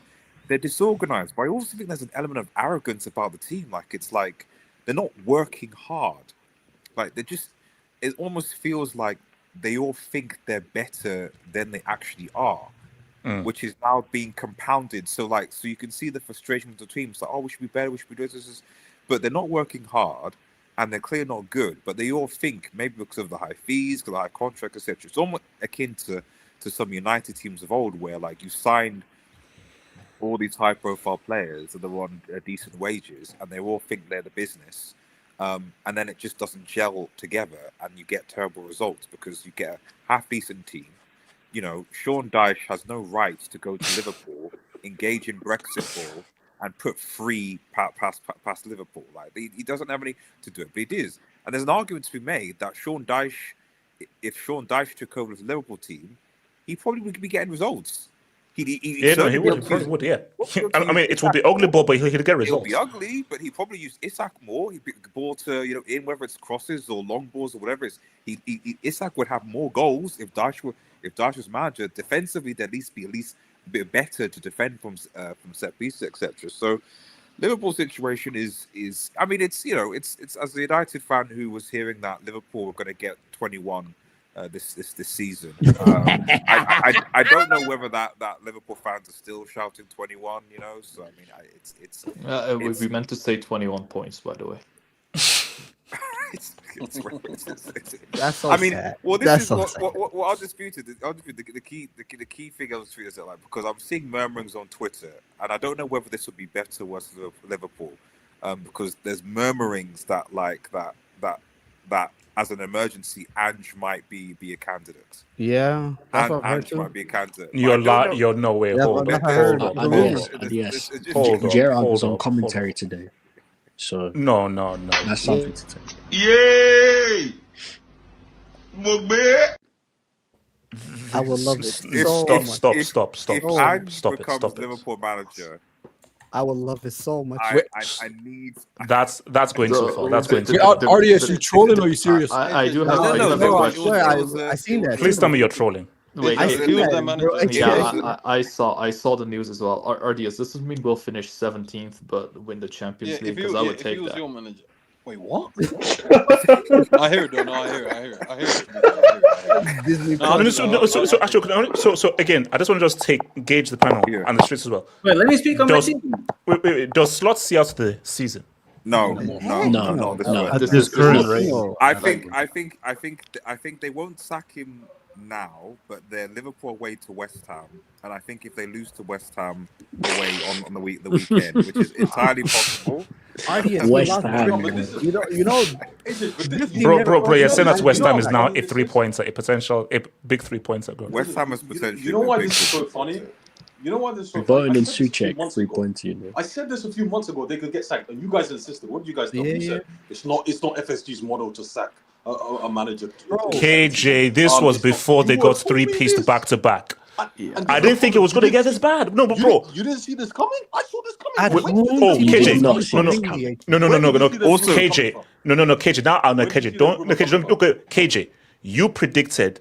[SPEAKER 15] they're disorganized, but I also think there's an element of arrogance about the team. Like, it's like they're not working hard. Like, it almost feels like they all think they're better than they actually are, which is now being compounded. So you can see the frustration with the team. It's like, oh, we should be better, we should be doing this. But they're not working hard, and they're clearly not good. But they all think, maybe because of the high fees, because of the high contract, etc. It's almost akin to some United teams of old, where like you signed all these high-profile players that are on decent wages, and they all think they're the business, and then it just doesn't gel together, and you get terrible results because you get a half-decent team. Sean Dyche has no right to go to Liverpool, engage in Brexit ball, and put 3 past Liverpool. Like, he doesn't have any to do it, but he does. And there's an argument to be made that if Sean Dyche took over the Liverpool team, he probably would be getting results. He would. Yeah. I mean, it would be ugly ball, but he'd get results. It would be ugly, but he probably used Isak more. He'd pick the ball to in, whether it's crosses or long balls or whatever. Isak would have more goals if Dyche was manager. Defensively, there'd at least be a bit better to defend from set pieces, etc. So Liverpool's situation is I mean, it's as a United fan who was hearing that Liverpool were going to get 21 this season. I don't know whether that Liverpool fans are still shouting 21. So I mean,
[SPEAKER 11] we meant to say 21 points, by the way.
[SPEAKER 12] That's so
[SPEAKER 15] I mean,
[SPEAKER 12] sad.
[SPEAKER 15] well, this
[SPEAKER 12] That's
[SPEAKER 15] is
[SPEAKER 12] so
[SPEAKER 15] what I'll dispute it. The key thing I'll dispute is that, like, because I'm seeing murmurings on Twitter, and I don't know whether this would be better or worse for Liverpool, because there's murmurings that as an emergency, Ange might be a candidate.
[SPEAKER 12] Yeah, that's what I've heard
[SPEAKER 15] Ange
[SPEAKER 12] too.
[SPEAKER 15] might be a candidate.
[SPEAKER 1] You're no way. Hold on.
[SPEAKER 4] Gerard was on commentary today. So
[SPEAKER 1] no.
[SPEAKER 4] That's something to take.
[SPEAKER 16] Yay!
[SPEAKER 12] I would love it so much.
[SPEAKER 1] Stop.
[SPEAKER 15] If Ange becomes Liverpool manager,
[SPEAKER 12] I would love it so much.
[SPEAKER 15] I need.
[SPEAKER 1] That's going too far. That's going too
[SPEAKER 6] far.
[SPEAKER 1] far.
[SPEAKER 6] RDS, you trolling or are you serious?
[SPEAKER 11] I do have a question.
[SPEAKER 12] I seen that.
[SPEAKER 1] Please tell me you're trolling.
[SPEAKER 11] Wait,
[SPEAKER 12] I
[SPEAKER 11] saw the news as well. RDS, this doesn't mean we'll finish 17th, but win the Champions League, because I would take that.
[SPEAKER 2] Your manager. Wait, what? I hear it, though. No, I hear it.
[SPEAKER 1] So again, I just want to gauge the panel and the streets as well.
[SPEAKER 14] Wait, let me speak on my team.
[SPEAKER 1] Wait. Does Slot see out the season?
[SPEAKER 15] No.
[SPEAKER 1] This is current rate.
[SPEAKER 15] I think they won't sack him now, but they're Liverpool away to West Ham, and I think if they lose to West Ham away on the weekend, which is entirely possible.
[SPEAKER 4] West Ham.
[SPEAKER 1] Bro, you're saying that West Ham is now a 3-pointer, a big 3-pointer.
[SPEAKER 15] West Ham is potentially.
[SPEAKER 2] You know why this is so funny? You know why this is so
[SPEAKER 4] Voting
[SPEAKER 2] funny?
[SPEAKER 4] in Suchek 3-pointer.
[SPEAKER 2] I said this a few months ago. They could get sacked, and you guys insisted. What did you guys do? You said it's not FSG's model to sack a manager.
[SPEAKER 1] KJ, this was before they got 3-pieced back to back. I didn't think it was going to get this bad. No, but bro,
[SPEAKER 2] you didn't see this coming. I saw this coming.
[SPEAKER 1] KJ, no. Also, KJ, no, KJ. Now I know KJ. Don't look at KJ. You predicted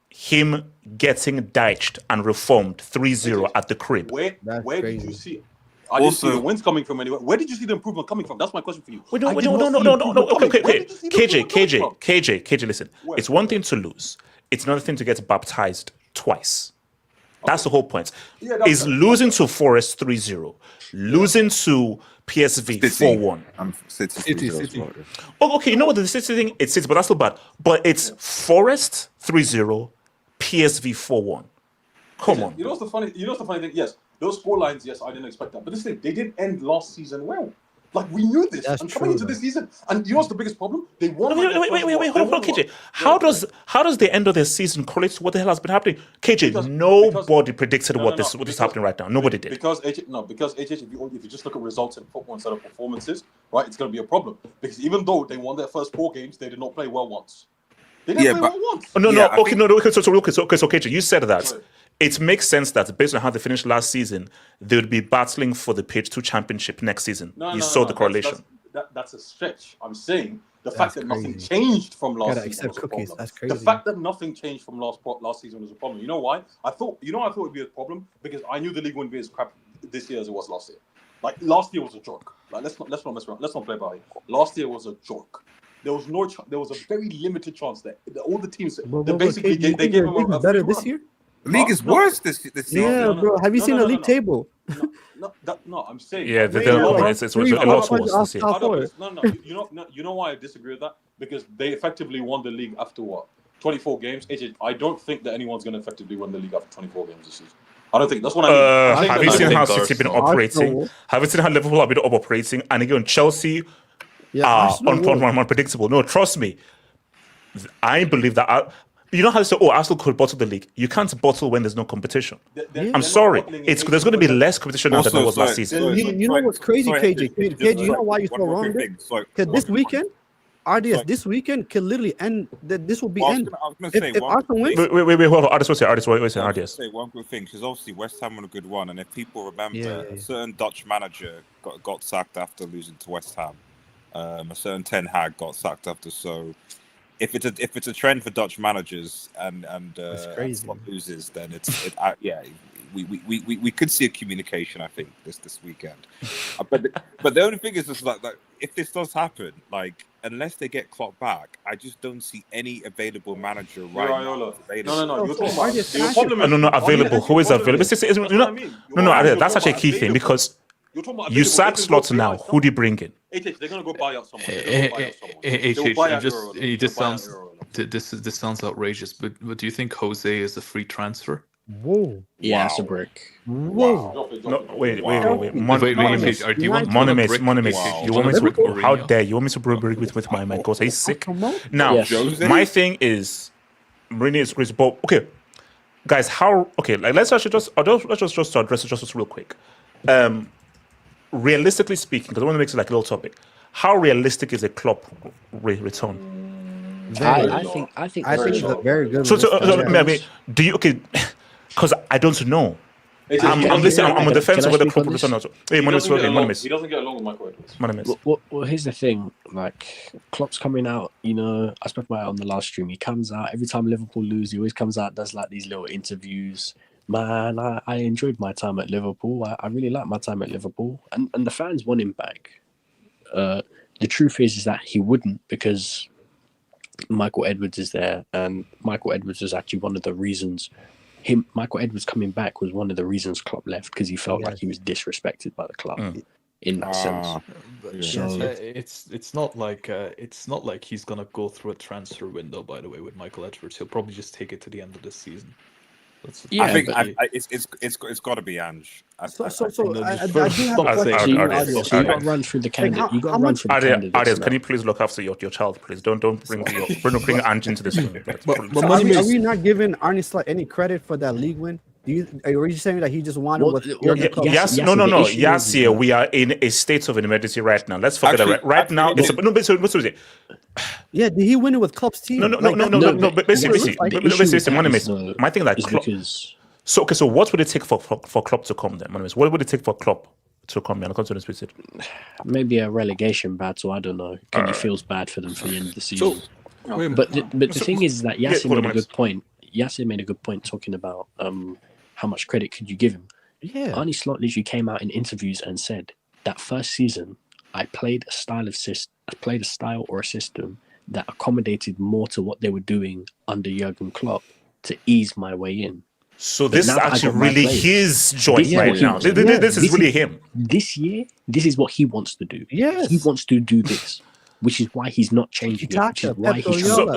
[SPEAKER 1] him getting diced and reformed 3-0 at the crib.
[SPEAKER 2] Where did you see? I didn't see the wins coming from anywhere. Where did you see the improvement coming from? That's my question for you.
[SPEAKER 1] No. Okay. KJ, listen. It's one thing to lose. It's another thing to get baptized twice. That's the whole point. Is losing to Forest 3-0, losing to PSV
[SPEAKER 15] City.
[SPEAKER 1] 4-1.
[SPEAKER 15] City.
[SPEAKER 1] Oh, okay, you know what? The City thing, it's City, but that's not bad. But it's Forest 3-0, PSV 4-1. Come on.
[SPEAKER 2] You know what's the funny thing? Yes, those score lines, yes, I didn't expect that. But this thing, they didn't end last season well. Like, we knew this.
[SPEAKER 12] That's
[SPEAKER 2] and coming into this season, and you know what's the biggest problem? They won.
[SPEAKER 1] Wait, hold on, KJ. How does the end of the season correlate to what the hell has been happening? KJ, nobody predicted what is happening right now. Nobody did.
[SPEAKER 2] Because HH, if you just look at results in football instead of performances, right, it's going to be a problem. Because even though they won their first 4 games, they did not play well once. They didn't play well once.
[SPEAKER 1] So KJ, you said that. Sorry. It makes sense that based on how they finished last season, they would be battling for the Page 2 championship next season. You saw the correlation.
[SPEAKER 2] That's a stretch. I'm saying the fact that nothing changed from last season was a problem.
[SPEAKER 12] That's crazy.
[SPEAKER 2] The fact that nothing changed from last season was a problem. You know why? I thought it would be a problem because I knew the league wouldn't be as crap this year as it was last year. Like, last year was a joke. Like, let's not mess around. Let's not play about it. Last year was a joke. There was there was a very limited chance that all the teams basically gave them a
[SPEAKER 12] better this year.
[SPEAKER 15] The league is worse this season.
[SPEAKER 12] Yeah, bro. Have you seen the league table?
[SPEAKER 2] No, I'm saying.
[SPEAKER 1] Yeah, it's a lot worse this year.
[SPEAKER 2] You know why I disagree with that? Because they effectively won the league after what? 24 games. I don't think that anyone's going to effectively win the league after 24 games this season. I don't think that's what I mean.
[SPEAKER 1] Have you seen how City have been operating? Have you seen how Liverpool have been operating? And again, Chelsea are unpredictable. No, trust me. I believe that. You know how they say, Arsenal could bottle the league. You can't bottle when there's no competition. I'm sorry. There's going to be less competition now than there was last season.
[SPEAKER 12] You know what's crazy, KJ? KJ, you know why you're so wrong there? Because this weekend, RDS, this weekend can literally end. This will be end. If Arsenal wins.
[SPEAKER 1] Wait, hold on. RDS, what's saying? RDS.
[SPEAKER 15] Say one good thing, because obviously West Ham won a good one, and if people remember, a certain Dutch manager got sacked after losing to West Ham. A certain Ten Hag got sacked after. So if it's a trend for Dutch managers and Slot loses, then we could see a communication, I think, this weekend. But the only thing is just like if this does happen, like, unless they get Klopp back, I just don't see any available manager right now.
[SPEAKER 2] No.
[SPEAKER 1] Available. Who is available? No. That's actually a key thing because you sack Slot now. Who do you bring in?
[SPEAKER 2] They're gonna go buy out someone.
[SPEAKER 11] This sounds outrageous, but do you think Jose is a free transfer?
[SPEAKER 12] Whoa!
[SPEAKER 4] Yeah, it's a brick.
[SPEAKER 1] Whoa! No, wait.
[SPEAKER 11] Moneymates. Do you want
[SPEAKER 1] Moneymates. You want me to? How dare you want me to break with my man? Because he's sick. Now, my thing is, Mourinho is crazy. But okay, guys, let's just address it just real quick. Realistically speaking, because I want to make it like a little topic, how realistic is a Klopp return?
[SPEAKER 4] I think
[SPEAKER 12] it's a very good.
[SPEAKER 1] I mean, do you because I don't know. I'm listening. I'm on the fence whether Klopp will return or not. Hey,
[SPEAKER 2] he doesn't get along with Michael Edwards.
[SPEAKER 4] Well, here's the thing. Like, Klopp's coming out. You know, I spoke about it on the last stream. He comes out every time Liverpool lose. He always comes out, does like these little interviews. Man, I enjoyed my time at Liverpool. I really liked my time at Liverpool, and the fans want him back. The truth is that he wouldn't, because Michael Edwards is there, and Michael Edwards was actually one of the reasons. Michael Edwards coming back was one of the reasons Klopp left, because he felt like he was disrespected by the club in that sense.
[SPEAKER 11] So it's not like he's gonna go through a transfer window. By the way, with Michael Edwards, he'll probably just take it to the end of this season.
[SPEAKER 15] I think it's got to be Ange.
[SPEAKER 12] I do have a question.
[SPEAKER 4] You got to run through the candidate. You got to run through the candidates.
[SPEAKER 1] Can you please look after your child, please? Don't bring Ange into this thing.
[SPEAKER 12] Are we not giving Arne Slot any credit for that league win? Are you saying that he just wanted with
[SPEAKER 1] yes, no. Yes, here we are in a state of an emergency right now. Let's forget that. Right now,
[SPEAKER 12] yeah, did he win it with Klopp's team?
[SPEAKER 1] No. But basically, my thing like Klopp. So what would it take for Klopp to come then? What would it take for Klopp to come and come to this visit?
[SPEAKER 4] Maybe a relegation battle. I don't know. Kenny feels bad for them for the end of the season. But the thing is that Yasser made a good point. Yasser made a good point talking about how much credit could you give him?
[SPEAKER 12] Yeah.
[SPEAKER 4] Arne Slot literally came out in interviews and said that first season I played a style or a system that accommodated more to what they were doing under Jurgen Klopp to ease my way in.
[SPEAKER 1] So this is actually really his joint right now. This is really him.
[SPEAKER 4] This year, this is what he wants to do.
[SPEAKER 12] Yes.
[SPEAKER 4] He wants to do this, which is why he's not changing it. Which is why he's
[SPEAKER 1] so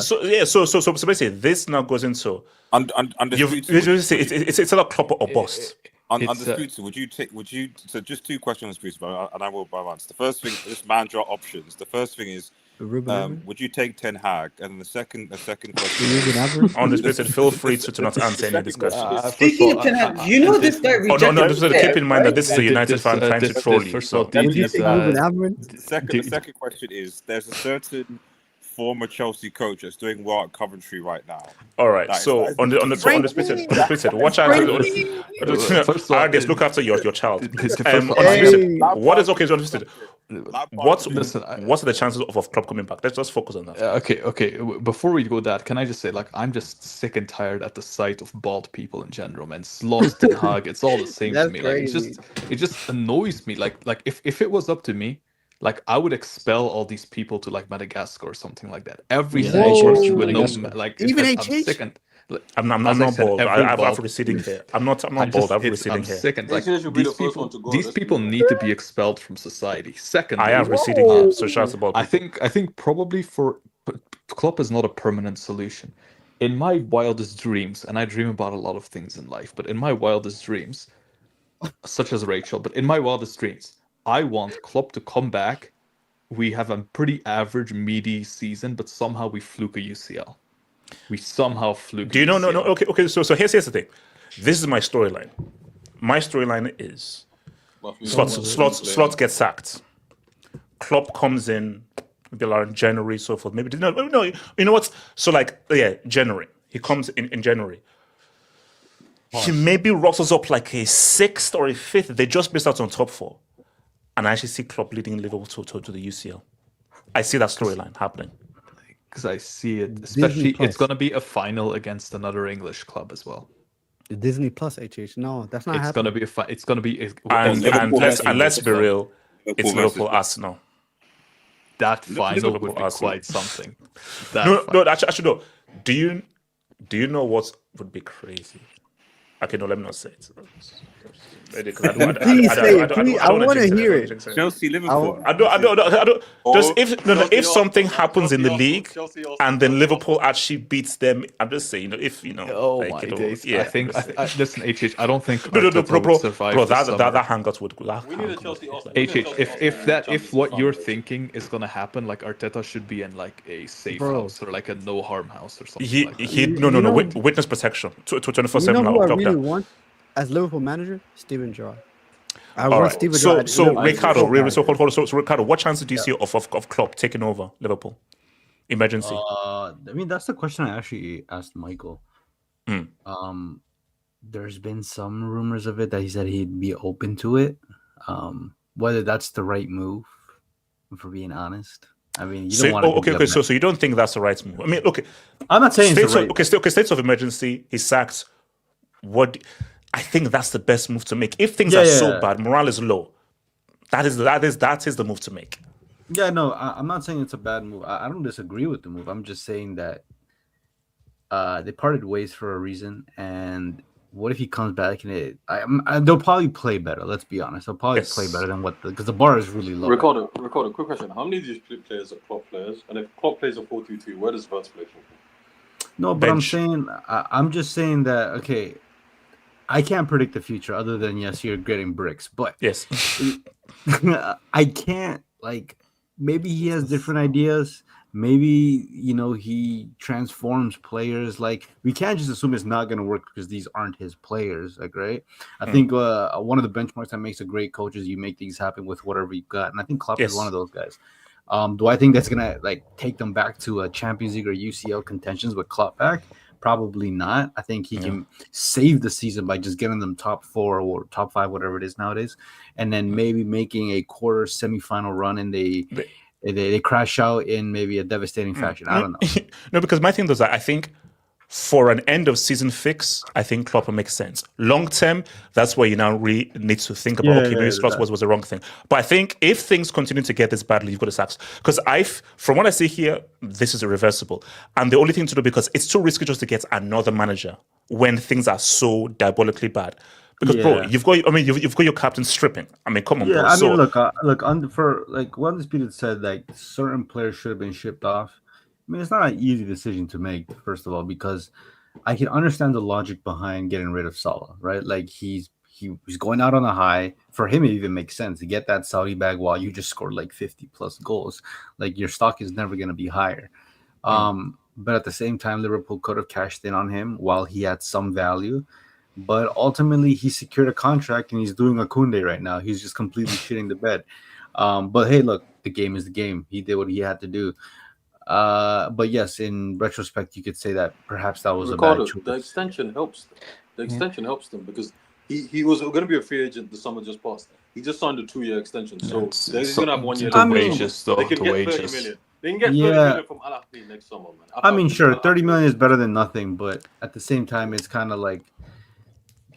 [SPEAKER 1] basically, this now goes into it's a lot Klopp or bust.
[SPEAKER 15] Undisputed. Would you? So just two questions, please, and I will answer. The first thing, this manager options. The first thing is, would you take Ten Hag? And the second question.
[SPEAKER 1] Undisputed. Feel free to not answer any of these questions.
[SPEAKER 14] Speaking of Ten Hag, you know this guy rejected.
[SPEAKER 1] Keep in mind that this is a United fan trying to troll you.
[SPEAKER 15] The second question is: there's a certain former Chelsea coach that's doing well at Coventry right now.
[SPEAKER 1] All right. So on the splitted, watch out. Argus, look after your child. What is okay? What's the chances of Klopp coming back? Let's just focus on that.
[SPEAKER 11] Okay. Before we go that, can I just say, like, I'm just sick and tired at the sight of bald people in general, man. Sloth, Ten Hag, it's all the same to me. Like, it just annoys me. Like if it was up to me, like, I would expel all these people to like Madagascar or something like that. Every
[SPEAKER 1] I'm not bald. I have receding hair. I'm not bald. I have receding hair.
[SPEAKER 11] Second, like, these people need to be expelled from society. Second,
[SPEAKER 1] I have receding hair. So shout out.
[SPEAKER 11] I think probably for Klopp is not a permanent solution. In my wildest dreams, and I dream about a lot of things in life, but in my wildest dreams, such as Rachel, but in my wildest dreams, I want Klopp to come back. We have a pretty average, meaty season, but somehow we fluke a UCL. We somehow fluke.
[SPEAKER 1] Do you know? No. Okay. So here's the thing. This is my storyline. My storyline is Slot gets sacked. Klopp comes in, maybe around January, so forth. Maybe no. You know what? So January. He comes in January. He maybe rustles up like a 6th or a 5th. They just missed out on top 4. And I actually see Klopp leading Liverpool to the UCL. I see that storyline happening.
[SPEAKER 11] Because I see it, especially it's going to be a final against another English club as well.
[SPEAKER 12] Disney Plus, No, that's not happening.
[SPEAKER 11] It's going to be it's going to be.
[SPEAKER 1] And let's be real, it's Liverpool Arsenal.
[SPEAKER 11] That final would be quite something.
[SPEAKER 1] Actually, no. Do you know what would be crazy? Okay, no, let me not say it.
[SPEAKER 12] Please say it. I want to hear it.
[SPEAKER 7] Chelsea, Liverpool.
[SPEAKER 1] I don't. If something happens in the league and then Liverpool actually beats them, I'm just saying, if you know.
[SPEAKER 11] Oh my days! Yeah. I think. Listen, HH. I don't think.
[SPEAKER 1] Bro. That hangout would.
[SPEAKER 11] If what you're thinking is gonna happen, like Arteta should be in like a safe house or like a no harm house or something.
[SPEAKER 1] No. Witness protection. 24/7.
[SPEAKER 12] You know who I really want as Liverpool manager? Steven Gerrard.
[SPEAKER 1] Ricardo, Ricardo, what chances do you see of Klopp taking over Liverpool? Emergency.
[SPEAKER 8] I mean, that's the question I actually asked Michael. There's been some rumors of it that he said he'd be open to it. Whether that's the right move, for being honest. I mean, you don't want to.
[SPEAKER 1] Okay. So you don't think that's the right move? I mean, okay.
[SPEAKER 8] I'm not saying it's right.
[SPEAKER 1] States of emergency. He sacks. What? I think that's the best move to make. If things are so bad, morale is low. That is the move to make.
[SPEAKER 8] Yeah, no, I'm not saying it's a bad move. I don't disagree with the move. I'm just saying that they parted ways for a reason. And what if he comes back and they'll probably play better. Let's be honest. They'll probably play better than because the bar is really low.
[SPEAKER 2] Ricardo, quick question. How many of these players are Klopp players? And if Klopp plays a 4-2-2, where does Verts play from?
[SPEAKER 8] No, but I'm just saying that, okay, I can't predict the future other than, yes, you're getting bricks. But
[SPEAKER 1] yes,
[SPEAKER 8] I can't, maybe he has different ideas. Maybe, he transforms players. We can't just assume it's not going to work because these aren't his players, right? I think one of the benchmarks that makes a great coach is you make things happen with whatever you've got. And I think Klopp is one of those guys. Do I think that's going to take them back to a Champions League or UCL contentions with Klopp back? Probably not. I think he can save the season by just getting them top 4 or top 5, whatever it is nowadays, and then maybe making a quarter semifinal run and they crash out in maybe a devastating fashion. I don't know.
[SPEAKER 1] No, because my thing is that I think For an end of season fix, I think Klopp will make sense. Long term, that's where you now really need to think about, maybe Slot was the wrong thing. But I think if things continue to get this badly, you've got to sack. Because from what I see here, this is irreversible. And the only thing to do, because it's too risky just to get another manager when things are so diabolically bad. Because bro, you've got your captain stripping. I mean, come on, bro.
[SPEAKER 8] I mean, look, for like what Undisputed said, like certain players should have been shipped off. I mean, it's not an easy decision to make, first of all, because I can understand the logic behind getting rid of Salah, right? Like he's going out on a high. For him, it even makes sense to get that Saudi bag while you just scored like 50 plus goals. Like your stock is never going to be higher. But at the same time, Liverpool could have cashed in on him while he had some value. But ultimately, he secured a contract and he's doing a Koundé right now. He's just completely shitting the bed. But hey, look, the game is the game. He did what he had to do. But yes, in retrospect, you could say that perhaps that was
[SPEAKER 2] Ricardo,
[SPEAKER 8] a bad choice.
[SPEAKER 2] The extension helps them. The extension helps them because he was going to be a free agent the summer just passed. He just signed a 2-year extension, so he's going to have 1 year.
[SPEAKER 11] The wages, though.
[SPEAKER 2] They can get 30 million. They can get 30 million from Al Ahly next summer, man.
[SPEAKER 8] I mean, sure, 30 million is better than nothing, but at the same time, it's kind of like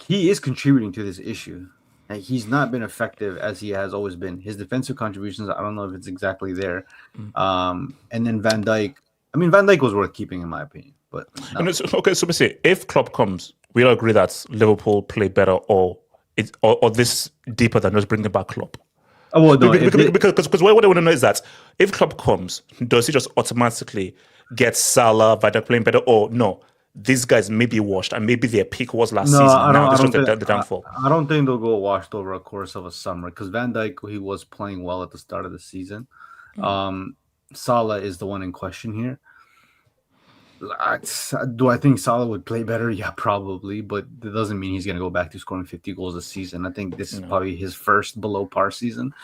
[SPEAKER 8] he is contributing to this issue. And he's not been effective as he has always been. His defensive contributions, I don't know if it's exactly there. And then Van Dijk. I mean, Van Dijk was worth keeping, in my opinion. But
[SPEAKER 1] okay, so we say if Klopp comes, we all agree that Liverpool play better, or this deeper than just bringing back Klopp.
[SPEAKER 8] Oh, well, no,
[SPEAKER 1] because what I want to know is that if Klopp comes, does he just automatically get Salah, Van Dijk playing better, or no? These guys may be washed, and maybe their peak was last season. Now it's just the downfall.
[SPEAKER 8] I don't think they'll go washed over a course of a summer because Van Dijk, he was playing well at the start of the season. Salah is the one in question here. Do I think Salah would play better? Yeah, probably, but that doesn't mean he's going to go back to scoring 50 goals a season. I think this is probably his first below par season.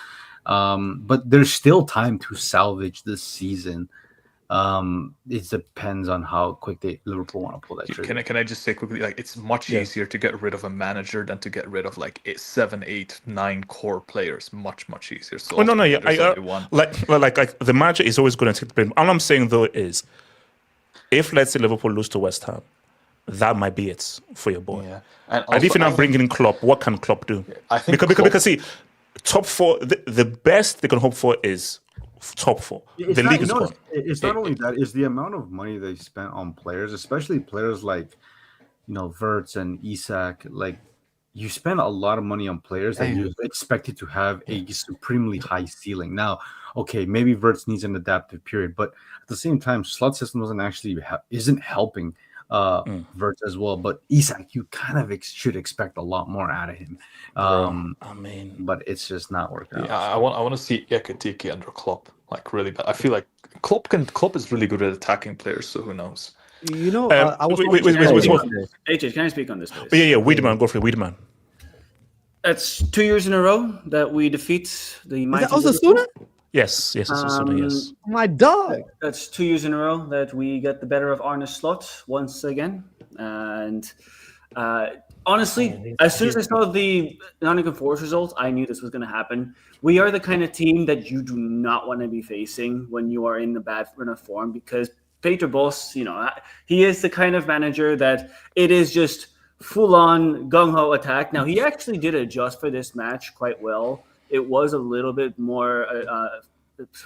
[SPEAKER 8] But there's still time to salvage this season. It depends on how quick Liverpool want to pull that trigger.
[SPEAKER 11] Can I just say quickly, like it's much easier to get rid of a manager than to get rid of like 7, 8, 9 core players. Much easier. So
[SPEAKER 1] like the manager is always going to take the blame. All I'm saying though is, if let's say Liverpool lose to West Ham, that might be it for your boy.
[SPEAKER 11] Yeah.
[SPEAKER 1] And if you're not bringing in Klopp, what can Klopp do? I think because see, top 4, the best they can hope for is top 4. The league is gone.
[SPEAKER 8] It's not only that; it's the amount of money they spent on players, especially players like, Wirtz and Isak. Like, you spend a lot of money on players that you expected to have a supremely high ceiling. Now, okay, maybe Wirtz needs an adaptive period, but at the same time, slot system isn't helping Wirtz as well. But Isak, you kind of should expect a lot more out of him. But it's just not working out.
[SPEAKER 11] I want to see Ekitike under Klopp, like really bad. I feel like Klopp is really good at attacking players, so who knows?
[SPEAKER 12] I was
[SPEAKER 1] wait.
[SPEAKER 16] AJ, can I speak on this, please?
[SPEAKER 1] Yeah, Wiedemann, go for it, Wiedemann.
[SPEAKER 16] That's 2 years in a row that we defeat the mighty.
[SPEAKER 12] Is that Osasuna?
[SPEAKER 1] Yes, Osasuna, yes.
[SPEAKER 12] My dog.
[SPEAKER 16] That's 2 years in a row that we get the better of Arne Slot once again. And honestly, as soon as I saw the Nottingham Forest results, I knew this was going to happen. We are the kind of team that you do not want to be facing when you are in the bad run of form, because Peter Bosz, he is the kind of manager that it is just full-on gung-ho attack. Now, he actually did adjust for this match quite well. It was a little bit more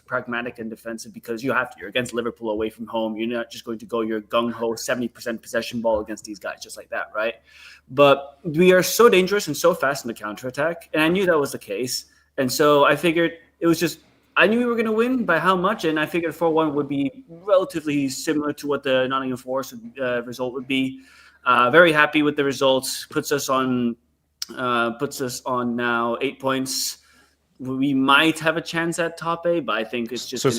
[SPEAKER 16] pragmatic and defensive because you're against Liverpool away from home. You're not just going to go your gung-ho 70% possession ball against these guys just like that, right? But we are so dangerous and so fast in the counterattack, and I knew that was the case. And so I figured I knew we were going to win. By how much? And I figured 4-1 would be relatively similar to what the Nottingham Forest result would be. Very happy with the results. Puts us on now 8 points. We might have a chance at top 8, but I think it's just
[SPEAKER 1] so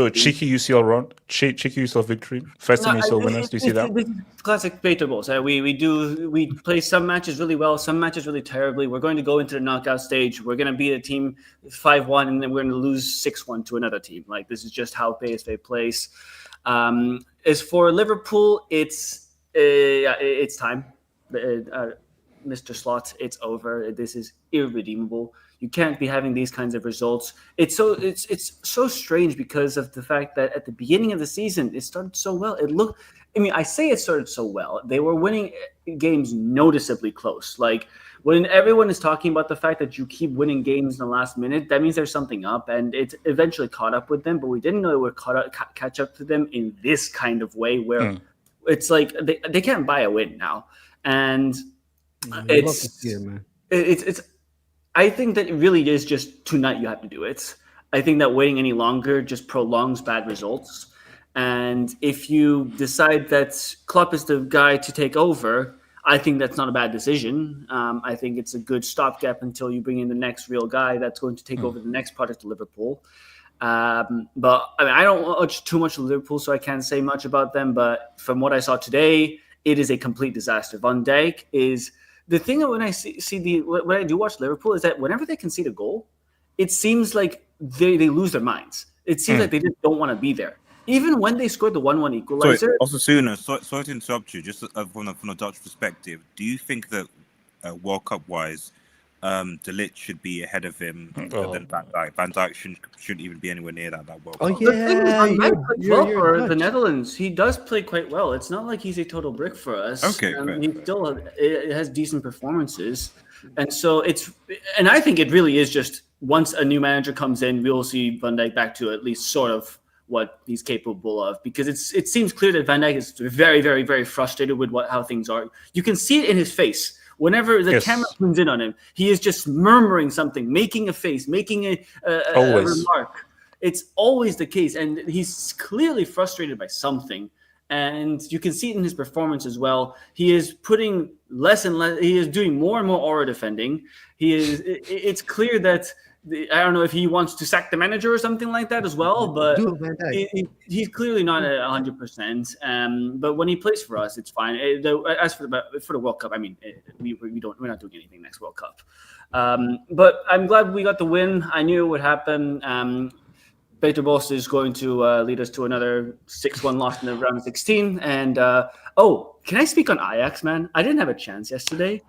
[SPEAKER 1] cheeky UCL run, cheeky UCL victory, first time UCL winners. Do you see that?
[SPEAKER 16] This is classic Peter Bosz. We play some matches really well, some matches really terribly. We're going to go into the knockout stage. We're going to beat a team 5-1, and then we're going to lose 6-1 to another team. Like, this is just how PSV plays. As for Liverpool, it's time. Mr. Slot, it's over. This is irredeemable. You can't be having these kinds of results. It's so strange because of the fact that at the beginning of the season, it started so well. I mean, I say it started so well. They were winning games noticeably close. Like when everyone is talking about the fact that you keep winning games in the last minute, that means there's something up, and it eventually caught up with them. But we didn't know it would catch up to them in this kind of way, where it's like they can't buy a win now, and it's. I think that it really is just tonight. You have to do it. I think that waiting any longer just prolongs bad results. And if you decide that Klopp is the guy to take over, I think that's not a bad decision. I think it's a good stopgap until you bring in the next real guy that's going to take over the next project of Liverpool. But I mean, I don't watch too much of Liverpool, so I can't say much about them. But from what I saw today, it is a complete disaster. Van Dijk is the thing that when I when I do watch Liverpool is that whenever they concede a goal, it seems like they lose their minds. It seems like they just don't want to be there. Even when they scored the 1-1 equalizer.
[SPEAKER 7] Sorry to interrupt you. Just from a Dutch perspective, do you think that World Cup wise, De Ligt should be ahead of him than Van Dijk? Van Dijk shouldn't even be anywhere near that World Cup.
[SPEAKER 16] For the Netherlands, he does play quite well. It's not like he's a total brick for us.
[SPEAKER 7] Okay,
[SPEAKER 16] he still has decent performances, and so and I think it really is just once a new manager comes in, we'll see Van Dijk back to at least sort of what he's capable of, because it seems clear that Van Dijk is very, very, very frustrated with how things are. You can see it in his face. Whenever the camera comes in on him, he is just murmuring something, making a face, making a remark. It's always the case, and he's clearly frustrated by something. And you can see it in his performance as well. He is putting less and less. He is doing more and more aura defending. It's clear that. I don't know if he wants to sack the manager or something like that as well, but he's clearly not at 100%. But when he plays for us, it's fine. As for the World Cup, I mean, we're not doing anything next World Cup. But I'm glad we got the win. I knew it would happen. Peter Bos is going to lead us to another 6-1 loss in the round of 16. And can I speak on Ajax, man? I didn't have a chance yesterday.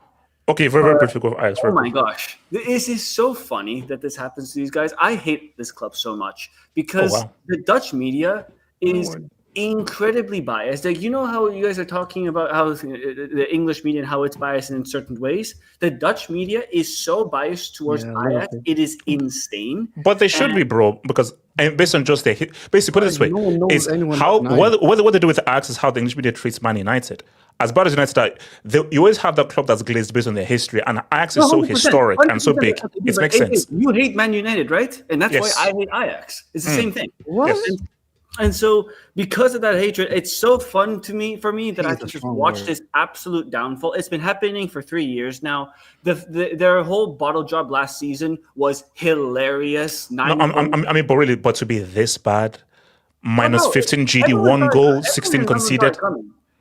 [SPEAKER 1] Okay, very briefly go Ajax.
[SPEAKER 16] Oh my gosh. This is so funny that this happens to these guys. I hate this club so much because the Dutch media is incredibly biased. Like, you know how you guys are talking about how the English media and how it's biased in certain ways? The Dutch media is so biased towards Ajax. It is insane.
[SPEAKER 1] But they should be, bro, because based on just basically put it this way, is how what they do with Ajax is how the English media treats Man United. As bad as United, you always have that club that's glazed based on their history, and Ajax is so historic and so big. It makes sense.
[SPEAKER 16] You hate Man United, right? And that's why I hate Ajax. It's the same thing. What? And so, because of that hatred, it's so fun for me that I can just watch this absolute downfall. It's been happening for 3 years now. Their whole bottle job last season was hilarious.
[SPEAKER 1] But to be this bad, minus 15 GD, 1 goal, 16 conceded.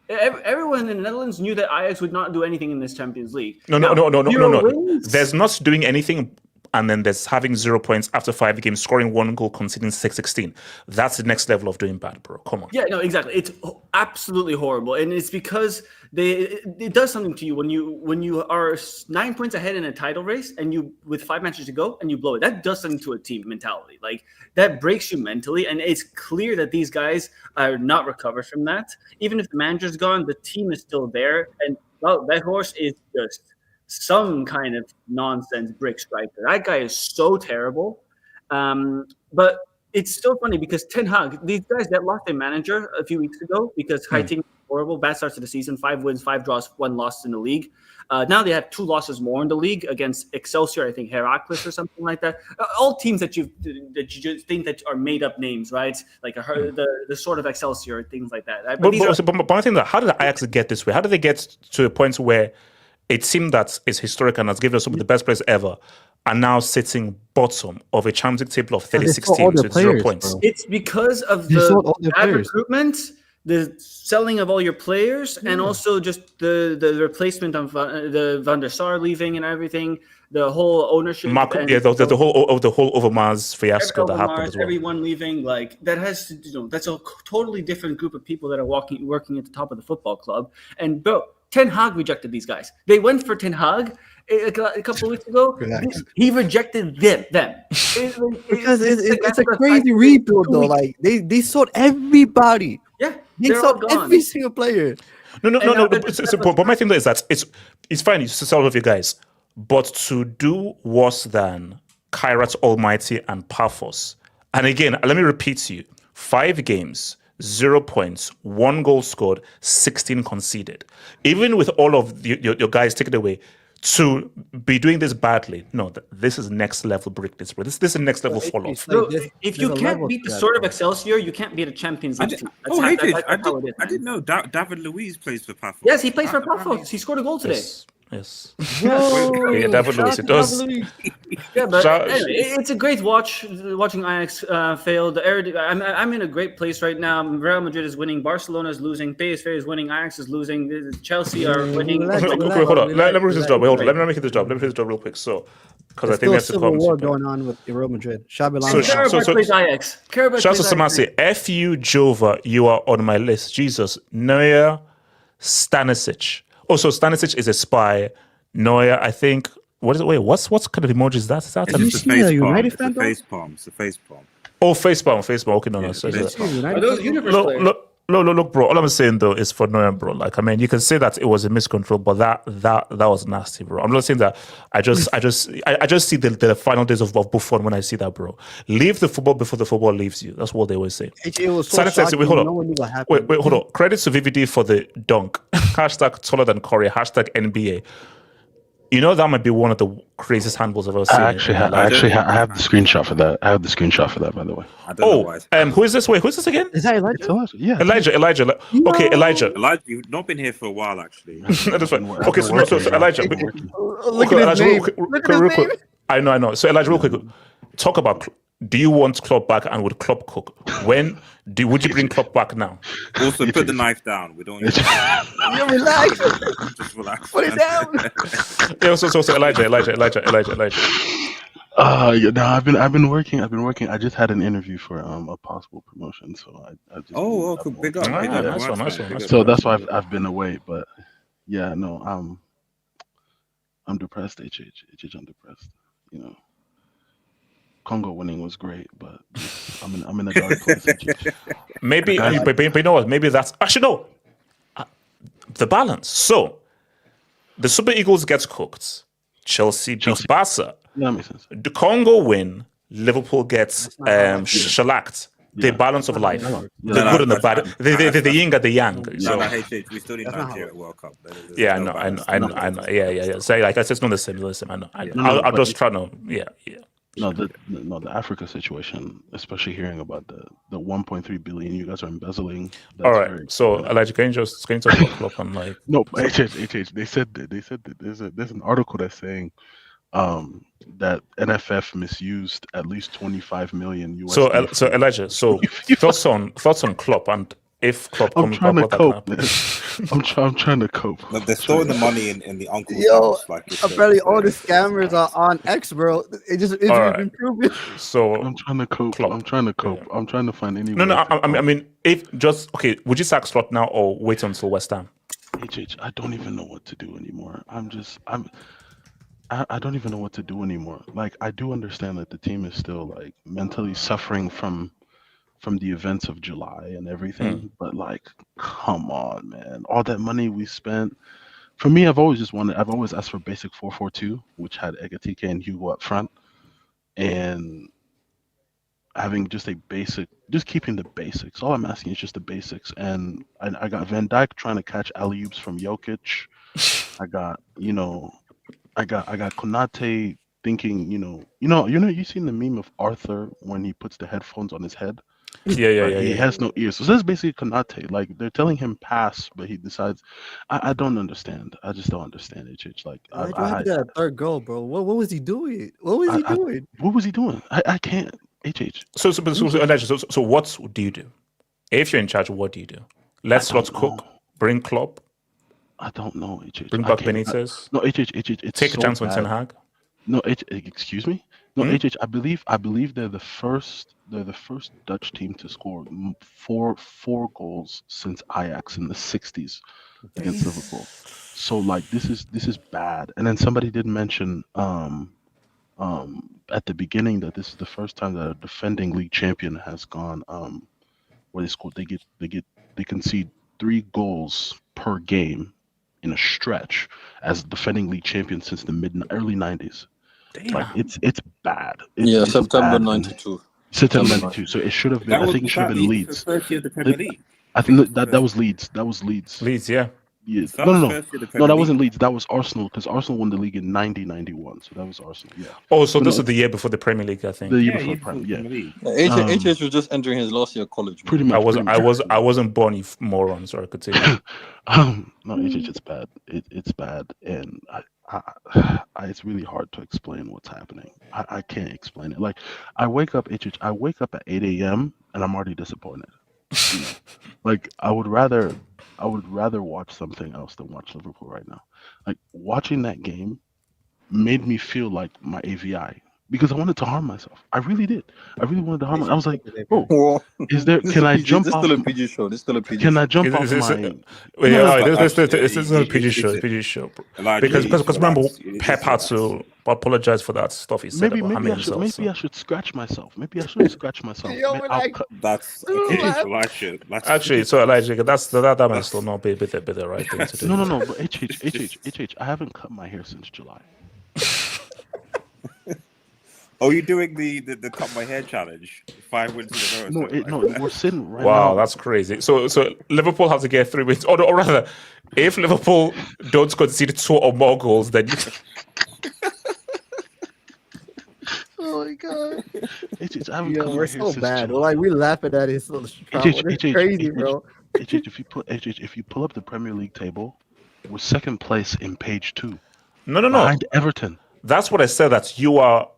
[SPEAKER 16] Everyone in the Netherlands knew that Ajax would not do anything in this Champions League.
[SPEAKER 1] No. There's not doing anything, and then there's having 0 points after 5 games, scoring 1 goal, conceding 16. That's the next level of doing bad, bro. Come on.
[SPEAKER 16] Yeah, no, exactly. It's absolutely horrible, and it's because it does something to you when you are 9 points ahead in a title race and you with 5 matches to go and you blow it. That does something to a team mentality. Like, that breaks you mentally, and it's clear that these guys are not recovered from that. Even if the manager's gone, the team is still there, and that horse is just some kind of nonsense brick striker. That guy is so terrible. But it's still funny because Ten Hag, these guys that lost their manager a few weeks ago because Heiting was horrible, bad starts to the season, 5 wins, 5 draws, 1 loss in the league. Now they have 2 losses more in the league against Excelsior, I think Heracles or something like that. All teams that you just think that are made up names, right? Like the sort of Excelsior, things like that.
[SPEAKER 1] But I think that how did Ajax get this way? How did they get to a point where it seemed that it's historic and has given us some of the best players ever, and now sitting bottom of a Champions League table of 36 teams with 0 points?
[SPEAKER 16] Bro. It's because of the bad recruitment, the selling of all your players, and also just the replacement of the Van der Sar leaving and everything, the whole ownership.
[SPEAKER 1] The whole Overmars fiasco that happened as well.
[SPEAKER 16] Everyone leaving, like that has to that's a totally different group of people that are working at the top of the football club. And bro, Ten Hag rejected these guys. They went for Ten Hag a couple of weeks ago. He rejected them.
[SPEAKER 12] Because it's a crazy rebuild though. Like they sold everybody.
[SPEAKER 16] Yeah.
[SPEAKER 12] He
[SPEAKER 16] They're all
[SPEAKER 12] sold
[SPEAKER 16] gone.
[SPEAKER 12] every single player.
[SPEAKER 1] No. But my thing though is that it's fine. You sell all of your guys, but to do worse than Kairat Almighty and Paphos, and again, let me repeat to you: 5 games, 0 points, 1 goal scored, 16 conceded. Even with all of your guys taken away, to be doing this badly, no, this is next level brick. This is next level fall off.
[SPEAKER 16] Bro, if you can't beat the Sword of Excelsior, you can't beat a Champions League team. That's how it is.
[SPEAKER 7] I didn't know David Luiz plays for Paphos.
[SPEAKER 16] Yes, he plays for Paphos. He scored a goal today.
[SPEAKER 1] Yes.
[SPEAKER 12] Whoa,
[SPEAKER 1] David Luiz. It does.
[SPEAKER 16] Yeah, but anyway, it's a great watch. Watching Ajax fail. I'm in a great place right now. Real Madrid is winning. Barcelona is losing. PSV is winning. Ajax is losing. Chelsea are winning.
[SPEAKER 1] Hold on. Let me read this job. Hold on. Let me make this job. Let me read this job real quick. So, because I think that's the
[SPEAKER 12] civil
[SPEAKER 1] problem.
[SPEAKER 12] war going on with Real Madrid.
[SPEAKER 16] Karabakh plays Ajax.
[SPEAKER 1] Shout out to Samasi. F.U. Jova, you are on my list. Jesus. Neuer, Stanisic. Also, Stanisic is a spy. Neuer, I think. What is it? Wait, what's kind of emoji is that? Is that
[SPEAKER 7] It's the face palm. It's the face palm.
[SPEAKER 1] Oh, facepalm. Okay, no. So,
[SPEAKER 16] Are those universe players?
[SPEAKER 1] Look, bro. All I'm saying though is for Neuer, bro. Like, I mean, you can say that it was a miscontrol, but that was nasty, bro. I'm not saying that. I just see the final days of Buffon when I see that, bro. Leave the football before the football leaves you. That's what they always say.
[SPEAKER 12] It was so shocking.
[SPEAKER 1] Wait, hold on.
[SPEAKER 12] No one knew what happened.
[SPEAKER 1] Wait, hold on. Credits to VVD for the dunk. Hashtag taller than Corey. Hashtag NBA. You know, that might be one of the craziest handballs I've ever seen.
[SPEAKER 17] I have the screenshot for that. I have the screenshot for that, by the way.
[SPEAKER 7] I don't know why.
[SPEAKER 1] Who is this? Wait, who is this again?
[SPEAKER 12] Is that Elijah?
[SPEAKER 17] Yeah.
[SPEAKER 1] Elijah. Okay, Elijah.
[SPEAKER 7] You've not been here for a while, actually.
[SPEAKER 1] That's fine. Okay, so Elijah.
[SPEAKER 12] Look at his name. Look at his name.
[SPEAKER 1] I know. So Elijah, real quick, talk about. Do you want Klopp back, and would Klopp cook? Would you bring Klopp back now?
[SPEAKER 7] Also, put the knife down. We don't.
[SPEAKER 12] You relax.
[SPEAKER 7] Just relax.
[SPEAKER 12] Put it down.
[SPEAKER 1] Yeah. So Elijah.
[SPEAKER 17] No, I've been working. I just had an interview for a possible promotion, so I just.
[SPEAKER 7] Oh, cool. Big up.
[SPEAKER 1] Nice one.
[SPEAKER 17] So that's why I've been away, but yeah, no, I'm depressed. HH, I'm depressed. You know. Congo winning was great, but I'm in a dark place.
[SPEAKER 1] Maybe, but you know what? Maybe that's actually no. The balance. So, the Super Eagles gets cooked. Chelsea beats Barca.
[SPEAKER 17] Yeah, that makes sense.
[SPEAKER 1] The Congo win. Liverpool gets shellacked. The balance of life. The good and the bad. The yin and the yang. So.
[SPEAKER 7] We still need Nigeria at World Cup.
[SPEAKER 1] Yeah, I know. Yeah. So, like I said, it's not the same. I know. I'll just try to. Yeah.
[SPEAKER 17] No, the Africa situation, especially hearing about the 1.3 billion you guys are embezzling.
[SPEAKER 1] All right, so Elijah, can you talk about Klopp and like?
[SPEAKER 17] No, HH. They said that there's an article that's saying that NFF misused at least 25 million USD.
[SPEAKER 1] So Elijah, thoughts on Klopp and if Klopp comes back, what happens?
[SPEAKER 17] I'm trying to cope.
[SPEAKER 7] But they're throwing the money in the uncle's
[SPEAKER 12] Yo,
[SPEAKER 7] house.
[SPEAKER 12] apparently all the scammers are on X, bro. It's improving.
[SPEAKER 1] So
[SPEAKER 17] I'm trying to cope.
[SPEAKER 1] Klopp.
[SPEAKER 17] I'm trying to find any.
[SPEAKER 1] No. I mean, if just okay, would you sack Slot now or wait until West Ham?
[SPEAKER 17] HH, I don't even know what to do anymore. I don't even know what to do anymore. Like, I do understand that the team is still like mentally suffering from the events of July and everything, but like, come on, man! All that money we spent. For me, I've always asked for basic 4-4-2, which had Egatike and Hugo up front, and having just keeping the basics. All I'm asking is just the basics. And I got Van Dijk trying to catch alley-oops from Jokic. I got Konate thinking, you seen the meme of Arthur when he puts the headphones on his head?
[SPEAKER 1] Yeah.
[SPEAKER 17] He has no ears. So this is basically Konate. Like, they're telling him pass, but he decides. I don't understand. I just don't understand it. It's like
[SPEAKER 12] I had that third goal, bro. What was he doing? What was he doing?
[SPEAKER 17] I can't. HH.
[SPEAKER 1] So what do you do? If you're in charge, what do you do? Let Slots cook. Bring Klopp.
[SPEAKER 17] I don't know. HH.
[SPEAKER 1] Bring back Benitez.
[SPEAKER 17] No, HH. It's
[SPEAKER 1] take
[SPEAKER 17] so
[SPEAKER 1] a chance on
[SPEAKER 17] bad.
[SPEAKER 1] Ten Hag.
[SPEAKER 17] No, excuse me. No, HH. I believe they're the first Dutch team to score four goals since Ajax in the 60s against Liverpool. So like this is bad. And then somebody did mention at the beginning that this is the first time that a defending league champion has gone where they get they concede 3 goals per game in a stretch as defending league champions since the early 90s. Like it's bad.
[SPEAKER 2] Yeah,
[SPEAKER 17] It's
[SPEAKER 2] September
[SPEAKER 17] bad.
[SPEAKER 2] '92.
[SPEAKER 17] September 92. So it should have been. I think it should have been Leeds.
[SPEAKER 7] First year of the Premier League.
[SPEAKER 17] I think that was Leeds. That was Leeds.
[SPEAKER 1] Leeds, yeah.
[SPEAKER 17] Yes.
[SPEAKER 7] That
[SPEAKER 17] No,
[SPEAKER 7] was
[SPEAKER 17] no,
[SPEAKER 7] first year of the
[SPEAKER 17] no.
[SPEAKER 7] Premier
[SPEAKER 17] That
[SPEAKER 7] League.
[SPEAKER 17] wasn't Leeds. That was Arsenal because Arsenal won the league in 90-91. So that was Arsenal. Yeah.
[SPEAKER 1] Oh, so this is the year before the Premier League, I think.
[SPEAKER 17] The year before Prem. Yeah.
[SPEAKER 2] HH was just entering his last year of college.
[SPEAKER 17] Pretty much.
[SPEAKER 1] I wasn't born, you moron. So I could say.
[SPEAKER 17] No, it's bad. It's bad, and it's really hard to explain what's happening. I can't explain it. Like I wake up at 8 a.m. and I'm already disappointed. You know? Like I would rather watch something else than watch Liverpool right now. Like watching that game made me feel like my AVI because I wanted to harm myself. I really did. I really wanted to harm myself. I was like, bro, can I jump off?
[SPEAKER 2] This is still a PG show. This is still a PG
[SPEAKER 17] Can
[SPEAKER 2] show.
[SPEAKER 17] I jump off my...
[SPEAKER 1] This is not a PG show. It's a PG show. Because remember, Pep had to apologize for that stuff he said about harming himself.
[SPEAKER 17] Maybe I should scratch myself. Maybe I should scratch myself.
[SPEAKER 7] That's okay.
[SPEAKER 1] Actually, so Elijah, that might still not be the right thing to do.
[SPEAKER 17] No. But HH, I haven't cut my hair since July.
[SPEAKER 7] Are you doing the cut my hair challenge? 5 wins in a row.
[SPEAKER 17] No, we're sitting right now.
[SPEAKER 1] Wow, that's crazy. So Liverpool has to get 3 wins, or rather, if Liverpool don't concede 2 or more goals, then.
[SPEAKER 12] Oh my god!
[SPEAKER 17] We're
[SPEAKER 12] so bad. Like we laughing at it. So it's crazy, bro.
[SPEAKER 17] If you pull up the Premier League table, we're second place in page 2.
[SPEAKER 1] No.
[SPEAKER 17] Behind Everton.
[SPEAKER 1] That's what I said. That you are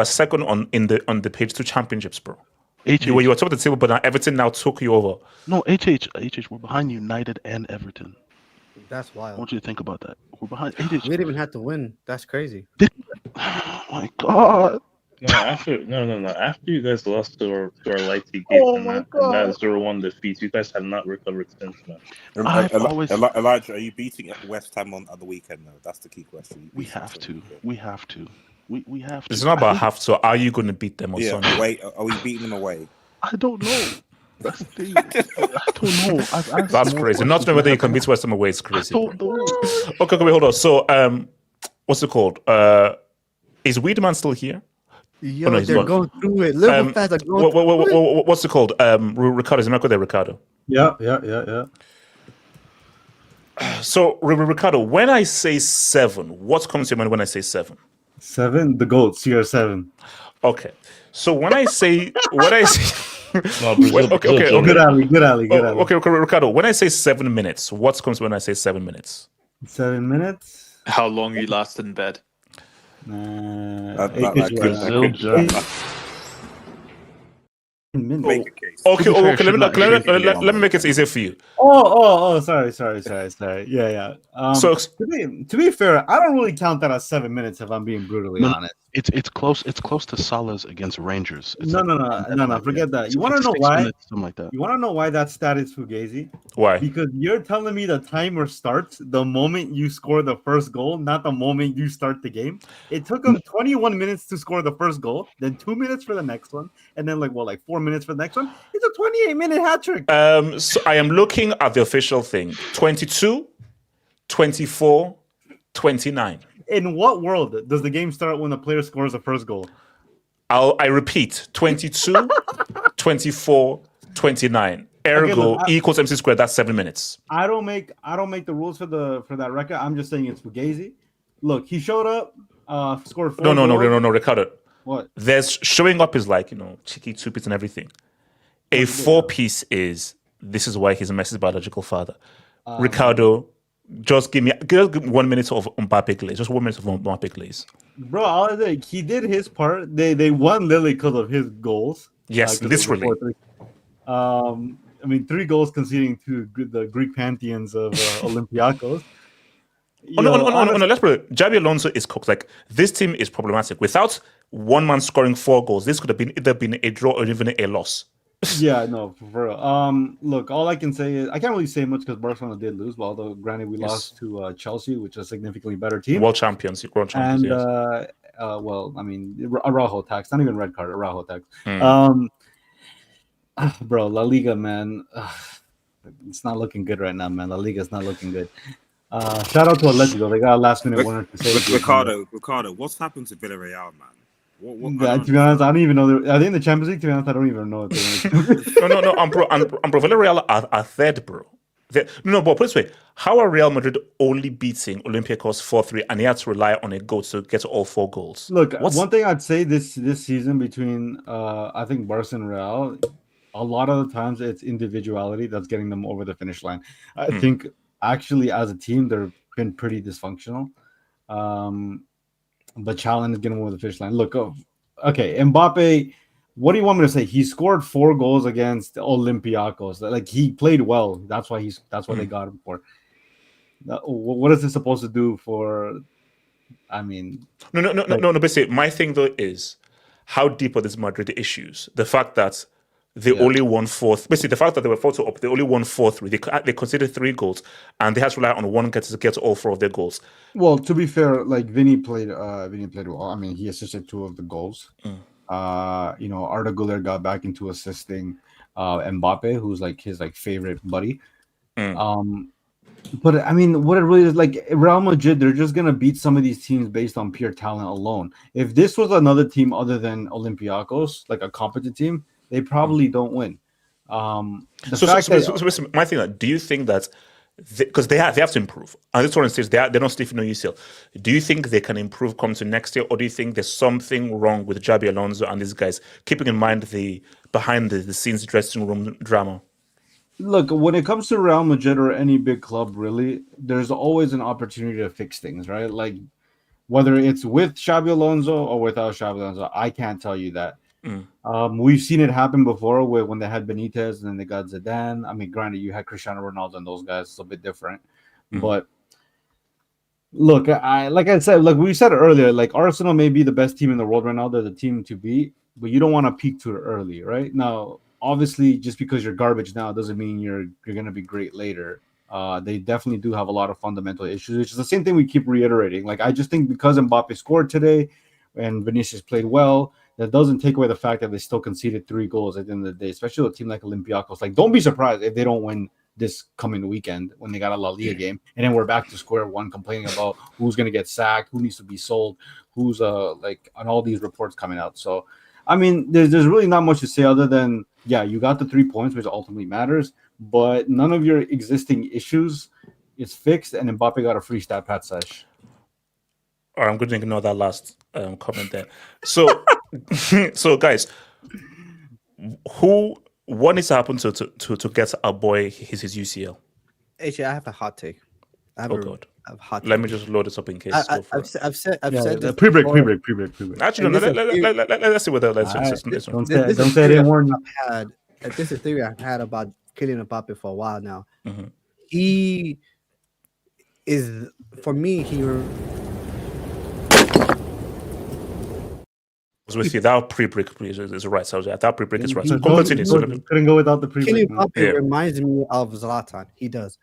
[SPEAKER 1] second on the page 2 championships, bro. You were top of the table, but now Everton now took you over.
[SPEAKER 17] No, HH, we're behind United and Everton.
[SPEAKER 12] That's wild.
[SPEAKER 17] I want you to think about that. We're behind HH.
[SPEAKER 12] We didn't even have to win. That's crazy.
[SPEAKER 17] Oh my god.
[SPEAKER 18] No, after you guys lost to our Leipzig game and that 0-1 defeat, you guys have not recovered since then.
[SPEAKER 7] Elijah, are you beating West Ham on the weekend? No, that's the key question.
[SPEAKER 17] We have to. We have to.
[SPEAKER 1] It's not about have to. Are you going to beat them on Sunday?
[SPEAKER 7] Away. Are we beating them away?
[SPEAKER 17] I don't know. That's the thing. I don't know.
[SPEAKER 1] That's crazy. Not knowing whether you can beat West Ham away is crazy.
[SPEAKER 17] I don't know.
[SPEAKER 1] Okay, hold on. So, what's it called? Is Wiedemann still here?
[SPEAKER 12] Yo, they're going through it. Liverpool fans are going through it.
[SPEAKER 1] What's it called? Ricardo. Is Marco there, Ricardo?
[SPEAKER 8] Yeah.
[SPEAKER 1] So, Ricardo, when I say 7, what comes to your mind when I say 7?
[SPEAKER 8] 7, the GOAT, CR7.
[SPEAKER 1] Okay. So when I say
[SPEAKER 8] Good alley.
[SPEAKER 1] Okay, Ricardo, when I say 7 minutes, what comes when I say 7 minutes?
[SPEAKER 8] 7 minutes?
[SPEAKER 11] How long you last in bed?
[SPEAKER 8] Minutes.
[SPEAKER 1] Okay. Let me make it easier for you.
[SPEAKER 8] Oh, sorry. Yeah. So to be fair, I don't really count that as 7 minutes if I'm being brutally honest.
[SPEAKER 17] It's close. It's close to Salah's against Rangers.
[SPEAKER 8] No. Forget that. You want to know why?
[SPEAKER 17] Something like that.
[SPEAKER 8] You want to know why that stat is fugazi?
[SPEAKER 1] Why?
[SPEAKER 8] Because you're telling me the timer starts the moment you score the first goal, not the moment you start the game. It took them 21 minutes to score the first goal, then 2 minutes for the next one, and then like 4 minutes for the next one. It's a 28-minute hat trick.
[SPEAKER 1] So I am looking at the official thing. 22, 24, 29.
[SPEAKER 8] In what world does the game start when the player scores the first goal?
[SPEAKER 1] I repeat, 22, 24, 29. Ergo equals MC squared. That's 7 minutes.
[SPEAKER 8] I don't make the rules for that record. I'm just saying it's fugazi. Look, he showed up, scored 4 goals.
[SPEAKER 1] No, Ricardo.
[SPEAKER 8] What?
[SPEAKER 1] There's showing up is like, cheeky 2-piece and everything. A 4-piece is this is why he's Messi's biological father. Ricardo, just give me 1 minute of Mbappe glaze. Just 1 minute of Mbappe glaze.
[SPEAKER 8] Bro, I was like, he did his part. They won Lily because of his goals.
[SPEAKER 1] Yes, literally.
[SPEAKER 8] 3 goals conceding to the Greek pantheons of Olympiacos.
[SPEAKER 1] No, let's put it. Javi Alonso is cooked. Like, this team is problematic. Without one man scoring 4 goals, this could have been either been a draw or even a loss.
[SPEAKER 8] Yeah, no, for real. Look, all I can say is I can't really say much because Barcelona did lose, but although granted we lost to Chelsea, which is a significantly better team.
[SPEAKER 1] World champions,
[SPEAKER 8] and
[SPEAKER 1] yes.
[SPEAKER 8] Araujo tax, not even red card, Araujo tax. Bro, La Liga, man. it's not looking good right now, man. La Liga is not looking good. Shout out to Atletico. They got a last minute winner to save.
[SPEAKER 7] Ricardo, what's happened to Villarreal, man?
[SPEAKER 8] To be honest, I don't even know. Are they in the Champions League? To be honest, I don't even know.
[SPEAKER 1] No. I'm bro. Villarreal are third, bro. But put it this way: how are Real Madrid only beating Olympiacos 4-3, and he had to rely on a goal to get all 4 goals?
[SPEAKER 8] Look, one thing I'd say this season between I think Barca and Real, a lot of the times it's individuality that's getting them over the finish line. I think actually as a team they've been pretty dysfunctional. But challenge is getting over the finish line. Look, okay, Mbappe. What do you want me to say? He scored 4 goals against Olympiacos. Like he played well. That's why they got him for. What is this supposed to do for? I mean,
[SPEAKER 1] no. Basically, my thing though is how deep are these Madrid issues? The fact that they only won 4th. Basically, the fact that they were 4-2 up, they only won 4-3. They conceded 3 goals, and they had to rely on one to get all 4 of their goals.
[SPEAKER 8] Well, to be fair, like Vinny played well. I mean, he assisted 2 of the goals. Arda Güler got back into assisting Mbappe, who's like his favorite buddy. But I mean, what it really is like Real Madrid, they're just gonna beat some of these teams based on pure talent alone. If this was another team other than Olympiacos, like a competent team, they probably don't win.
[SPEAKER 1] My thing, do you think that because they have to improve, and this one says they're not stiff no UCL. Do you think they can improve come to next year, or do you think there's something wrong with Xabi Alonso and these guys, keeping in mind the behind the scenes dressing room drama?
[SPEAKER 8] Look, when it comes to Real Madrid or any big club, really, there's always an opportunity to fix things, right? Like whether it's with Xabi Alonso or without Xabi Alonso, I can't tell you that. We've seen it happen before when they had Benitez and then they got Zidane. I mean, granted, you had Cristiano Ronaldo and those guys. It's a bit different. But look, like we said earlier, like Arsenal may be the best team in the world right now. They're the team to beat, but you don't want to peak too early, right? Now, obviously, just because you're garbage now doesn't mean you're going to be great later. They definitely do have a lot of fundamental issues, which is the same thing we keep reiterating. Like, I just think because Mbappe scored today and Vinicius played well, that doesn't take away the fact that they still conceded 3 goals at the end of the day, especially with a team like Olympiacos. Like, don't be surprised if they don't win this coming weekend when they got a La Liga game, and then we're back to square one complaining about who's going to get sacked, who needs to be sold, who's on all these reports coming out. So, I mean, there's really not much to say other than, you got the 3 points, which ultimately matters, but none of your existing issues is fixed, and Mbappe got a free stat pad sesh.
[SPEAKER 1] All right, I'm going to ignore that last comment there. So, so guys, what needs to happen to get our boy his UCL?
[SPEAKER 12] Actually, I have a hot take.
[SPEAKER 1] God. Let me just load this up in case.
[SPEAKER 12] I've said this
[SPEAKER 8] pre-break.
[SPEAKER 1] Actually, no, let's see what the
[SPEAKER 8] don't say I didn't warn you.
[SPEAKER 12] This is a theory I've had about Kylian Mbappe for a while now.
[SPEAKER 1] He
[SPEAKER 12] is, for me,
[SPEAKER 1] with you. That pre-break is right. So that pre-break is right. So
[SPEAKER 8] couldn't go without the pre-break.
[SPEAKER 12] Kylian Mbappe reminds me of Zlatan. He does.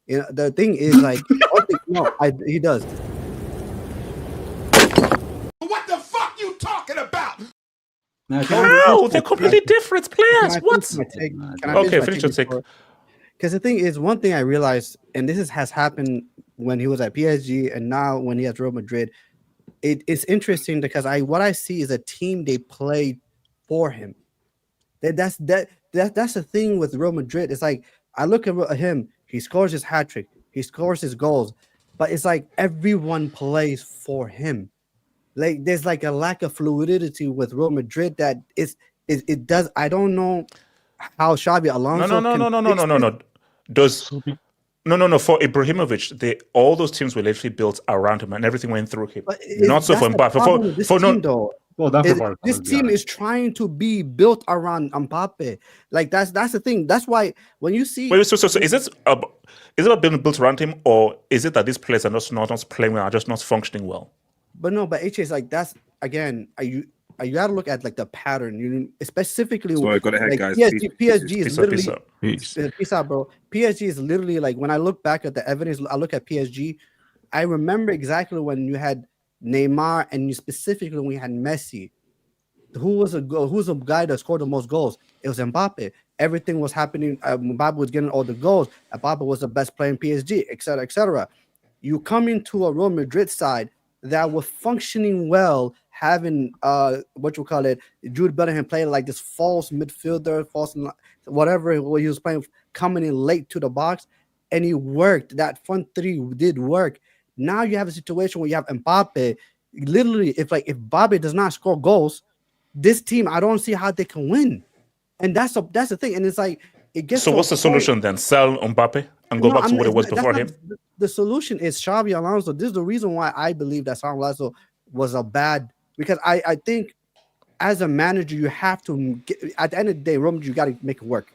[SPEAKER 12] The thing is, like, he does.
[SPEAKER 10] What the fuck you talking about?
[SPEAKER 1] How? They're completely different players. What? Okay, finish your take.
[SPEAKER 12] Because the thing is, one thing I realized, and has happened when he was at PSG and now when he has Real Madrid, it's interesting because what I see is a team they play for him. That's the thing with Real Madrid. It's like I look at him, he scores his hat trick, he scores his goals, but it's like everyone plays for him. Like there's like a lack of fluidity with Real Madrid that it does. I don't know how Xabi Alonso.
[SPEAKER 1] No. For Ibrahimovic, all those teams were literally built around him, and everything went through him. Not so for Mbappe.
[SPEAKER 12] This team is trying to be built around Mbappe. Like that's the thing. That's why when you see.
[SPEAKER 1] Wait, so is it about being built around him, or is it that these players are not playing well, are just not functioning well?
[SPEAKER 12] But no, but HA is like that's again. You gotta look at like the pattern. You specifically.
[SPEAKER 7] Sorry, go ahead,
[SPEAKER 12] like,
[SPEAKER 7] guys.
[SPEAKER 12] PSG is literally
[SPEAKER 11] peace
[SPEAKER 12] out, bro. PSG is literally like when I look back at the evidence, I look at PSG. I remember exactly when you had Neymar and you specifically when you had Messi. Who's a guy that scored the most goals? It was Mbappe. everything was happening. Mbappe was getting all the goals. Mbappe was the best player in PSG, etc., etc. You come into a Real Madrid side that was functioning well, having Jude Bellingham playing like this false midfielder, whatever he was playing, coming in late to the box, and he worked. That front three did work. Now you have a situation where you have Mbappe. Literally, if Mbappe does not score goals, this team, I don't see how they can win. And that's the thing. And it's like it gets.
[SPEAKER 1] So what's the solution then? Sell Mbappe and go back to what it was before him?
[SPEAKER 12] The solution is Xabi Alonso. This is the reason why I believe that Xabi Alonso was a bad, because I think as a manager, you have to get, at the end of the day, Real Madrid, you got to make it work.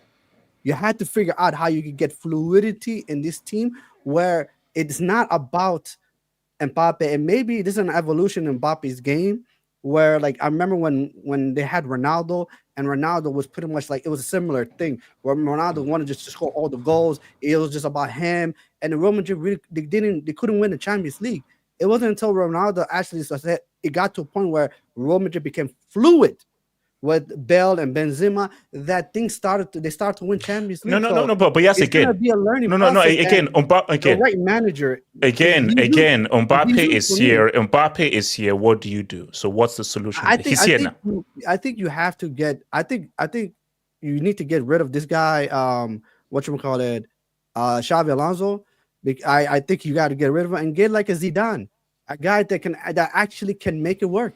[SPEAKER 12] You had to figure out how you can get fluidity in this team where it's not about Mbappe. And maybe this is an evolution in Mbappe's game where, like, I remember when they had Ronaldo, and Ronaldo was pretty much like, it was a similar thing where Ronaldo wanted just to score all the goals. It was just about him. And the Real Madrid really, they couldn't win the Champions League. It wasn't until Ronaldo actually said it got to a point where Real Madrid became fluid with Bale and Benzema that things started to win Champions League.
[SPEAKER 1] No, but yes,
[SPEAKER 12] it's
[SPEAKER 1] again,
[SPEAKER 12] gonna be a learning
[SPEAKER 1] again,
[SPEAKER 12] the right manager.
[SPEAKER 1] Again, Mbappe is here. Mbappe is here. What do you do? So what's the solution? He's here now.
[SPEAKER 12] I think you have to get. I think you need to get rid of this guy. Xabi Alonso. I think you got to get rid of him and get like a Zidane, a guy that actually can make it work.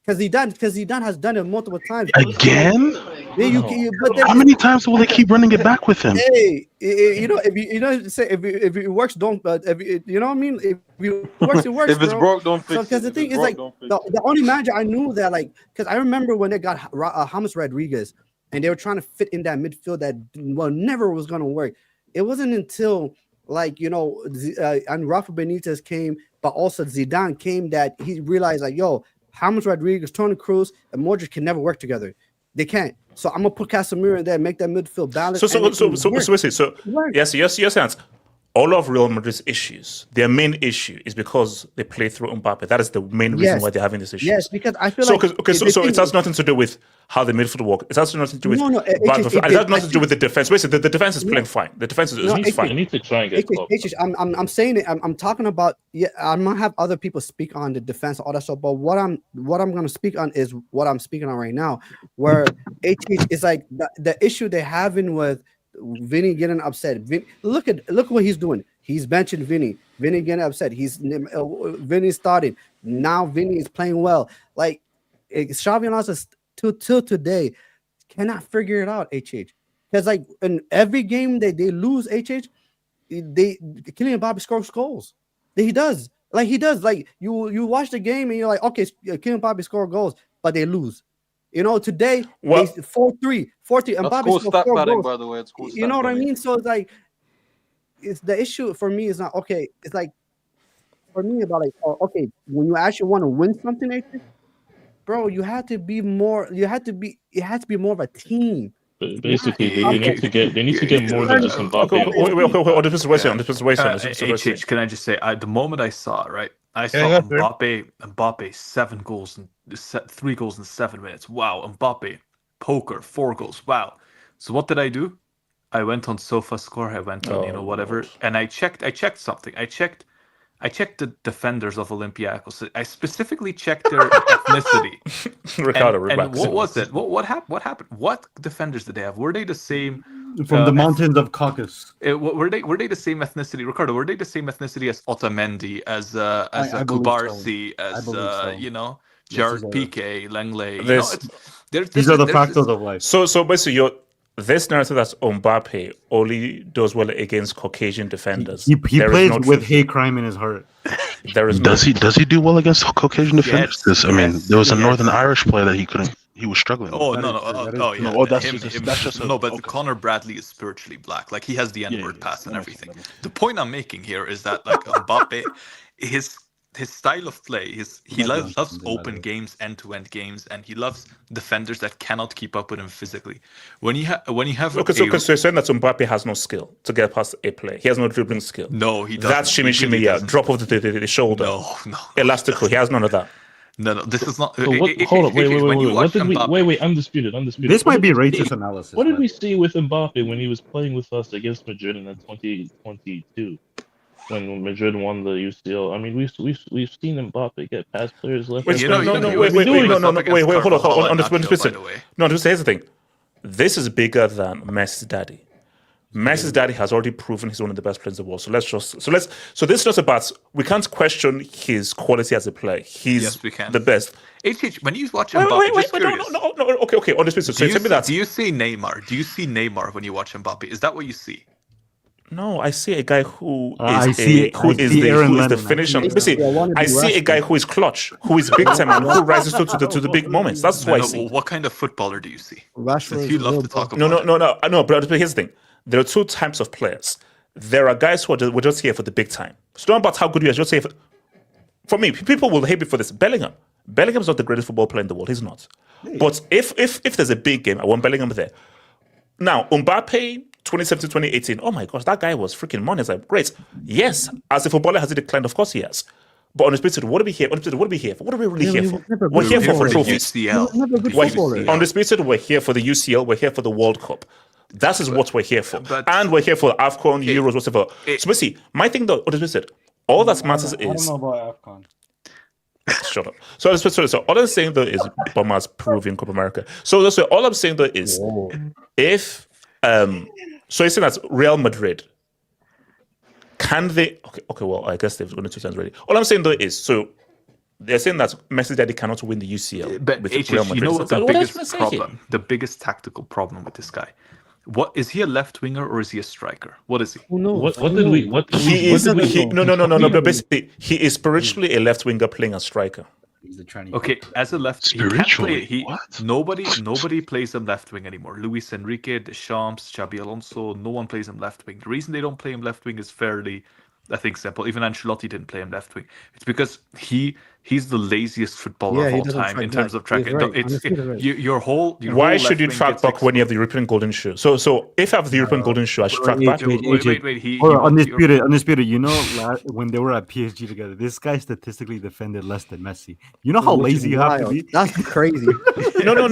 [SPEAKER 12] Because Zidane has done it multiple times.
[SPEAKER 17] Again? How many times will they keep running it back with him?
[SPEAKER 12] Hey, if it works, don't. You know what I mean? If it works, it works.
[SPEAKER 2] If it's broke, don't fix it.
[SPEAKER 12] Because the thing is, like, the only manager I knew that, like, because I remember when they got James Rodriguez and they were trying to fit in that midfield that never was going to work. It wasn't until, like, and Rafa Benitez came, but also Zidane came, that he realized, like, James Rodriguez, Toni Kroos, and Modric can never work together. They can't. So I'm gonna put Casemiro in there, make that midfield balance.
[SPEAKER 1] Yes, Hans. All of Real Madrid's issues, their main issue is because they play through Mbappe. That is the main reason why they're having this issue.
[SPEAKER 12] Yes, because I feel
[SPEAKER 1] so it has nothing to do with how the midfield work. It has nothing to do with it has nothing to do with the defense. Basically, the defense is playing fine. The defense is fine.
[SPEAKER 18] I need to try and get close.
[SPEAKER 12] I'm saying it. I'm talking about. Yeah, I'm gonna have other people speak on the defense, all that stuff. But what I'm gonna speak on is what I'm speaking on right now, where HH is like the issue they're having with Vinny getting upset. Look what he's doing. He's benching Vinny. Vinny getting upset. Vinny starting. Now Vinny is playing well. Like, Xabi Alonso till today cannot figure it out. HH, because like in every game they lose, HH, Kylian Mbappe scores goals. He does. Like you watch the game and you're like, okay, Kylian Mbappe score goals, but they lose. Today, 4-3. Mbappe scored 4 goals.
[SPEAKER 2] By the way.
[SPEAKER 12] You know what I mean? So it's like, it's the issue for me is not, okay, it's like, for me about like, okay, when you actually want to win something, bro, it has to be more of a team.
[SPEAKER 18] Basically, they need to get more than just Mbappe.
[SPEAKER 11] Wait, can I just say, the moment I saw it, right? I saw Mbappe 7 goals and 3 goals in 7 minutes. Wow, Mbappe, poker, 4 goals. Wow. So what did I do? I went on SofaScore. I went on whatever, and I checked something. I checked the defenders of Olympiacos. I specifically checked their ethnicity.
[SPEAKER 1] Ricardo,
[SPEAKER 11] and what was it? What happened? What defenders did they have? Were they the same?
[SPEAKER 8] From the mountains of Caucasus.
[SPEAKER 11] Were they the same ethnicity, Ricardo? Were they the same ethnicity as Otamendi, as Kubarsi, as Jared Piqué, Langley?
[SPEAKER 8] These are the factors of life.
[SPEAKER 1] So basically, this narrative that Mbappe only does well against Caucasian defenders.
[SPEAKER 8] He plays with hate crime in his heart.
[SPEAKER 17] Does he do well against Caucasian defenders? Because there was a Northern Irish player that he couldn't. He was struggling.
[SPEAKER 11] But Connor Bradley is spiritually black. Like, he has the N-word pass and everything. The point I'm making here is that, like, Mbappe, his style of play, he loves open games, end-to-end games, and he loves defenders that cannot keep up with him physically. When you have
[SPEAKER 1] so you're saying that Mbappe has no skill to get past a play. He has no dribbling skill.
[SPEAKER 11] No, he doesn't.
[SPEAKER 1] That's shimmy, drop of the shoulder.
[SPEAKER 11] No.
[SPEAKER 1] Elastical. He has none of that.
[SPEAKER 13] No, this is not.
[SPEAKER 18] So what, hold up, wait. What did we? Wait, undisputed.
[SPEAKER 8] This might be racist analysis.
[SPEAKER 18] What did we see with Mbappe when he was playing with us against Madrid in 2022? When Madrid won the UCL, I mean, we've seen Mbappe get past players left.
[SPEAKER 1] Wait, hold on. No, just here's the thing. This is bigger than Messi's daddy. Messi's daddy has already proven he's one of the best players in the world. So this is not about. We can't question his quality as a player. He's the best.
[SPEAKER 13] When you watch Mbappe,
[SPEAKER 1] no. Okay. On this basis, so tell me that.
[SPEAKER 13] Do you see Neymar? Do you see Neymar when you watch Mbappe? Is that what you see?
[SPEAKER 1] No, I see a guy who
[SPEAKER 8] I
[SPEAKER 1] is
[SPEAKER 8] see
[SPEAKER 1] the finisher. I see a guy who is clutch, who is big time, and who rises to the big moments. That's what I see.
[SPEAKER 13] What kind of footballer do you see?
[SPEAKER 12] Rashford.
[SPEAKER 13] You love to talk about.
[SPEAKER 1] No. But here's the thing: there are two types of players. There are guys who are just here for the big time. It's not about how good you are. Just here for me. People will hate me for this. Bellingham is not the greatest football player in the world. He's not. But if there's a big game, I want Bellingham there. Now, Mbappe. 2017, 2018. Oh my gosh, that guy was freaking money. It's like, great. Yes, as a footballer, has he declined? Of course he has. But on the spirit, what are we here? What are we here for? What are we really here for? We're here for trophies. On the spirit, we're here for the UCL. We're here for the World Cup. That is what we're here for. And we're here for AFCON, Euros, whatever. So basically, my thing though, on the spirit, all that matters is. I
[SPEAKER 8] don't know about AFCON.
[SPEAKER 1] Shut up. So all I'm saying though is Bombers proving Copa America. So all I'm saying though is if so you're saying that Real Madrid, can they? Okay. Well, I guess they've won it 2 times already. All I'm saying though is, so they're saying that Messi's daddy cannot win the UCL.
[SPEAKER 13] But
[SPEAKER 1] with
[SPEAKER 13] Real Madrid. You know what's the biggest problem?
[SPEAKER 1] Here?
[SPEAKER 13] The biggest tactical problem with this guy. What is he a left winger or is he a striker? What is he?
[SPEAKER 1] No. Basically, he is spiritually a left winger playing as striker.
[SPEAKER 13] Okay, as a left, spiritually, nobody plays him left wing anymore. Luis Enrique, Deschamps, Xabi Alonso, no one plays him left wing. The reason they don't play him left wing is fairly, I think, simple. Even Ancelotti didn't play him left wing. It's because he's the laziest footballer of all time in terms of tracking.
[SPEAKER 1] Why should you track back when you have the European Golden Shoe? So if I have the European Golden Shoe, I should track back.
[SPEAKER 13] Wait.
[SPEAKER 8] Undisputed. You know, when they were at PSG together, this guy statistically defended less than Messi. You know how lazy you have to be?
[SPEAKER 12] That's crazy.
[SPEAKER 1] No.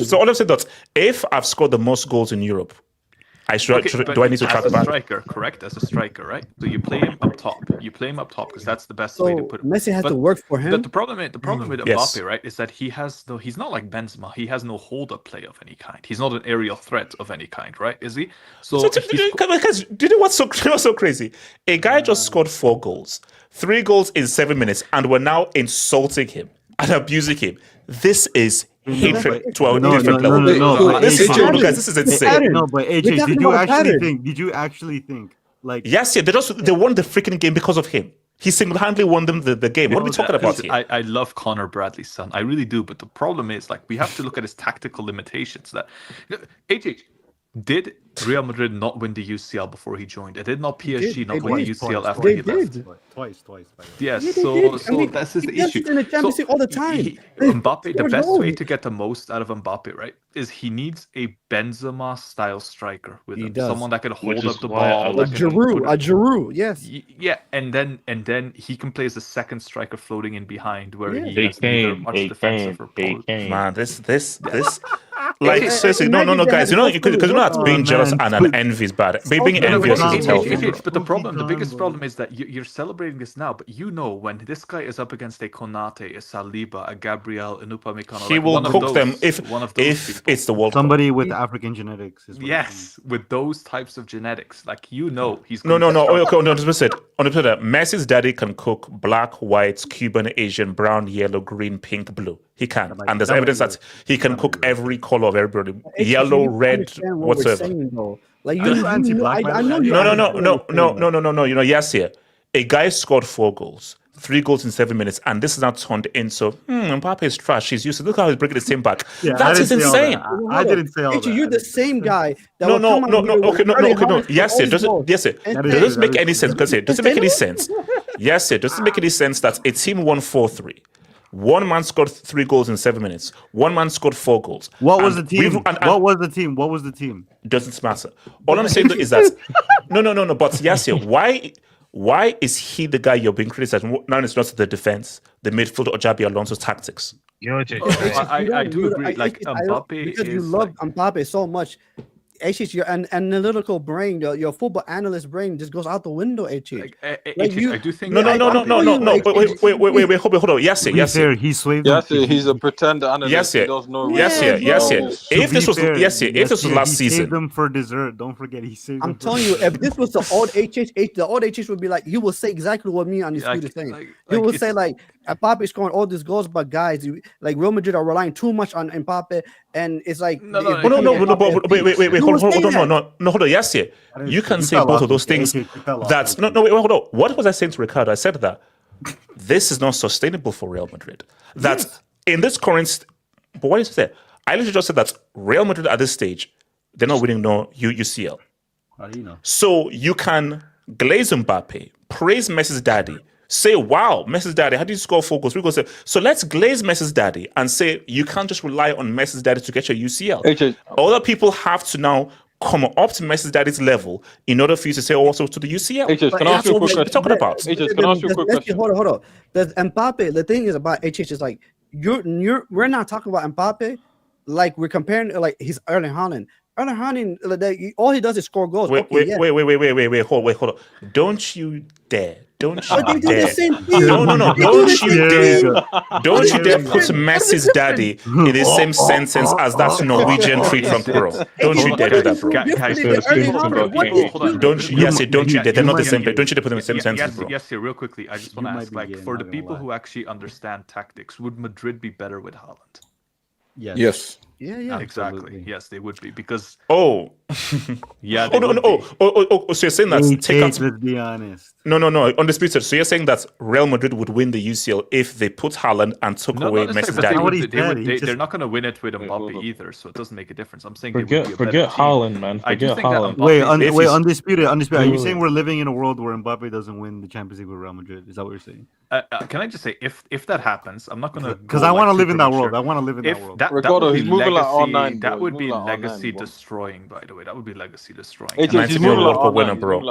[SPEAKER 1] So all I've said that if I've scored the most goals in Europe, do I need to track
[SPEAKER 13] as
[SPEAKER 1] back?
[SPEAKER 13] A striker, correct? As a striker, right? So you play him up top. Because that's the best way to put it.
[SPEAKER 12] Messi has to work for him.
[SPEAKER 13] But the problem with Mbappe, right, is that he's not like Benzema. He has no hold-up play of any kind. He's not an aerial threat of any kind, right? Is he? So
[SPEAKER 1] do you know what's so crazy? A guy just scored 4 goals, 3 goals in 7 minutes, and we're now insulting him and abusing him. This is hatred to a different level.
[SPEAKER 8] No.
[SPEAKER 1] This is insane.
[SPEAKER 8] No, but AJ, did you actually think like?
[SPEAKER 1] Yes, they won the freaking game because of him. He single-handedly won them the game. What are we talking about here?
[SPEAKER 13] I love Connor Bradley's son. I really do. But the problem is, like, we have to look at his tactical limitations. That AJ, did Real Madrid not win the UCL before he joined? It did not PSG not win the UCL after he left?
[SPEAKER 8] Twice.
[SPEAKER 13] Yes, so that's his issue.
[SPEAKER 12] In the Champions League all the time.
[SPEAKER 13] Mbappe, the best way to get the most out of Mbappe, right, is he needs a Benzema-style striker with him. Someone that can hold up the ball.
[SPEAKER 12] A Giroud, yes.
[SPEAKER 13] Yeah, and then he can play as a second striker floating in behind where he has neither much defensive or
[SPEAKER 1] man, this like seriously, no, guys, because you know that being jealous and an envy is bad. Being envious is healthy.
[SPEAKER 13] But the biggest problem is that you're celebrating this now, but when this guy is up against a Konate, a Saliba, a Gabriel, a Upamecano,
[SPEAKER 1] he will cook them if it's the World Cup.
[SPEAKER 8] Somebody with African genetics.
[SPEAKER 13] Yes, with those types of genetics, like he's
[SPEAKER 1] no. Just listen. On the other, Messi's daddy can cook black, white, Cuban, Asian, brown, yellow, green, pink, blue. He can, and there's evidence that he can cook every color of everybody, yellow, red, whatsoever.
[SPEAKER 12] Like anti-black.
[SPEAKER 1] No. Yes, here a guy scored 4 goals. 3 goals in 7 minutes, and this is now turned into Mbappe is trash. He's used to look how he's breaking the team back. That is insane.
[SPEAKER 8] I didn't say all that.
[SPEAKER 12] You're the same guy.
[SPEAKER 1] No. Yes, it doesn't. Yes, it doesn't make any sense. Because it doesn't make any sense. Yes, it doesn't make any sense that a team won 4-3. One man scored 3 goals in 7 minutes. One man scored 4 goals.
[SPEAKER 8] What was the team? What was the team?
[SPEAKER 1] Doesn't matter. All I'm saying is that no. But yes, why? Why is he the guy you're being criticized? Now it's not the defense, the midfield, or Xabi Alonso's tactics.
[SPEAKER 13] I do agree. Like Mbappe
[SPEAKER 12] because you
[SPEAKER 13] is
[SPEAKER 12] love Mbappe so much. HH, your analytical brain, your football analyst brain just goes out the window. HH,
[SPEAKER 13] I do think.
[SPEAKER 1] No. Wait, hold on. Yes,
[SPEAKER 8] He's swayed.
[SPEAKER 2] Yes, he's a pretend analyst.
[SPEAKER 1] Yes,
[SPEAKER 2] He does know.
[SPEAKER 1] If this was last season,
[SPEAKER 8] he saved them for dessert. Don't forget, he saved.
[SPEAKER 12] I'm telling you, if this was the old HH, the old HH would be like, he will say exactly what me on this tweet is saying. He will say like, Mbappe is scoring all these goals, but guys, like Real Madrid are relying too much on Mbappe, and it's like
[SPEAKER 1] wait, hold on. Yes, you can say both of those things. That's wait, hold on. What was I saying to Ricardo? I said that this is not sustainable for Real Madrid. That in this current, but what did you say? I literally just said that Real Madrid at this stage, they're not winning no UCL.
[SPEAKER 8] How do you know?
[SPEAKER 1] So you can glaze Mbappe, praise Messi's daddy. Say, wow, Messi's daddy, how did you score 4 goals? 3 goals. So let's glaze Messi's daddy and say you can't just rely on Messi's daddy to get your UCL. Other people have to now come up to Messi's daddy's level in order for you to say also to the UCL.
[SPEAKER 2] Can I ask you a quick question?
[SPEAKER 1] Talking about.
[SPEAKER 2] Can I ask you a quick question?
[SPEAKER 12] Hold on. The Mbappe, the thing is about HH is like we're not talking about Mbappe like we're comparing like he's Erling Haaland. Erling Haaland, all he does is score goals.
[SPEAKER 1] Wait, hold on. Don't you dare. Don't you dare. No. Don't you dare put Messi's daddy in the same sentence as that Norwegian freed from Pearl. Don't you dare do that, bro. Don't you dare. They're not the same. Don't you dare put them in the same sentence, bro.
[SPEAKER 13] Yes, real quickly. I just want to ask, like, for the people who actually understand tactics, would Madrid be better with Haaland?
[SPEAKER 2] Yes.
[SPEAKER 12] Yeah.
[SPEAKER 13] Exactly.
[SPEAKER 8] Absolutely.
[SPEAKER 13] Yes, they would be because.
[SPEAKER 1] So you're saying that take out.
[SPEAKER 8] Let's be honest.
[SPEAKER 1] No. Undisputed. So you're saying that Real Madrid would win the UCL if they put Haaland and took away Messi's daddy.
[SPEAKER 13] They're not going to win it with Mbappe either, so it doesn't make a difference. I'm saying
[SPEAKER 18] forget Haaland, man. Forget Haaland.
[SPEAKER 8] Wait, undisputed. Are you saying we're living in a world where Mbappe doesn't win the Champions League with Real Madrid? Is that what you're saying?
[SPEAKER 13] Can I just say if that happens, I'm not going to
[SPEAKER 8] because I want to live in that world. I want to live in that world.
[SPEAKER 2] Ricardo, he's moving like R9.
[SPEAKER 13] That would be legacy destroying, by the way. That would be legacy destroying.
[SPEAKER 1] 90-year World Cup winner, bro.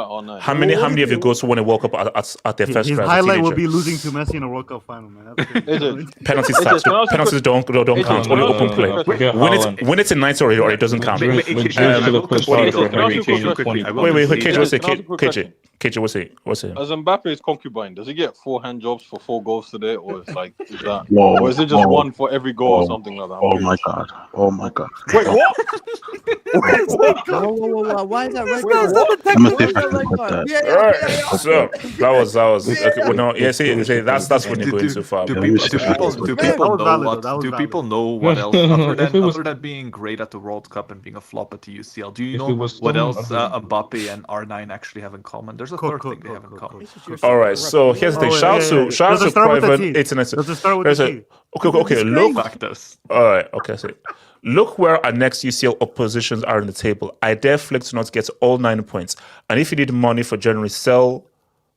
[SPEAKER 1] How many of you goes to win a World Cup at their first
[SPEAKER 8] his
[SPEAKER 1] try?
[SPEAKER 8] His highlight will be losing to Messi in a World Cup final, man.
[SPEAKER 1] Penalties don't count. Only open play. Win it in 90 or it doesn't count. Wait, KJ, what's it?
[SPEAKER 2] As Mbappe's concubine, does he get 4 hand jobs for 4 goals today, or is that, or is it just 1 for every goal or something like that?
[SPEAKER 17] Oh my god!
[SPEAKER 2] Wait, what?
[SPEAKER 12] Why is that
[SPEAKER 17] I'm a different
[SPEAKER 1] that. So that was okay. Well, no, that's when you're going too far.
[SPEAKER 13] Do people know what else other than being great at the World Cup and being a flop at the UCL? Do you know what else Mbappe and R9 actually have in common? There's a third thing they have in common.
[SPEAKER 1] All right, so here's the thing. Shout out to private internet. Okay. Look. All right. Okay. So look where our next UCL oppositions are in the table. I dare Flick to not get all 9 points. And if you need money for January, sell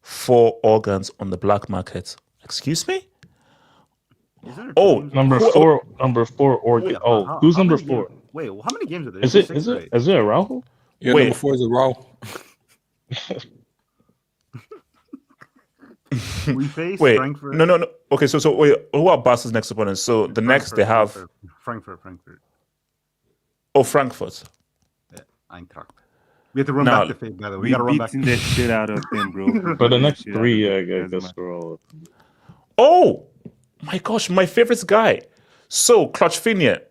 [SPEAKER 1] 4 organs on the black market. Excuse me?
[SPEAKER 18] Number 4 organ. Who's number 4?
[SPEAKER 8] Wait, how many games are there?
[SPEAKER 18] Is it Araujo?
[SPEAKER 2] Yeah, number 4 is Araujo.
[SPEAKER 8] We face Frankfurt.
[SPEAKER 1] No. Okay, so wait, who are Barca's next opponents? So the next they have
[SPEAKER 8] Frankfurt.
[SPEAKER 1] Oh, Frankfurt.
[SPEAKER 8] Yeah, Eintracht. We have to run back the fate, by the way. We gotta run back
[SPEAKER 19] the shit out of them, bro.
[SPEAKER 18] For the next 3, I guess we're all.
[SPEAKER 1] Oh my gosh, my favorite guy. So Clutchfinia.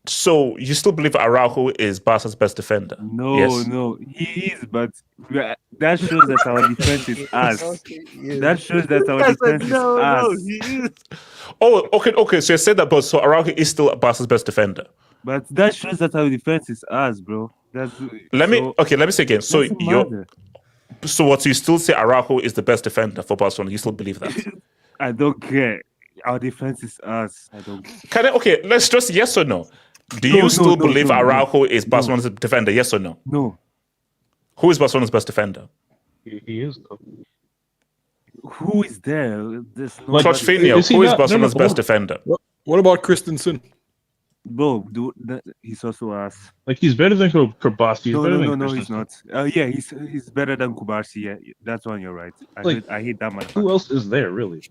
[SPEAKER 1] So you still believe Araujo is Barca's best defender?
[SPEAKER 19] No, he is, but that shows that our defense is ass. That shows that our defense is ass.
[SPEAKER 8] No, he is.
[SPEAKER 1] Oh, okay. So you said that, but so Araujo is still Barca's best defender.
[SPEAKER 19] But that shows that our defense is ass, bro.
[SPEAKER 1] Let me say again. So what you still say Araujo is the best defender for Barcelona? You still believe that?
[SPEAKER 19] I don't care. Our defense is ass. I don't.
[SPEAKER 1] Let's just yes or no. Do you still believe Araujo is Barcelona's defender? Yes or no?
[SPEAKER 19] No.
[SPEAKER 1] Who is Barcelona's best defender?
[SPEAKER 18] He is.
[SPEAKER 19] Who is there?
[SPEAKER 1] Clutchfinia. Who is Barcelona's best defender?
[SPEAKER 2] What about Christensen?
[SPEAKER 19] Bro, he's also ass.
[SPEAKER 11] Like he's better than Kurbasi. He's better than
[SPEAKER 19] No, he's
[SPEAKER 11] Christensen.
[SPEAKER 19] not. Yeah, he's better than Kubarsi. Yeah, that's one. You're right. I hate that man.
[SPEAKER 11] Who else is there really?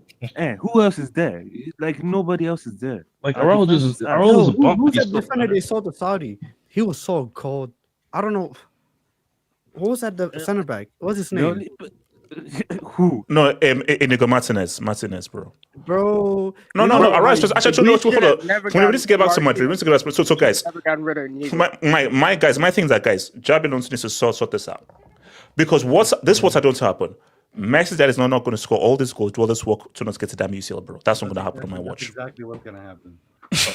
[SPEAKER 19] Who else is there? Like nobody else is there.
[SPEAKER 11] Like
[SPEAKER 19] Our
[SPEAKER 11] Araujo
[SPEAKER 19] defense
[SPEAKER 11] is
[SPEAKER 19] ass.
[SPEAKER 11] Araujo is a bump.
[SPEAKER 12] Who's
[SPEAKER 11] He's
[SPEAKER 12] that
[SPEAKER 11] still
[SPEAKER 12] defender
[SPEAKER 11] better.
[SPEAKER 12] they saw the Saudi? He was so cold. I don't know. What was that? The center back. What's his name?
[SPEAKER 19] Who?
[SPEAKER 1] No, Inigo Martinez, bro.
[SPEAKER 12] Bro.
[SPEAKER 1] No. Alright, just actually, no. Hold on. We need to get back to Madrid. We need to get back. So guys,
[SPEAKER 14] Never gotten rid of Inigo.
[SPEAKER 1] my guys, my thing is that guys, Xabi Alonso needs to sort this out because what I don't happen. Messi's dad is not going to score all this goals, do all this work to not get to damn UCL, bro. That's not going to happen on my watch.
[SPEAKER 8] Exactly what's gonna happen.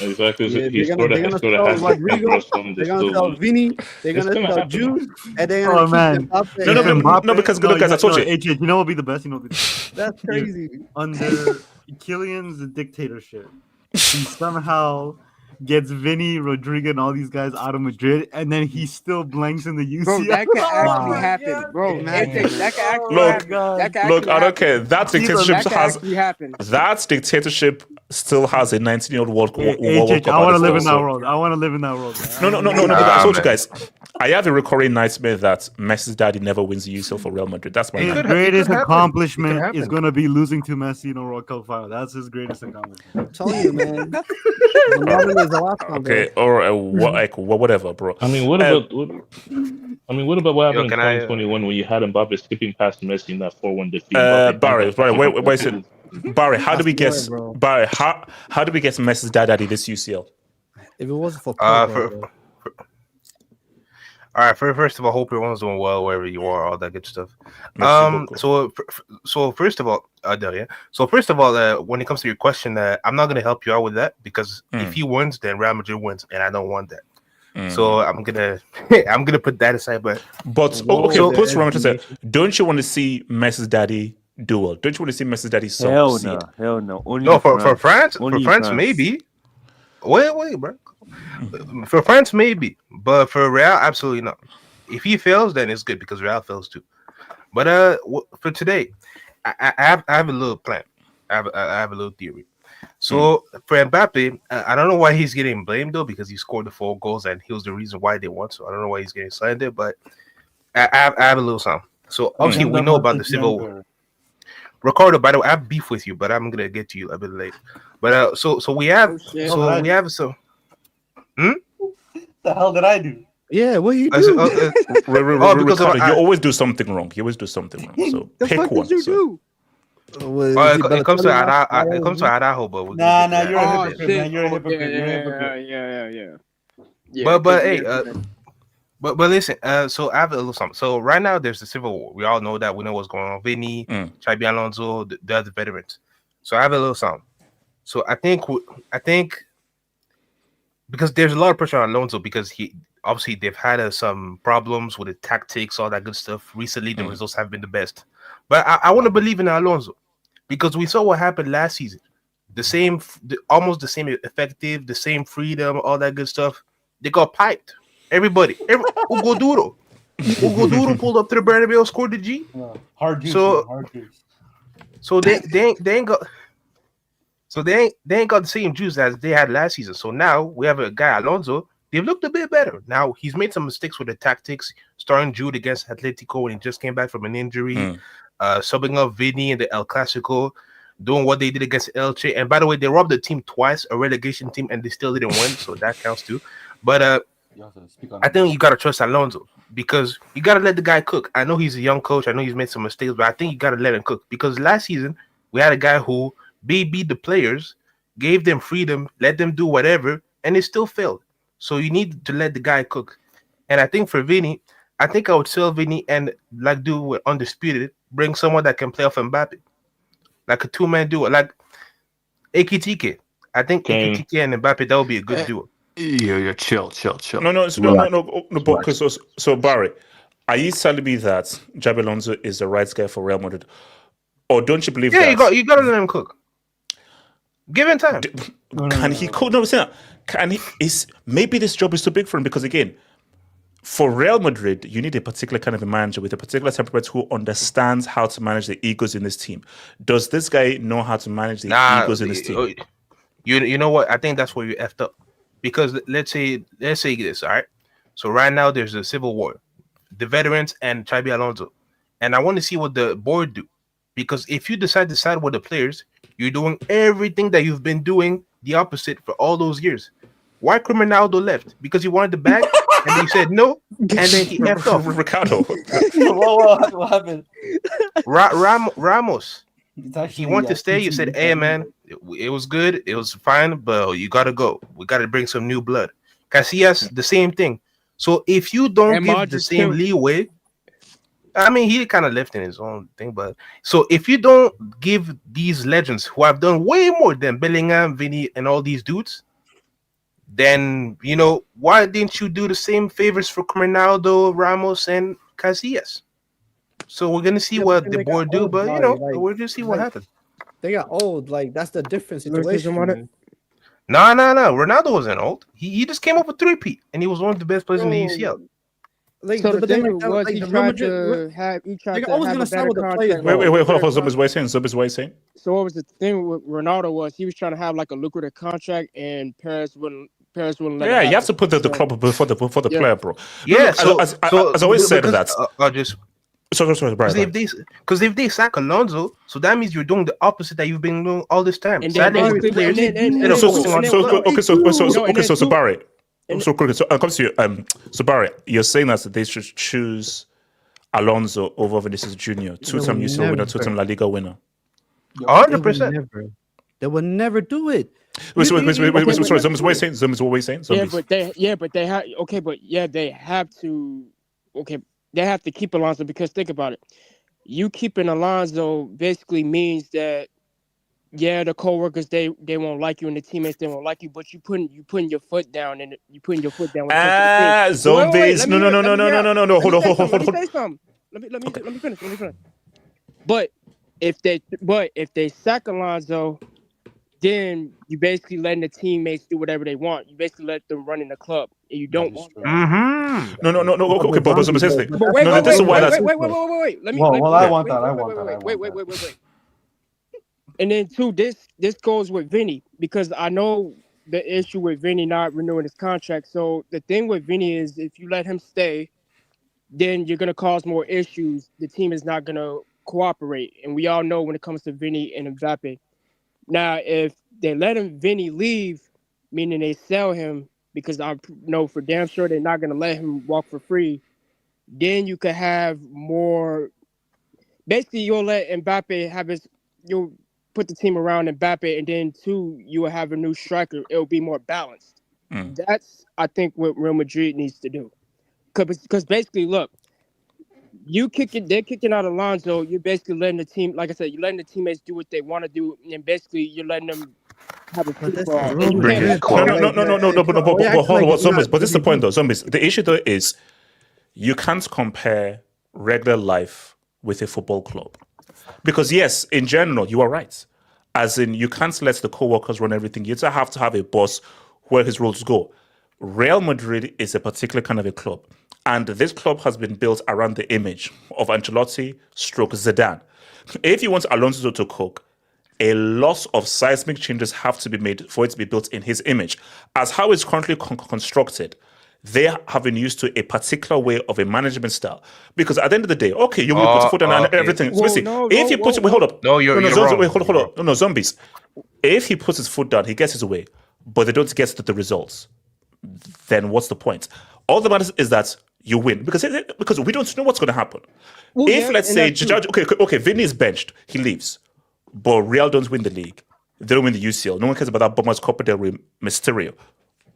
[SPEAKER 11] Exactly.
[SPEAKER 12] Yeah,
[SPEAKER 11] He
[SPEAKER 12] they're
[SPEAKER 11] scored
[SPEAKER 12] gonna
[SPEAKER 11] a
[SPEAKER 12] sell
[SPEAKER 11] hat
[SPEAKER 12] Rodrigo,
[SPEAKER 11] from
[SPEAKER 12] they're
[SPEAKER 11] this
[SPEAKER 12] gonna sell
[SPEAKER 11] goal.
[SPEAKER 12] Vinny, they're
[SPEAKER 11] It's
[SPEAKER 12] gonna
[SPEAKER 11] gonna
[SPEAKER 12] sell
[SPEAKER 11] happen.
[SPEAKER 12] Jude, and they're
[SPEAKER 8] Oh
[SPEAKER 12] gonna
[SPEAKER 8] man,
[SPEAKER 12] keep Mbappe.
[SPEAKER 1] No, because look, guys, I told you.
[SPEAKER 8] HH, you know what would be the best? You know what would be the best?
[SPEAKER 12] That's crazy.
[SPEAKER 8] Under Kylian's dictatorship, he somehow gets Vinny, Rodrigo, and all these guys out of Madrid, and then he still blanks in the UCL.
[SPEAKER 14] Bro, that could actually happen. Bro, that could actually happen.
[SPEAKER 1] Look, I don't care. That dictatorship
[SPEAKER 14] That could actually happen.
[SPEAKER 1] That dictatorship still has a 19-year-old World Cup.
[SPEAKER 8] I want to live in that world. I want to live in that world. Man.
[SPEAKER 1] No. Because I told you guys, I have a recurring nightmare that Messi's daddy never wins the UCL for Real Madrid. That's my
[SPEAKER 8] His
[SPEAKER 1] nightmare.
[SPEAKER 8] greatest accomplishment is going to be losing to Messi in a World Cup final. That's his greatest accomplishment.
[SPEAKER 12] I'm telling you, man.
[SPEAKER 1] Okay, or whatever, bro.
[SPEAKER 11] I mean, what about what happened in 2021 when you had Mbappe skipping past Messi in that 4-1 defeat?
[SPEAKER 1] Barry, wait. Barry, how do we guess? Barry, how do we guess Messi's daddy this UCL?
[SPEAKER 12] If it wasn't for
[SPEAKER 20] all right. First of all, hope everyone's doing well wherever you are, all that good stuff. So first of all, when it comes to your question, I'm not gonna help you out with that because if he wins, then Real Madrid wins, and I don't want that. So I'm gonna put that aside. But
[SPEAKER 1] post Real Madrid, don't you want to see Messi's daddy duel? Don't you want to see Messi's daddy succeed?
[SPEAKER 19] Hell no. Only
[SPEAKER 20] no, for France, maybe. Wait, bro. For France, maybe, but for Real, absolutely not. If he fails, then it's good because Real fails too. But for today, I have a little plan. I have a little theory. So for Mbappe, I don't know why he's getting blamed though because he scored the 4 goals and he was the reason why they won. So I don't know why he's getting signed there, but I have a little something. So obviously we know about the civil war. Ricardo, by the way, I have beef with you, but I'm gonna get to you a bit later. But so we have some.
[SPEAKER 8] The hell did I do?
[SPEAKER 12] Yeah, what you do?
[SPEAKER 1] Ricardo, you always do something wrong. So pick one.
[SPEAKER 20] It comes to Arajo, but
[SPEAKER 8] nah, you're a hypocrite, man. You're a hypocrite.
[SPEAKER 20] Yeah. But hey, but listen. So I have a little something. So right now there's the civil war. We all know that. We know what's going on. Vinny, Xabi Alonso, the other veterans. So I have a little something. So I think because there's a lot of pressure on Alonso because they've had some problems with the tactics, all that good stuff. Recently, the results have been the best. But I want to believe in Alonso because we saw what happened last season. Almost the same effective, the same freedom, all that good stuff. They got piped. Everybody. Hugo Duro pulled up to the Bernabeu, scored the G.
[SPEAKER 8] Hard juice.
[SPEAKER 20] So they ain't got. So they ain't got the same juice as they had last season. So now we have a guy, Alonso. They've looked a bit better. Now he's made some mistakes with the tactics, starting Jude against Atletico when he just came back from an injury, subbing up Vinny in the El Clasico, doing what they did against Elche. And by the way, they robbed the team twice, a relegation team, and they still didn't win. So that counts too. But I think you gotta trust Alonso because you gotta let the guy cook. I know he's a young coach. I know he's made some mistakes, but I think you gotta let him cook because last season we had a guy who beat the players, gave them freedom, let them do whatever, and it still failed. So you need to let the guy cook. And I think for Vinny, I think I would sell Vinny and do with Undisputed, bring someone that can play off Mbappe, like a 2-man duo, like Ekitike. I think Ekitike and Mbappe, that would be a good duo.
[SPEAKER 13] Yeah, chill.
[SPEAKER 1] So Barry, are you telling me that Xabi Alonso is the right guy for Real Madrid, or don't you believe?
[SPEAKER 20] Yeah, you got to let him cook. Give him time.
[SPEAKER 1] Can he cook? No, can he? Maybe this job is too big for him because again, for Real Madrid, you need a particular kind of a manager with a particular temperament who understands how to manage the egos in this team. Does this guy know how to manage the egos in this team?
[SPEAKER 20] You know what? I think that's where you effed up Because let's say this, all right. So right now there's a civil war, the veterans and Xabi Alonso, and I want to see what the board do, because if you decide to side with the players, you're doing everything that you've been doing the opposite for all those years. Why Criminaldo left? Because he wanted the bag, and he said no, and then he left off.
[SPEAKER 1] Ricardo,
[SPEAKER 5] what happened?
[SPEAKER 20] Ramos. He wanted to stay. You said, "Hey, man, it was good. It was fine, but you gotta go. We gotta bring some new blood." Casillas, the same thing. So if you don't
[SPEAKER 14] And
[SPEAKER 20] give the
[SPEAKER 14] Modric
[SPEAKER 20] same
[SPEAKER 14] too.
[SPEAKER 20] leeway, I mean, he kind of left in his own thing, but so if you don't give these legends who have done way more than Bellingham, Vinny, and all these dudes, then why didn't you do the same favors for Ronaldo, Ramos, and Casillas? So we're gonna see what the board do, but we're gonna see what happens.
[SPEAKER 12] They got old. Like that's the different
[SPEAKER 20] Racism
[SPEAKER 12] situation.
[SPEAKER 20] on it?
[SPEAKER 12] man.
[SPEAKER 20] No. Ronaldo wasn't old. He just came up with 3-peat, and he was one of the best players in the UCL.
[SPEAKER 12] Like,
[SPEAKER 14] So the
[SPEAKER 12] but then,
[SPEAKER 14] thing
[SPEAKER 12] like,
[SPEAKER 14] was,
[SPEAKER 12] like,
[SPEAKER 14] he
[SPEAKER 12] the Real
[SPEAKER 14] tried
[SPEAKER 12] Madrid,
[SPEAKER 14] to have
[SPEAKER 12] they're always
[SPEAKER 14] have
[SPEAKER 12] gonna
[SPEAKER 14] a
[SPEAKER 12] side
[SPEAKER 14] better
[SPEAKER 12] with the
[SPEAKER 14] contract.
[SPEAKER 12] players.
[SPEAKER 1] wait, hold on. Zombies, what are you saying? Zombies, what are you saying?
[SPEAKER 14] So what was the thing with Ronaldo was he was trying to have like a lucrative contract, and Paris wouldn't let
[SPEAKER 1] Yeah,
[SPEAKER 14] it
[SPEAKER 1] you have to put the
[SPEAKER 14] happen.
[SPEAKER 1] club before the
[SPEAKER 14] Yeah.
[SPEAKER 1] player, bro.
[SPEAKER 20] Yeah,
[SPEAKER 1] Look, as I always said that. Sorry, Brian.
[SPEAKER 20] Because if they sack Alonso, so that means you're doing the opposite that you've been doing all this time.
[SPEAKER 14] And then
[SPEAKER 20] Sadly,
[SPEAKER 14] basically-
[SPEAKER 20] players
[SPEAKER 14] and then-
[SPEAKER 20] instead of focusing on
[SPEAKER 1] So Barry. So it comes to you. So Barry, you're saying that they should choose Alonso over Vinicius Junior, two-time UCL winner, two-time La Liga winner.
[SPEAKER 20] 100%.
[SPEAKER 12] They would never do it.
[SPEAKER 1] Wait, sorry, Zombies, what are you saying? Zombies, what were you saying?
[SPEAKER 14] Yeah,
[SPEAKER 1] Zombies.
[SPEAKER 14] but they have they have to they have to keep Alonso, because think about it. You keeping Alonso basically means that the co-workers they won't like you, and the teammates they won't like you, but you putting your foot down, and you putting your foot down.
[SPEAKER 1] Zombies. No. Hold on.
[SPEAKER 14] Let me say something. Let me finish. But if they sack Alonso, then you basically letting the teammates do whatever they want. You basically let them run in the club, and you don't want that.
[SPEAKER 1] No. Okay, but Zombies, here's the thing.
[SPEAKER 14] But wait. Let me.
[SPEAKER 5] I want that.
[SPEAKER 14] Wait. And then too, this goes with Vinny, because I know the issue with Vinny not renewing his contract. So the thing with Vinny is, if you let him stay, then you're gonna cause more issues. The team is not gonna cooperate, and we all know when it comes to Vinny and Mbappe. Now, if they let Vinny leave, meaning they sell him, because I know for damn sure they're not gonna let him walk for free, then you could have more. Basically, you'll let Mbappe have you'll put the team around Mbappe, and then too, you will have a new striker. It'll be more balanced. That's, I think, what Real Madrid needs to do. Because basically, look, they're kicking out Alonso. You're basically letting the team, like I said, you're letting the teammates do what they want to do, and basically you're letting them have a football.
[SPEAKER 1] No, but Zombies. But this is the point, though. Zombies. The issue though is you can't compare regular life with a football club, because yes, in general, you are right. As in, you can't let the co-workers run everything. You just have to have a boss where his roles go. Real Madrid is a particular kind of a club, and this club has been built around the image of Ancelotti / Zidane. If you want Alonso to cook, a lot of seismic changes have to be made for it to be built in his image. As how it's currently constructed, they have been used to a particular way of a management style. Because at the end of the day, okay, you will put foot down and everything.
[SPEAKER 20] Whoa,
[SPEAKER 1] Listen, if you put hold up.
[SPEAKER 20] No, you're wrong.
[SPEAKER 1] Wait, hold up. No, Zombies. If he puts his foot down, he gets his way, but they don't get the results. Then what's the point? All that matters is that you win, because we don't know what's going to happen.
[SPEAKER 14] Well,
[SPEAKER 1] if
[SPEAKER 14] yeah,
[SPEAKER 1] let's say okay, Vinny is benched, he leaves, but Real don't win the league, they don't win the UCL. No one cares about that Bombers Copa del Rey Mysterio.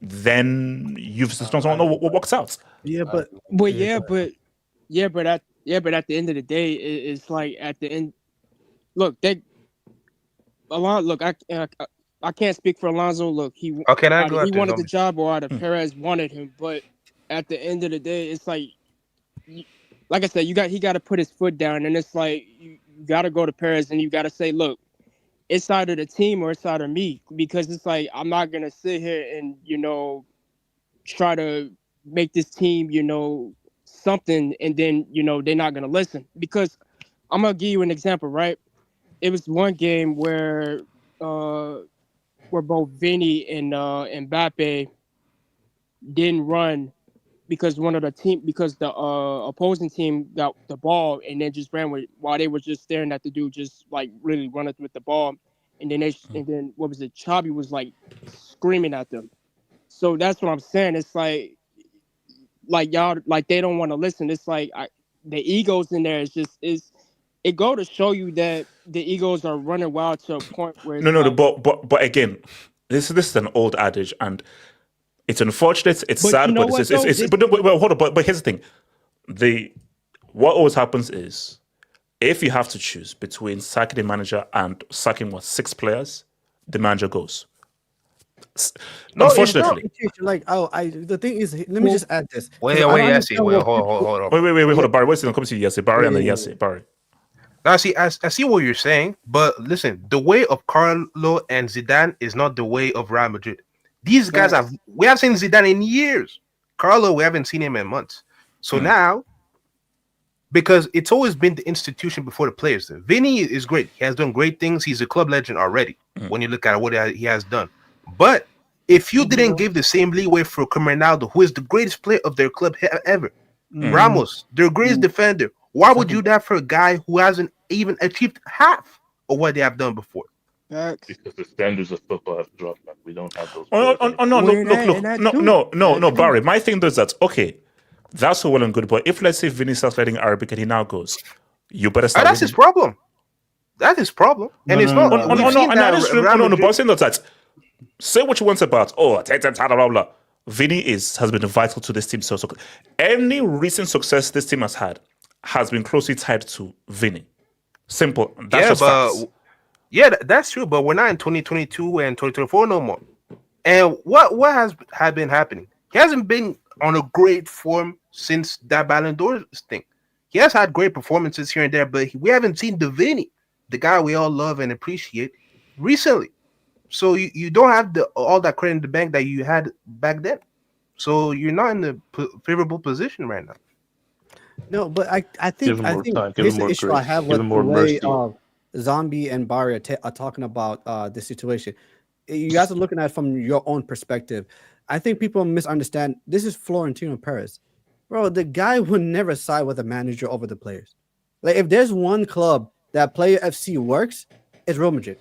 [SPEAKER 1] Then you've just don't know what works out.
[SPEAKER 12] Yeah, but
[SPEAKER 14] at the end of the day, it's like at the end. Look, I can't speak for Alonso. Look, he wanted the job, or either Perez wanted him. But at the end of the day, it's like I said, he got to put his foot down, and it's like you got to go to Perez, and you got to say, look, it's either the team or it's either me, because it's like I'm not gonna sit here and try to make this team something, and then they're not gonna listen. Because I'm gonna give you an example, right? It was one game where both Vinny and Mbappe didn't run because the opposing team got the ball and then just ran with while they were just staring at the dude just like really running with the ball, and then what was it? Chabi was like screaming at them. So that's what I'm saying. It's like y'all like they don't want to listen. It's like the egos in there it go to show you that the egos are running wild to a point where it's
[SPEAKER 1] but again, this is an old adage, and it's unfortunate. It's sad,
[SPEAKER 14] you know
[SPEAKER 1] but
[SPEAKER 14] what,
[SPEAKER 1] it's but hold on. But here's the thing: what always happens is if you have to choose between sacking the manager and sacking 6 players, the manager goes.
[SPEAKER 12] No,
[SPEAKER 1] Unfortunately,
[SPEAKER 12] it's not. Like the thing is, let me just add this.
[SPEAKER 20] Wait,
[SPEAKER 12] Because I don't
[SPEAKER 20] Yassi,
[SPEAKER 12] understand
[SPEAKER 20] wait,
[SPEAKER 12] what
[SPEAKER 20] hold on.
[SPEAKER 1] wait, hold on, Barry. What's going to come to you? Yassi, Barry, and then Yassi, Barry.
[SPEAKER 20] Now, see, I see what you're saying, but listen, the way of Carlo and Zidane is not the way of Real Madrid. These guys we have seen Zidane in years. Carlo, we haven't seen him in months. So now, because it's always been the institution before the players. Vinny is great. He has done great things. He's a club legend already when you look at what he has done. But if you didn't give the same leeway for Ronaldo, who is the greatest player of their club ever, Ramos, their greatest defender, why would you do that for a guy who hasn't even achieved half of what they have done before?
[SPEAKER 18] Because the standards of football have dropped, man. We don't have those.
[SPEAKER 1] No, Barry. My thing is that that's all well and good, but if let's say Vinny starts letting Arabic and he now goes, you better start.
[SPEAKER 20] That's his problem. That's his problem, and it's not.
[SPEAKER 1] Say what you want about Vinny has been vital to this team. So any recent success this team has been closely tied to Vinny. Simple. That's just facts.
[SPEAKER 20] Yeah, that's true. But we're not in 2022 and 2024 no more. And what has been happening? He hasn't been on a great form since that Ballon d'Or thing. He has had great performances here and there, but we haven't seen the Vinny, the guy we all love and appreciate, recently. So you don't have all that credit in the bank that you had back then. So you're not in a favorable position right now.
[SPEAKER 12] No, but I think here's the issue I have with the way Zombie and Barry are talking about the situation. You guys are looking at it from your own perspective. I think people misunderstand. This is Florentino Perez. Bro, the guy would never side with a manager over the players. Like, if there's one club that Player FC works, it's Real Madrid.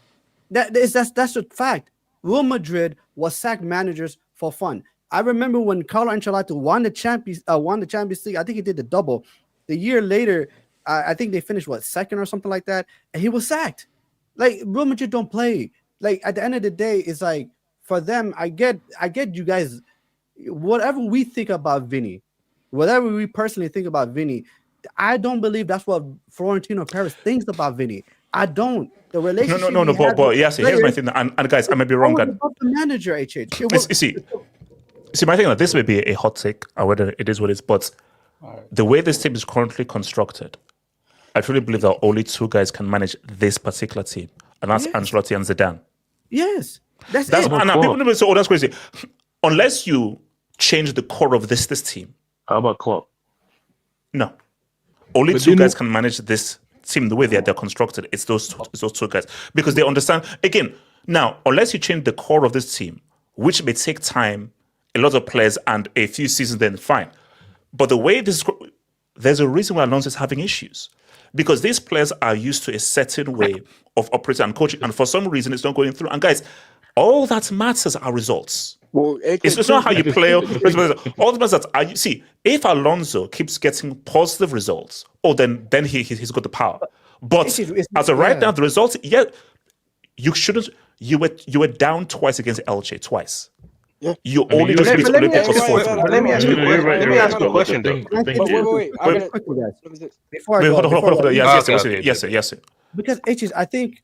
[SPEAKER 12] That's a fact. Real Madrid was sacked managers for fun. I remember when Carlo Ancelotti won the Champions League. I think he did the double. The year later, I think they finished second or something like that, and he was sacked. Like, Real Madrid don't play. Like, at the end of the day, it's like, for them, I get you guys. Whatever we think about Vinny, whatever we personally think about Vinny, I don't believe that's what Florentino Perez thinks about Vinny. I don't. The relationship.
[SPEAKER 1] No. But yes, here's my thing. And guys, I may be wrong.
[SPEAKER 12] About the manager, HH.
[SPEAKER 1] See, my thing that this may be a hot take, or whether it is what it is, but the way this team is currently constructed, I truly believe that only 2 guys can manage this particular team, and that's Ancelotti and Zidane.
[SPEAKER 12] Yes, that's it.
[SPEAKER 1] And people will say, "Oh, that's crazy." Unless you change the core of this team.
[SPEAKER 18] How about Klopp?
[SPEAKER 1] No, only 2 guys can manage this team the way they're constructed. It's those 2 guys, because they understand. Again, now unless you change the core of this team, which may take time, a lot of players and a few seasons, then fine. But the way there's a reason why Alonso is having issues, because these players are used to a certain way of operating and coaching, and for some reason it's not going through. And guys, all that matters are results.
[SPEAKER 14] Well,
[SPEAKER 1] it's not how you play. All the matters that see. If Alonso keeps getting positive results, then he's got the power. But as of right now, the results, you shouldn't. You were down twice against Elche, twice.
[SPEAKER 14] Yeah.
[SPEAKER 1] You only just beat Olympiacos.
[SPEAKER 20] Let me ask you a question, though.
[SPEAKER 14] Wait.
[SPEAKER 12] Before I go,
[SPEAKER 1] hold on. Yes.
[SPEAKER 12] Because I think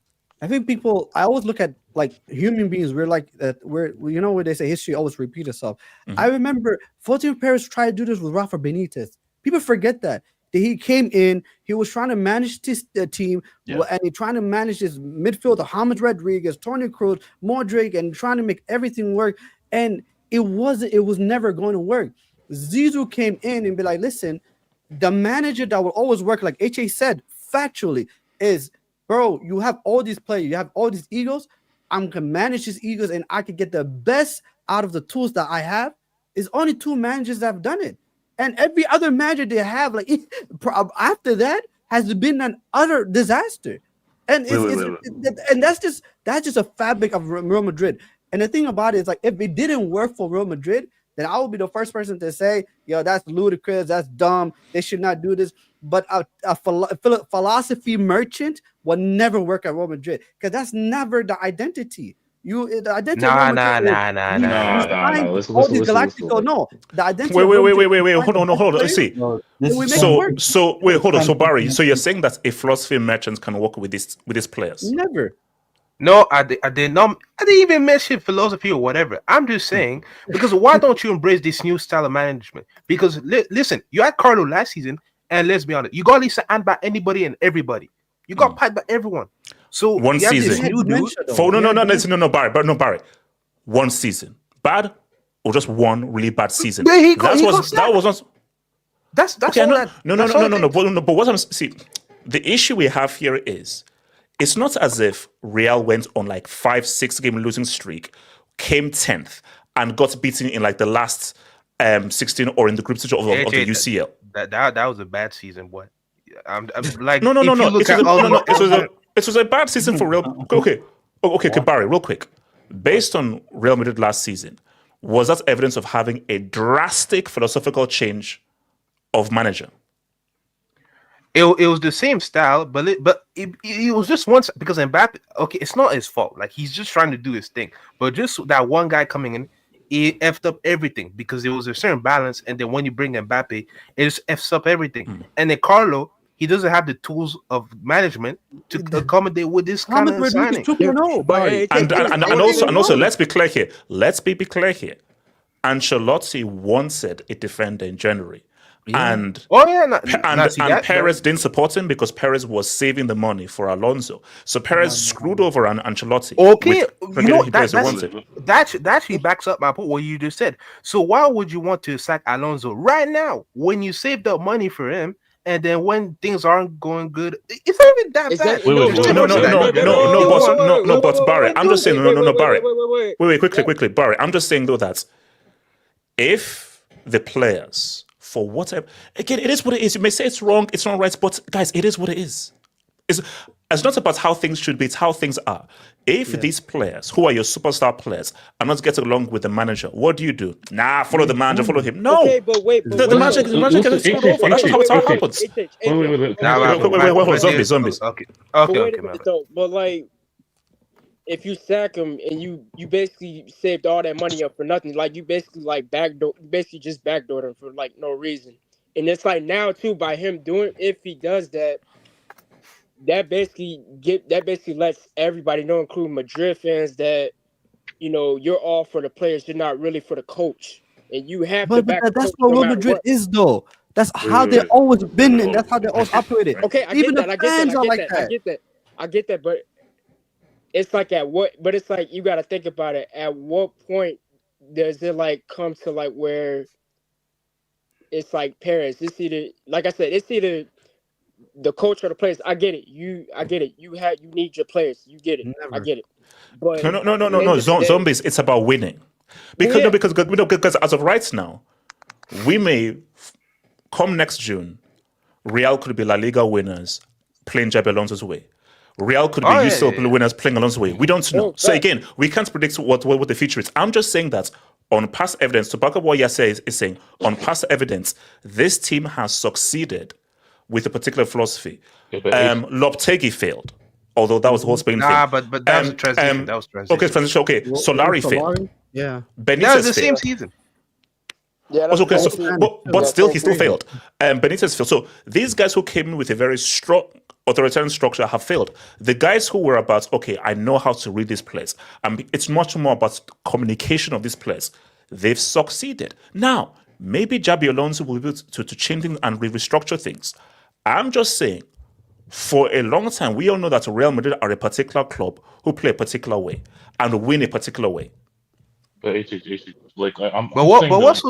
[SPEAKER 12] people. I always look at like human beings. We're like that. We're where they say history always repeats itself.
[SPEAKER 1] Mm-hmm.
[SPEAKER 12] I remember Florentino Perez tried to do this with Rafa Benitez. People forget that he came in. He was trying to manage this team, and he trying to manage his midfield, James Rodriguez, Toni Kroos, Modric, and trying to make everything work. And it was never going to work. Zizou came in and be like, listen, the manager that will always work, like HA said, factually, is, bro, you have all these players, you have all these egos. I'm going to manage these egos, and I can get the best out of the tools that I have. It's only 2 managers that have done it, and every other manager they have, like after that, has been an utter disaster. And and that's just a fabric of Real Madrid. And the thing about it is, like, if it didn't work for Real Madrid, then I will be the first person to say, yo, that's ludicrous, that's dumb, they should not do this. But a philosophy merchant will never work at Real Madrid, because that's never the identity. The identity.
[SPEAKER 20] Nah.
[SPEAKER 12] Galactico. No, the identity.
[SPEAKER 1] Wait. Hold on. Let's see. So Barry, so you're saying that a philosophy merchant can work with these players?
[SPEAKER 12] Never.
[SPEAKER 20] No, I didn't even mention philosophy or whatever. I'm just saying, because why don't you embrace this new style of management? Because listen, you had Carlo last season, and let's be honest, you got Lisa and by anybody and everybody. You got piped by everyone. So
[SPEAKER 1] one season. No, Barry. One season, bad, or just one really bad season?
[SPEAKER 20] That's
[SPEAKER 1] okay,
[SPEAKER 20] all that.
[SPEAKER 1] No. But what I'm see, the issue we have here is, it's not as if Real went on like 5-6 game losing streak, came 10th, and got beaten in like the last 16 or in the group stage of the UCL.
[SPEAKER 20] That was a bad season, boy. I'm like,
[SPEAKER 1] no. It was a bad season for Real. Okay, Barry, real quick. Based on Real Madrid last season, was that evidence of having a drastic philosophical change of manager?
[SPEAKER 20] It was the same style, but it was just once, because Mbappe. Okay, it's not his fault. Like, he's just trying to do his thing, but just that one guy coming in, he effed up everything, because there was a certain balance, and then when you bring Mbappe, it just effs up everything. And then Carlo, he doesn't have the tools of management to accommodate with this kind of signing.
[SPEAKER 1] And also, let's be clear here. Be clear here. Ancelotti wanted a defender in January.
[SPEAKER 20] Yeah.
[SPEAKER 1] And
[SPEAKER 20] Perez
[SPEAKER 1] didn't support him because Perez was saving the money for Alonso. So Perez screwed over Ancelotti.
[SPEAKER 20] Okay, that actually backs up my point, what you just said. So why would you want to sack Alonso right now when you saved up money for him? And then when things aren't going good, it's not even that bad.
[SPEAKER 1] No, but Barry, I'm just saying, no, Barry. Wait, quickly, Barry. I'm just saying though that if the players, for whatever, again, it is what it is. You may say it's wrong, it's not right, but guys, it is what it is. It's not about how things should be, it's how things are. If these players, who are your superstar players, are not getting along with the manager, what do you do? Follow the manager, follow him. No.
[SPEAKER 14] Okay, but wait.
[SPEAKER 1] The manager gets screwed over. That's how it happens. Wait, zombies.
[SPEAKER 20] Okay,
[SPEAKER 14] but like, if you sack him and you basically saved all that money up for nothing, like you basically just backdoored him for like no reason. And it's like now too, by him doing, if he does that, that basically lets everybody know, including Madrid fans, that you're all for the players, you're not really for the coach, and you have to back.
[SPEAKER 12] But that's what Real Madrid is, though. That's how they've always been, and that's how they always operated.
[SPEAKER 14] Okay, I get that, but it's like but it's like you got to think about it. At what point does it like come to like where it's like Perez? It's either, like I said, it's either the coach or the players. I get it. You need your players. You get it. I get it. But
[SPEAKER 1] no. Zombies. It's about winning. Because as of right now, we may come next June. Real could be La Liga winners playing Xabi Alonso's way. Real could be UCL winners playing Alonso's way. We don't know. So again, we can't predict what the future is. I'm just saying that on past evidence, to back up what Yase is saying, on past evidence, this team has succeeded with a particular philosophy. Lopetegui failed, although that was the whole Spain thing.
[SPEAKER 20] But that was transition. That was transition.
[SPEAKER 1] Okay, transition. Okay, Solari failed.
[SPEAKER 12] Yeah,
[SPEAKER 1] Benitez
[SPEAKER 20] that was the
[SPEAKER 1] failed.
[SPEAKER 20] same season.
[SPEAKER 14] Yeah,
[SPEAKER 1] but still, he still failed. Benitez failed. So these guys who came in with a very strong authoritarian structure have failed. The guys who were about, okay, I know how to read these players, and it's much more about communication of these players. They've succeeded. Now, maybe Xabi Alonso will be able to change things and restructure things. I'm just saying, for a long time, we all know that Real Madrid are a particular club who play a particular way and win a particular way.
[SPEAKER 18] What's the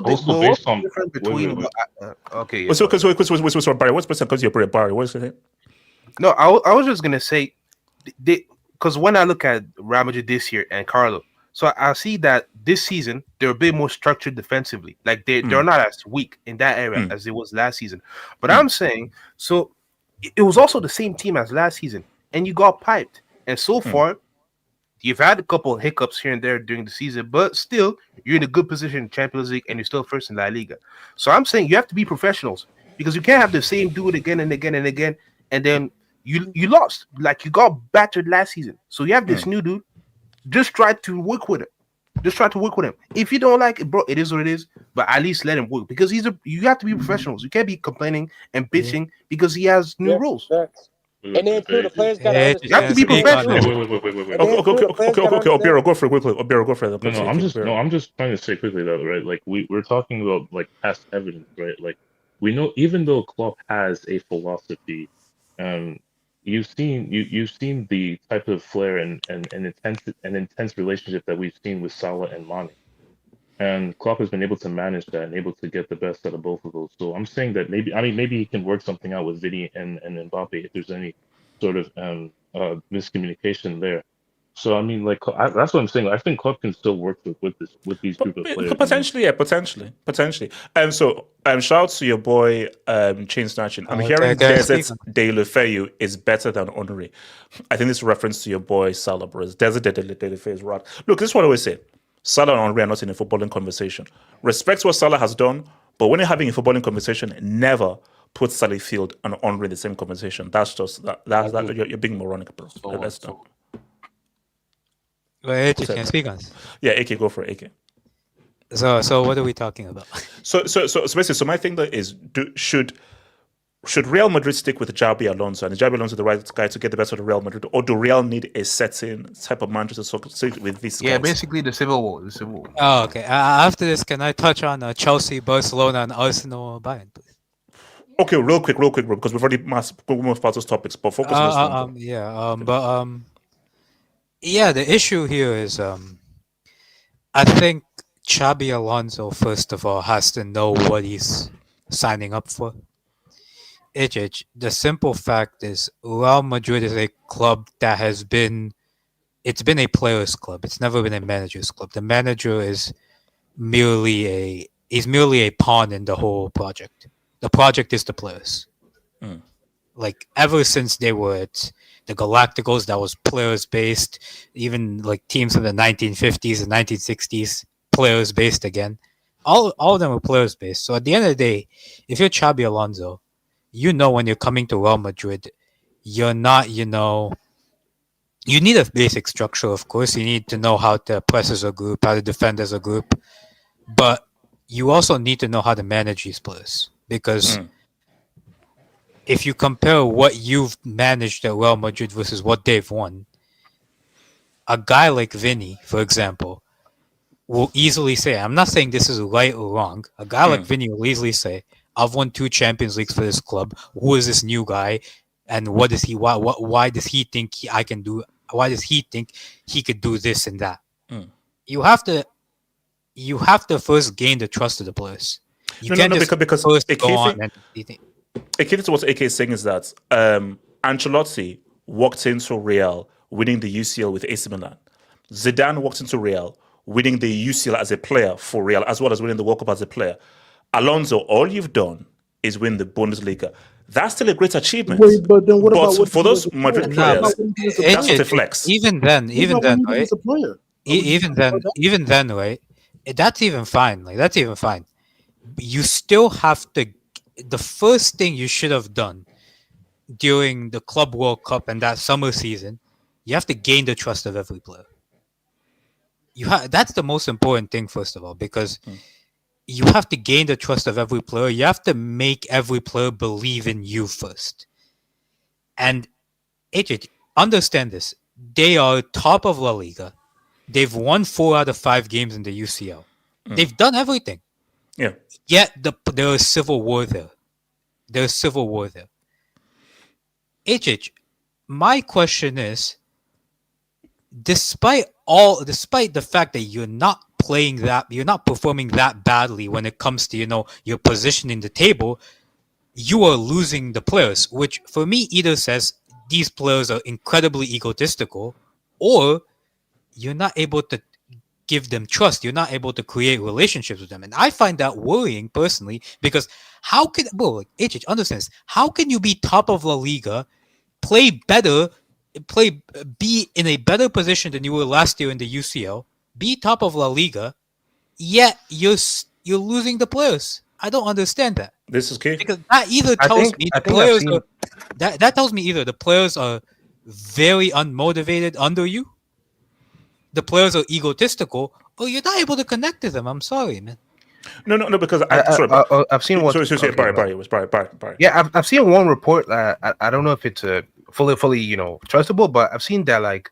[SPEAKER 20] difference between? Okay.
[SPEAKER 1] Barry, what's because you're Barry? What's it?
[SPEAKER 20] No, I was just gonna say, because when I look at Real Madrid this year and Carlo, So I see that this season they're a bit more structured defensively. Like they're not as weak in that area as it was last season. But I'm saying, so it was also the same team as last season, and you got piped. And so far, you've had a couple of hiccups here and there during the season, but still, you're in a good position in Champions League, and you're still first in La Liga. So I'm saying you have to be professionals, because you can't have the same do it again and again and again, and then you lost. Like, you got battered last season. So you have this new dude. Just try to work with him. Just try to work with him. If you don't like it, bro, it is what it is. But at least let him work, because you have to be professionals. You can't be complaining and bitching because he has new rules.
[SPEAKER 14] And then too, the players got
[SPEAKER 20] You have to be professional.
[SPEAKER 11] Wait.
[SPEAKER 1] Okay, Obiro, go for it quickly. Obiro, go for it.
[SPEAKER 18] I'm just trying to say quickly that, right? Like we're talking about like past evidence, right? Like we know, even though Klopp has a philosophy, you've seen the type of flair and intense relationship that we've seen with Salah and Mane. And Klopp has been able to manage that and able to get the best out of both of those. So I'm saying that maybe he can work something out with Vini and Mbappe if there's any sort of miscommunication there. So I mean, like that's what I'm saying. I think Klopp can still work with these group of players.
[SPEAKER 1] Potentially. So shout out to your boy Chain Snatching. I'm hearing Desert De Lefeu is better than Henry. I think this reference to your boy Salah, bros. Desert De Lefeu is right. Look, this is what I always say. Salah and Henry are not in a footballing conversation. Respect what Salah has done, but when you're having a footballing conversation, never put Sally Field and Henry in the same conversation. That's just you're being moronic, bro. Let's not.
[SPEAKER 21] Wait, can speak on.
[SPEAKER 1] Yeah, AK, go for it, AK.
[SPEAKER 21] So what are we talking about?
[SPEAKER 1] So basically, my thing there is, should Real Madrid stick with Xabi Alonso, and is Xabi Alonso the right guy to get the best of the Real Madrid, or do Real need a certain type of manager to succeed with this?
[SPEAKER 20] Yeah, basically the civil war.
[SPEAKER 21] Oh, okay. After this, can I touch on Chelsea, Barcelona, and Arsenal, Bayern, please?
[SPEAKER 1] Okay, real quick, bro, because we've already moved past those topics, but focus on this one.
[SPEAKER 21] Yeah, the issue here is, I think Xabi Alonso, first of all, has to know what he's signing up for. The simple fact is, Real Madrid is a club that it's been a players' club. It's never been a manager's club. The manager is merely a pawn in the whole project. The project is the players. Like, ever since they were at the Galacticos, that was players based. Even like teams from the 1950s and 1960s, players based again. All of them were players based. So at the end of the day, if you're Xabi Alonso, you know when you're coming to Real Madrid, you're not, you need a basic structure, of course. You need to know how to press as a group, how to defend as a group. But you also need to know how to manage these players. Because if you compare what you've managed at Real Madrid versus what they've won, a guy like Vini, for example, will easily say, I'm not saying this is right or wrong, a guy like Vini will easily say, I've won 2 Champions Leagues for this club. Who is this new guy? And what does he? Why does he think I can do? Why does he think he could do this and that? You have to first gain the trust of the players.
[SPEAKER 1] Because what AK is saying is that Ancelotti walked into Real winning the UCL with AC Milan. Zidane walked into Real winning the UCL as a player for Real, as well as winning the World Cup as a player. Alonso, all you've done is win the Bundesliga. That's still a great achievement.
[SPEAKER 22] Wait, but then what about
[SPEAKER 1] for those Madrid players, that's not a flex.
[SPEAKER 21] Even then, right? Even then, right? That's even fine. Like, that's even fine. You still have to. The first thing you should have done during the Club World Cup and that summer season, you have to gain the trust of every player. That's the most important thing, first of all, because you have to gain the trust of every player. You have to make every player believe in you first. And understand this. They are top of La Liga. They've won 4 out of 5 games in the UCL. They've done everything.
[SPEAKER 1] Yeah.
[SPEAKER 21] Yet there is civil war there. There's civil war there. My question is, despite the fact that you're not performing that badly when it comes to, your position in the table, you are losing the players, which for me either says these players are incredibly egotistical, or you're not able to give them trust. You're not able to create relationships with them, and I find that worrying personally. Because how can HH understands? How can you be top of La Liga, play better, be in a better position than you were last year in the UCL, be top of La Liga, yet you're losing the players? I don't understand that.
[SPEAKER 1] This is key.
[SPEAKER 21] Because that either tells me the players are that tells me either the players are very unmotivated under you, the players are egotistical, or you're not able to connect to them. I'm sorry, man.
[SPEAKER 1] No, because
[SPEAKER 20] I've seen what.
[SPEAKER 1] Sorry, Barry.
[SPEAKER 20] Yeah, I've seen one report. I don't know if it's fully trustable, but I've seen that like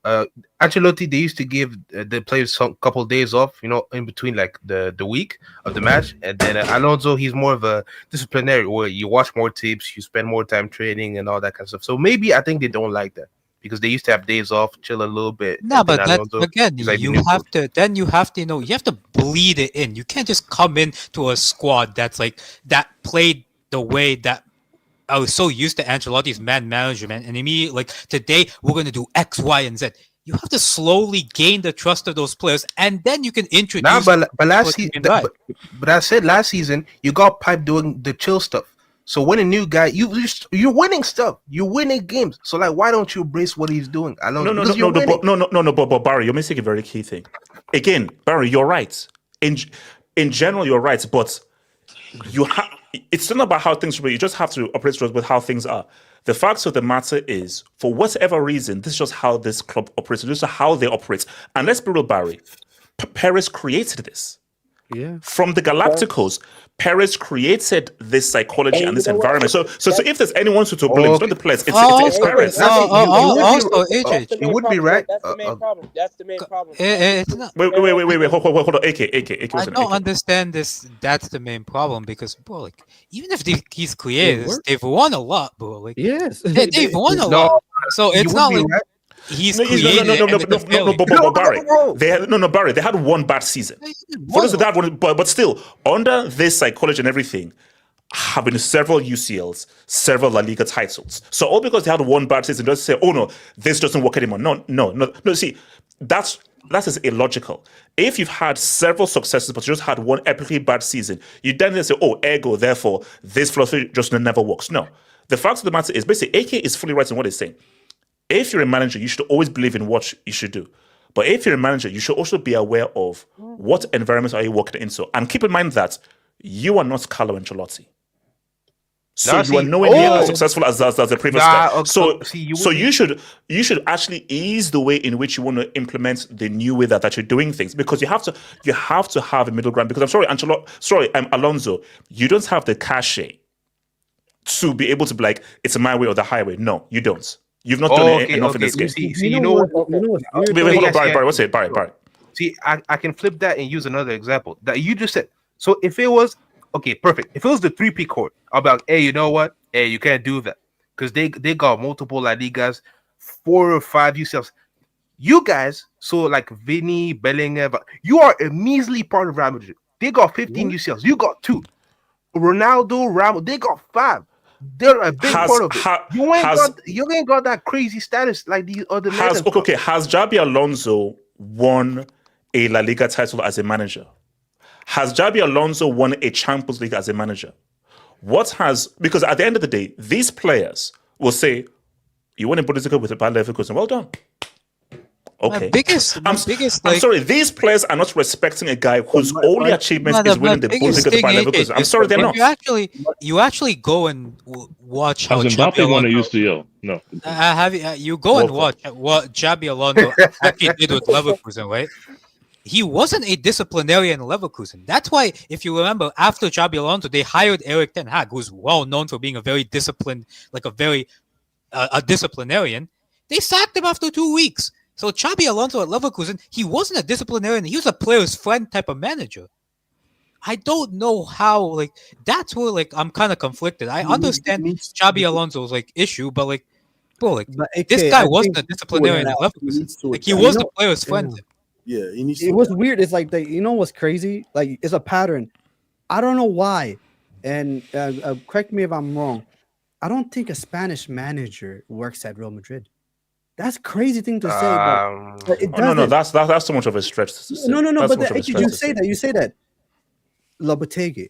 [SPEAKER 20] Ancelotti, they used to give the players some couple days off, in between like the week of the match, and then Alonso, he's more of a disciplinary where you watch more tapes, you spend more time training and all that kind of stuff. So maybe I think they don't like that because they used to have days off, chill a little bit.
[SPEAKER 21] No, but again, you have to bleed it in. You can't just come into a squad that's like that played the way that I was so used to Ancelotti's man management, and immediately like today we're going to do X, Y, and Z. You have to slowly gain the trust of those players, and then you can introduce.
[SPEAKER 20] But last season, but I said last season you got Pipe doing the chill stuff. So when a new guy, you're winning stuff, you're winning games. So like, why don't you embrace what he's doing?
[SPEAKER 1] But Barry, you're missing a very key thing. Again, Barry, you're right. In general, you're right, but it's not about how things should be. You just have to operate with how things are. The fact of the matter is, for whatever reason, this is just how this club operates. This is how they operate. And let's be real, Barry. Perez created this.
[SPEAKER 4] Yeah.
[SPEAKER 1] From the Galacticos, Perez created this psychology and this environment. So if there's anyone to blame, it's not the players. It's Perez.
[SPEAKER 20] You would be right.
[SPEAKER 14] That's the main problem. That's the main problem.
[SPEAKER 21] It's not.
[SPEAKER 1] Wait. Hold on. AK.
[SPEAKER 21] I don't understand this. That's the main problem because, bro, like, even if he's created, they've won a lot, bro. Like,
[SPEAKER 4] yes,
[SPEAKER 21] they've won a lot. So it's not like. He's created.
[SPEAKER 1] Barry. They had one bad season. But still, under this psychology and everything, have been several UCLs, several La Liga titles. So all because they had one bad season, doesn't say, oh no, this doesn't work anymore. No. See, that is illogical. If you've had several successes, but you just had one epically bad season, you then say, oh, ergo, therefore, this philosophy just never works. No. The fact of the matter is, basically, AK is fully right in what he's saying. If you're a manager, you should always believe in what you should do. But if you're a manager, you should also be aware of what environments are you working into. And keep in mind that you are not Carlo Ancelotti. So you are nowhere near as successful as the previous guy. So you should actually ease the way in which you want to implement the new way that you're doing things, because you have to have a middle ground. Because I'm Alonso, you don't have the cachet to be able to be like, it's my way or the highway. No, you don't. You've not done enough in this game.
[SPEAKER 20] Hold on,
[SPEAKER 1] Barry. What's it, Barry?
[SPEAKER 20] See, I can flip that and use another example that you just said. So if it was perfect. If it was the 3P court, I'll be like, hey, you know what? Hey, you can't do that because they got multiple La Ligas, 4 or 5 UCLs. You guys, so like Vinny, Bellingham, you are a measly part of Real Madrid. They got 15 UCLs. You got 2. Ronaldo, Ramos, they got 5. They're a big part of it. You ain't got that crazy status like these other men.
[SPEAKER 1] Has Xabi Alonso won a La Liga title as a manager? Has Xabi Alonso won a Champions League as a manager? Because at the end of the day, these players will say, you won a Bundesliga with a bad Leverkusen. Well done. Okay. I'm sorry, these players are not respecting a guy whose only achievement is winning the Bundesliga with a bad Leverkusen. I'm sorry, they're not.
[SPEAKER 21] You actually go and watch how
[SPEAKER 18] Mbappe won a UCL. No.
[SPEAKER 21] You go and watch what Xabi Alonso actually did with Leverkusen, right? He wasn't a disciplinarian in Leverkusen. That's why, if you remember, after Xabi Alonso, they hired Erik ten Hag, who's well known for being a very disciplined, like a disciplinarian. They sacked him after 2 weeks. So Xabi Alonso at Leverkusen, he wasn't a disciplinarian. He was a player's friend type of manager. I don't know how, that's where, I'm kind of conflicted. I understand Xabi Alonso's, issue, but, this guy wasn't a disciplinarian at Leverkusen. He was the player's friend.
[SPEAKER 12] Yeah, it was weird. It's like what's crazy? Like, it's a pattern. I don't know why. And correct me if I'm wrong. I don't think a Spanish manager works at Real Madrid. That's crazy thing to say, but it
[SPEAKER 1] Oh, no,
[SPEAKER 12] doesn't.
[SPEAKER 1] that's too much of a stretch to say.
[SPEAKER 12] No.
[SPEAKER 1] That's
[SPEAKER 12] But
[SPEAKER 1] too much of a stretch
[SPEAKER 12] you
[SPEAKER 1] to
[SPEAKER 12] say that. You say that. Lopetegui,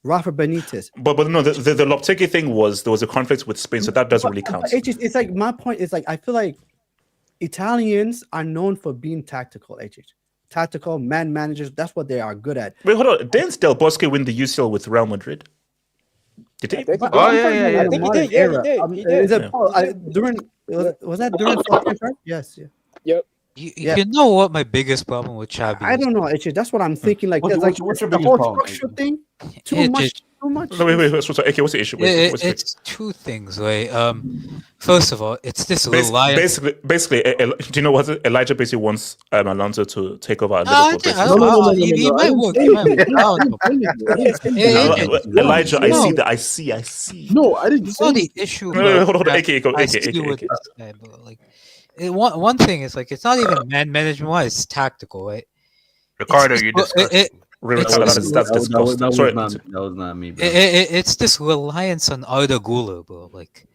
[SPEAKER 12] Rafa Benitez.
[SPEAKER 1] But no, the Lopetegui thing was there was a conflict with Spain, so that doesn't really count.
[SPEAKER 12] It's like my point is like I feel like Italians are known for being tactical. Tactical man managers. That's what they are good at.
[SPEAKER 1] Wait, hold on. Didn't Del Bosque win the UCL with Real Madrid? Did he?
[SPEAKER 12] I think he did. Yeah, he did. Is it was that during 4-5? Yes. Yeah.
[SPEAKER 14] Yep.
[SPEAKER 21] You know what my biggest problem with Xabi
[SPEAKER 12] I don't know. Actually, that's what I'm thinking. Like,
[SPEAKER 8] What's your
[SPEAKER 12] the
[SPEAKER 8] biggest
[SPEAKER 12] whole
[SPEAKER 8] problem,
[SPEAKER 12] structure thing. Too
[SPEAKER 21] It
[SPEAKER 12] much.
[SPEAKER 21] just-
[SPEAKER 12] Too much.
[SPEAKER 1] No, wait. So, okay, what's the issue?
[SPEAKER 21] It's two things, right? First of all, it's this reliance.
[SPEAKER 1] Basically, do you know what Elijah basically wants Alonso to take over?
[SPEAKER 21] He might work. He might work.
[SPEAKER 1] Elijah, I see.
[SPEAKER 17] No, I didn't
[SPEAKER 21] say the issue.
[SPEAKER 1] Hold on.
[SPEAKER 21] I see with this guy, bro. Like, one thing is like it's not even man management wise; it's tactical, right?
[SPEAKER 20] Ricardo, you're disgusting.
[SPEAKER 1] That's disgusting.
[SPEAKER 8] That was not me, bro.
[SPEAKER 21] It's this reliance on Arda Güler, bro. Like,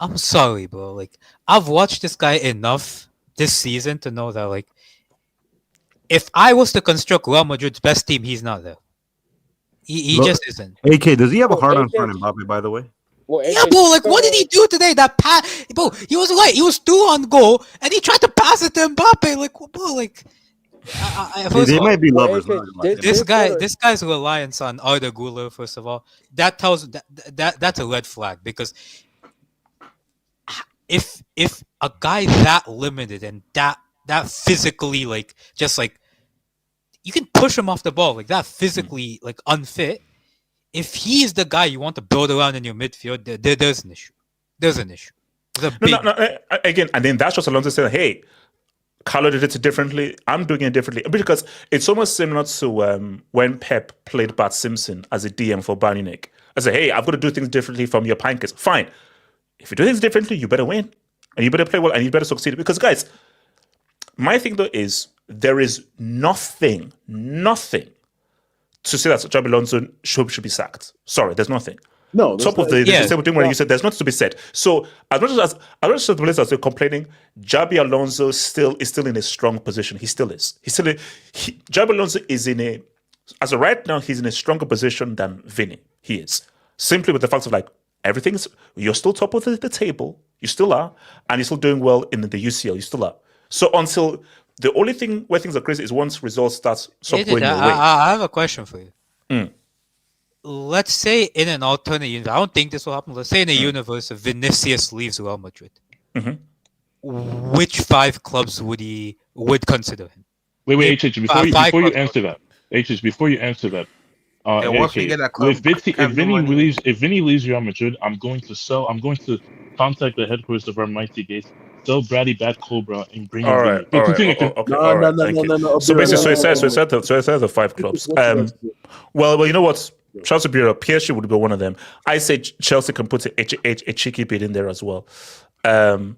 [SPEAKER 21] I'm sorry, bro. Like, I've watched this guy enough this season to know that, like, if I was to construct Real Madrid's best team, he's not there. He just isn't.
[SPEAKER 8] AK, does he have a hard on for Mbappe, by the way?
[SPEAKER 21] Yeah, bro. Like, what did he do today? That pass, bro. He was right. He was 2 on goal, and he tried to pass it to Mbappe. Like, bro, like.
[SPEAKER 8] They might be lovers.
[SPEAKER 21] This guy's reliance on Arda Güler, first of all, that tells that's a red flag, because if a guy that limited and that physically, like, just like, you can push him off the ball, like, that physically like unfit, if he's the guy you want to build around in your midfield, there's an issue. There's a big...
[SPEAKER 1] No, again, and then that's just Alonso saying, hey, Carlo did it differently. I'm doing it differently, because it's almost similar to when Pep played Bart Simpson as a DM for Bayern Munich. I said, hey, I've got to do things differently from your Pankers. Fine. If you do things differently, you better win, and you better play well, and you better succeed. Because, guys, my thing though is there is nothing to say that Xabi Alonso should be sacked. Sorry, there's nothing.
[SPEAKER 17] No,
[SPEAKER 1] top of the same thing where you said there's nothing to be said. So as much as the players are complaining, Xabi Alonso is still in a strong position. He still is. Xabi Alonso is as of right now, he's in a stronger position than Vinny. He is, simply with the fact of like you're still top of the table. You still are, and you're still doing well in the UCL. You still are. So until the only thing where things are crazy is once results start going your way.
[SPEAKER 21] I have a question for you. Let's say in an alternate universe, I don't think this will happen. Let's say in a universe of Vinicius leaves Real Madrid. Which 5 clubs would consider him?
[SPEAKER 18] Wait, HH, before you answer that,
[SPEAKER 20] once we get that club,
[SPEAKER 18] if Vinny leaves Real Madrid, I'm going to contact the headquarters of our mighty gates, sell Brady Bad Cobra, and bring
[SPEAKER 1] all
[SPEAKER 18] him.
[SPEAKER 1] Right. So basically, so it says the 5 clubs. Well, you know what? Chelsea Bureau, PSG would be one of them. I say Chelsea can put a cheeky bid in there as well. Bro,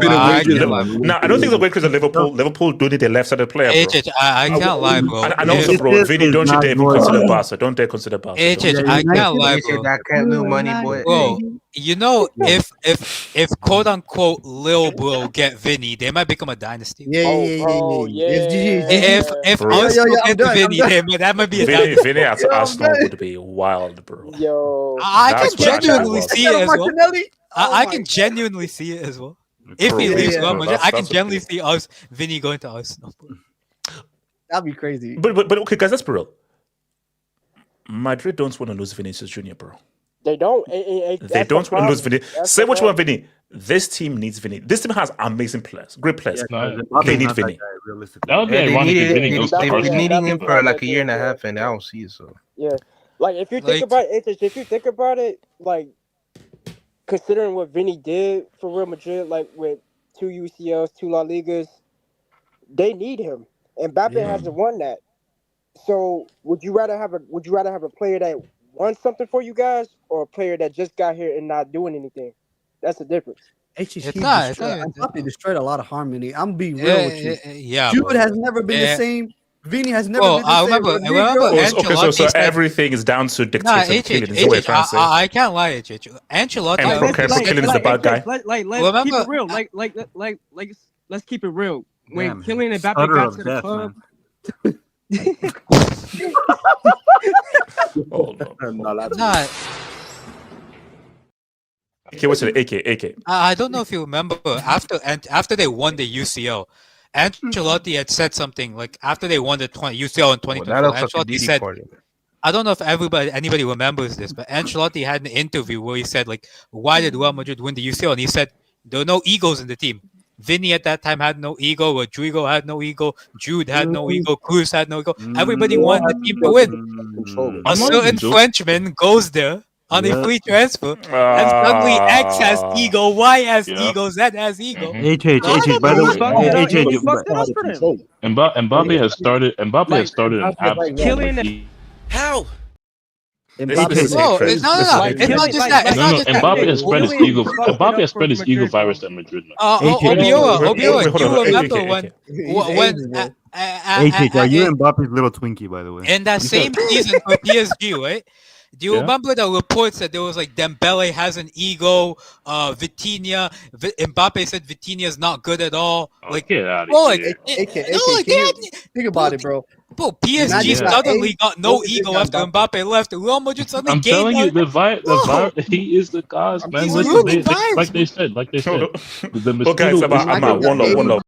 [SPEAKER 1] I don't think the way because Liverpool do need a left-sided player, bro.
[SPEAKER 21] I can't lie, bro.
[SPEAKER 1] And also, bro, Vinny, don't you dare even consider Barca. Don't dare consider Barca.
[SPEAKER 21] I can't lie, bro.
[SPEAKER 20] That can't lose money, boy.
[SPEAKER 21] Bro, you know, if quote unquote Lil bro get Vinny, they might become a dynasty. If Arsenal get Vinny, that might be a dynasty.
[SPEAKER 1] Vinny at Arsenal would be wild, bro.
[SPEAKER 21] I can genuinely see it as well. I can genuinely see it as well. If he leaves Real Madrid, I can genuinely see Vinny going to Arsenal.
[SPEAKER 12] That'd be crazy.
[SPEAKER 1] But okay, guys, that's real. Madrid don't want to lose Vinicius Junior, bro.
[SPEAKER 14] They don't.
[SPEAKER 1] They don't want to lose Vinny. Say what you want, Vinny. This team needs Vinny. This team has amazing players, great players. They need Vinny.
[SPEAKER 20] They've been needing him for like a year and a half, and I don't see it. So
[SPEAKER 14] like if you think about it, like considering what Vinny did for Real Madrid, like with 2 UCLs, 2 La Ligas, they need him, and Mbappe hasn't won that. So would you rather have a player that won something for you guys, or a player that just got here and not doing anything? That's the difference.
[SPEAKER 12] Mbappe destroyed a lot of harmony. I'm being real with you.
[SPEAKER 21] Yeah,
[SPEAKER 12] Jude has never been the same.
[SPEAKER 5] Vini has never
[SPEAKER 21] Well,
[SPEAKER 5] been the
[SPEAKER 21] I
[SPEAKER 5] same.
[SPEAKER 21] remember
[SPEAKER 1] Okay, so
[SPEAKER 21] Ancelotti said,
[SPEAKER 1] everything is down to
[SPEAKER 21] nah,
[SPEAKER 1] dictator killing. Is that what you're trying to say?
[SPEAKER 21] I can't lie, Ancelotti.
[SPEAKER 1] And Pro Killing is the bad guy.
[SPEAKER 14] Let's keep
[SPEAKER 21] Remember-
[SPEAKER 14] it real. Let's keep it real. When
[SPEAKER 8] Damn,
[SPEAKER 14] Kylian Mbappe
[SPEAKER 8] stutter
[SPEAKER 14] got
[SPEAKER 8] of
[SPEAKER 14] to the
[SPEAKER 8] death,
[SPEAKER 14] club,
[SPEAKER 21] Nah,
[SPEAKER 1] AK, what's it? AK.
[SPEAKER 21] I don't know if you remember after they won the UCL, Ancelotti had said something like after they won the UCL in 2024.
[SPEAKER 20] That looks like a
[SPEAKER 21] Ancelotti
[SPEAKER 20] Didi
[SPEAKER 21] said,
[SPEAKER 20] corner.
[SPEAKER 21] I don't know if anybody remembers this, but Ancelotti had an interview where he said like, why did Real Madrid win the UCL? And he said there were no egos in the team. Vinny at that time had no ego. Rodrigo had no ego. Jude had no ego. Cruz had no ego. Everybody wanted the team to win. A certain Frenchman goes there on a free transfer, and suddenly X has ego, Y has ego, Z has ego.
[SPEAKER 19] By the way,
[SPEAKER 18] Mbappe has started. Mbappe has started an absolute.
[SPEAKER 12] How?
[SPEAKER 21] No, it's not just that. It's not just that.
[SPEAKER 18] Mbappe has spread his ego. Mbappe has spread his ego virus at Madrid now.
[SPEAKER 21] Obiora, do you remember when
[SPEAKER 8] are you Mbappe's little Twinkie, by the way?
[SPEAKER 21] in that same season for PSG, right? Do you remember the reports that there was like Dembele has an ego, Vitinha, Mbappe said Vitinha's not good at all. Like,
[SPEAKER 18] get out of
[SPEAKER 21] here.
[SPEAKER 12] Think about it, bro.
[SPEAKER 21] Bro, PSG suddenly got no ego after Mbappe left. Real Madrid suddenly
[SPEAKER 18] I'm
[SPEAKER 21] gained
[SPEAKER 18] telling you, the virus. He is the cause, man. Listen, like they said, the
[SPEAKER 1] Okay, guys, I'm out. One love.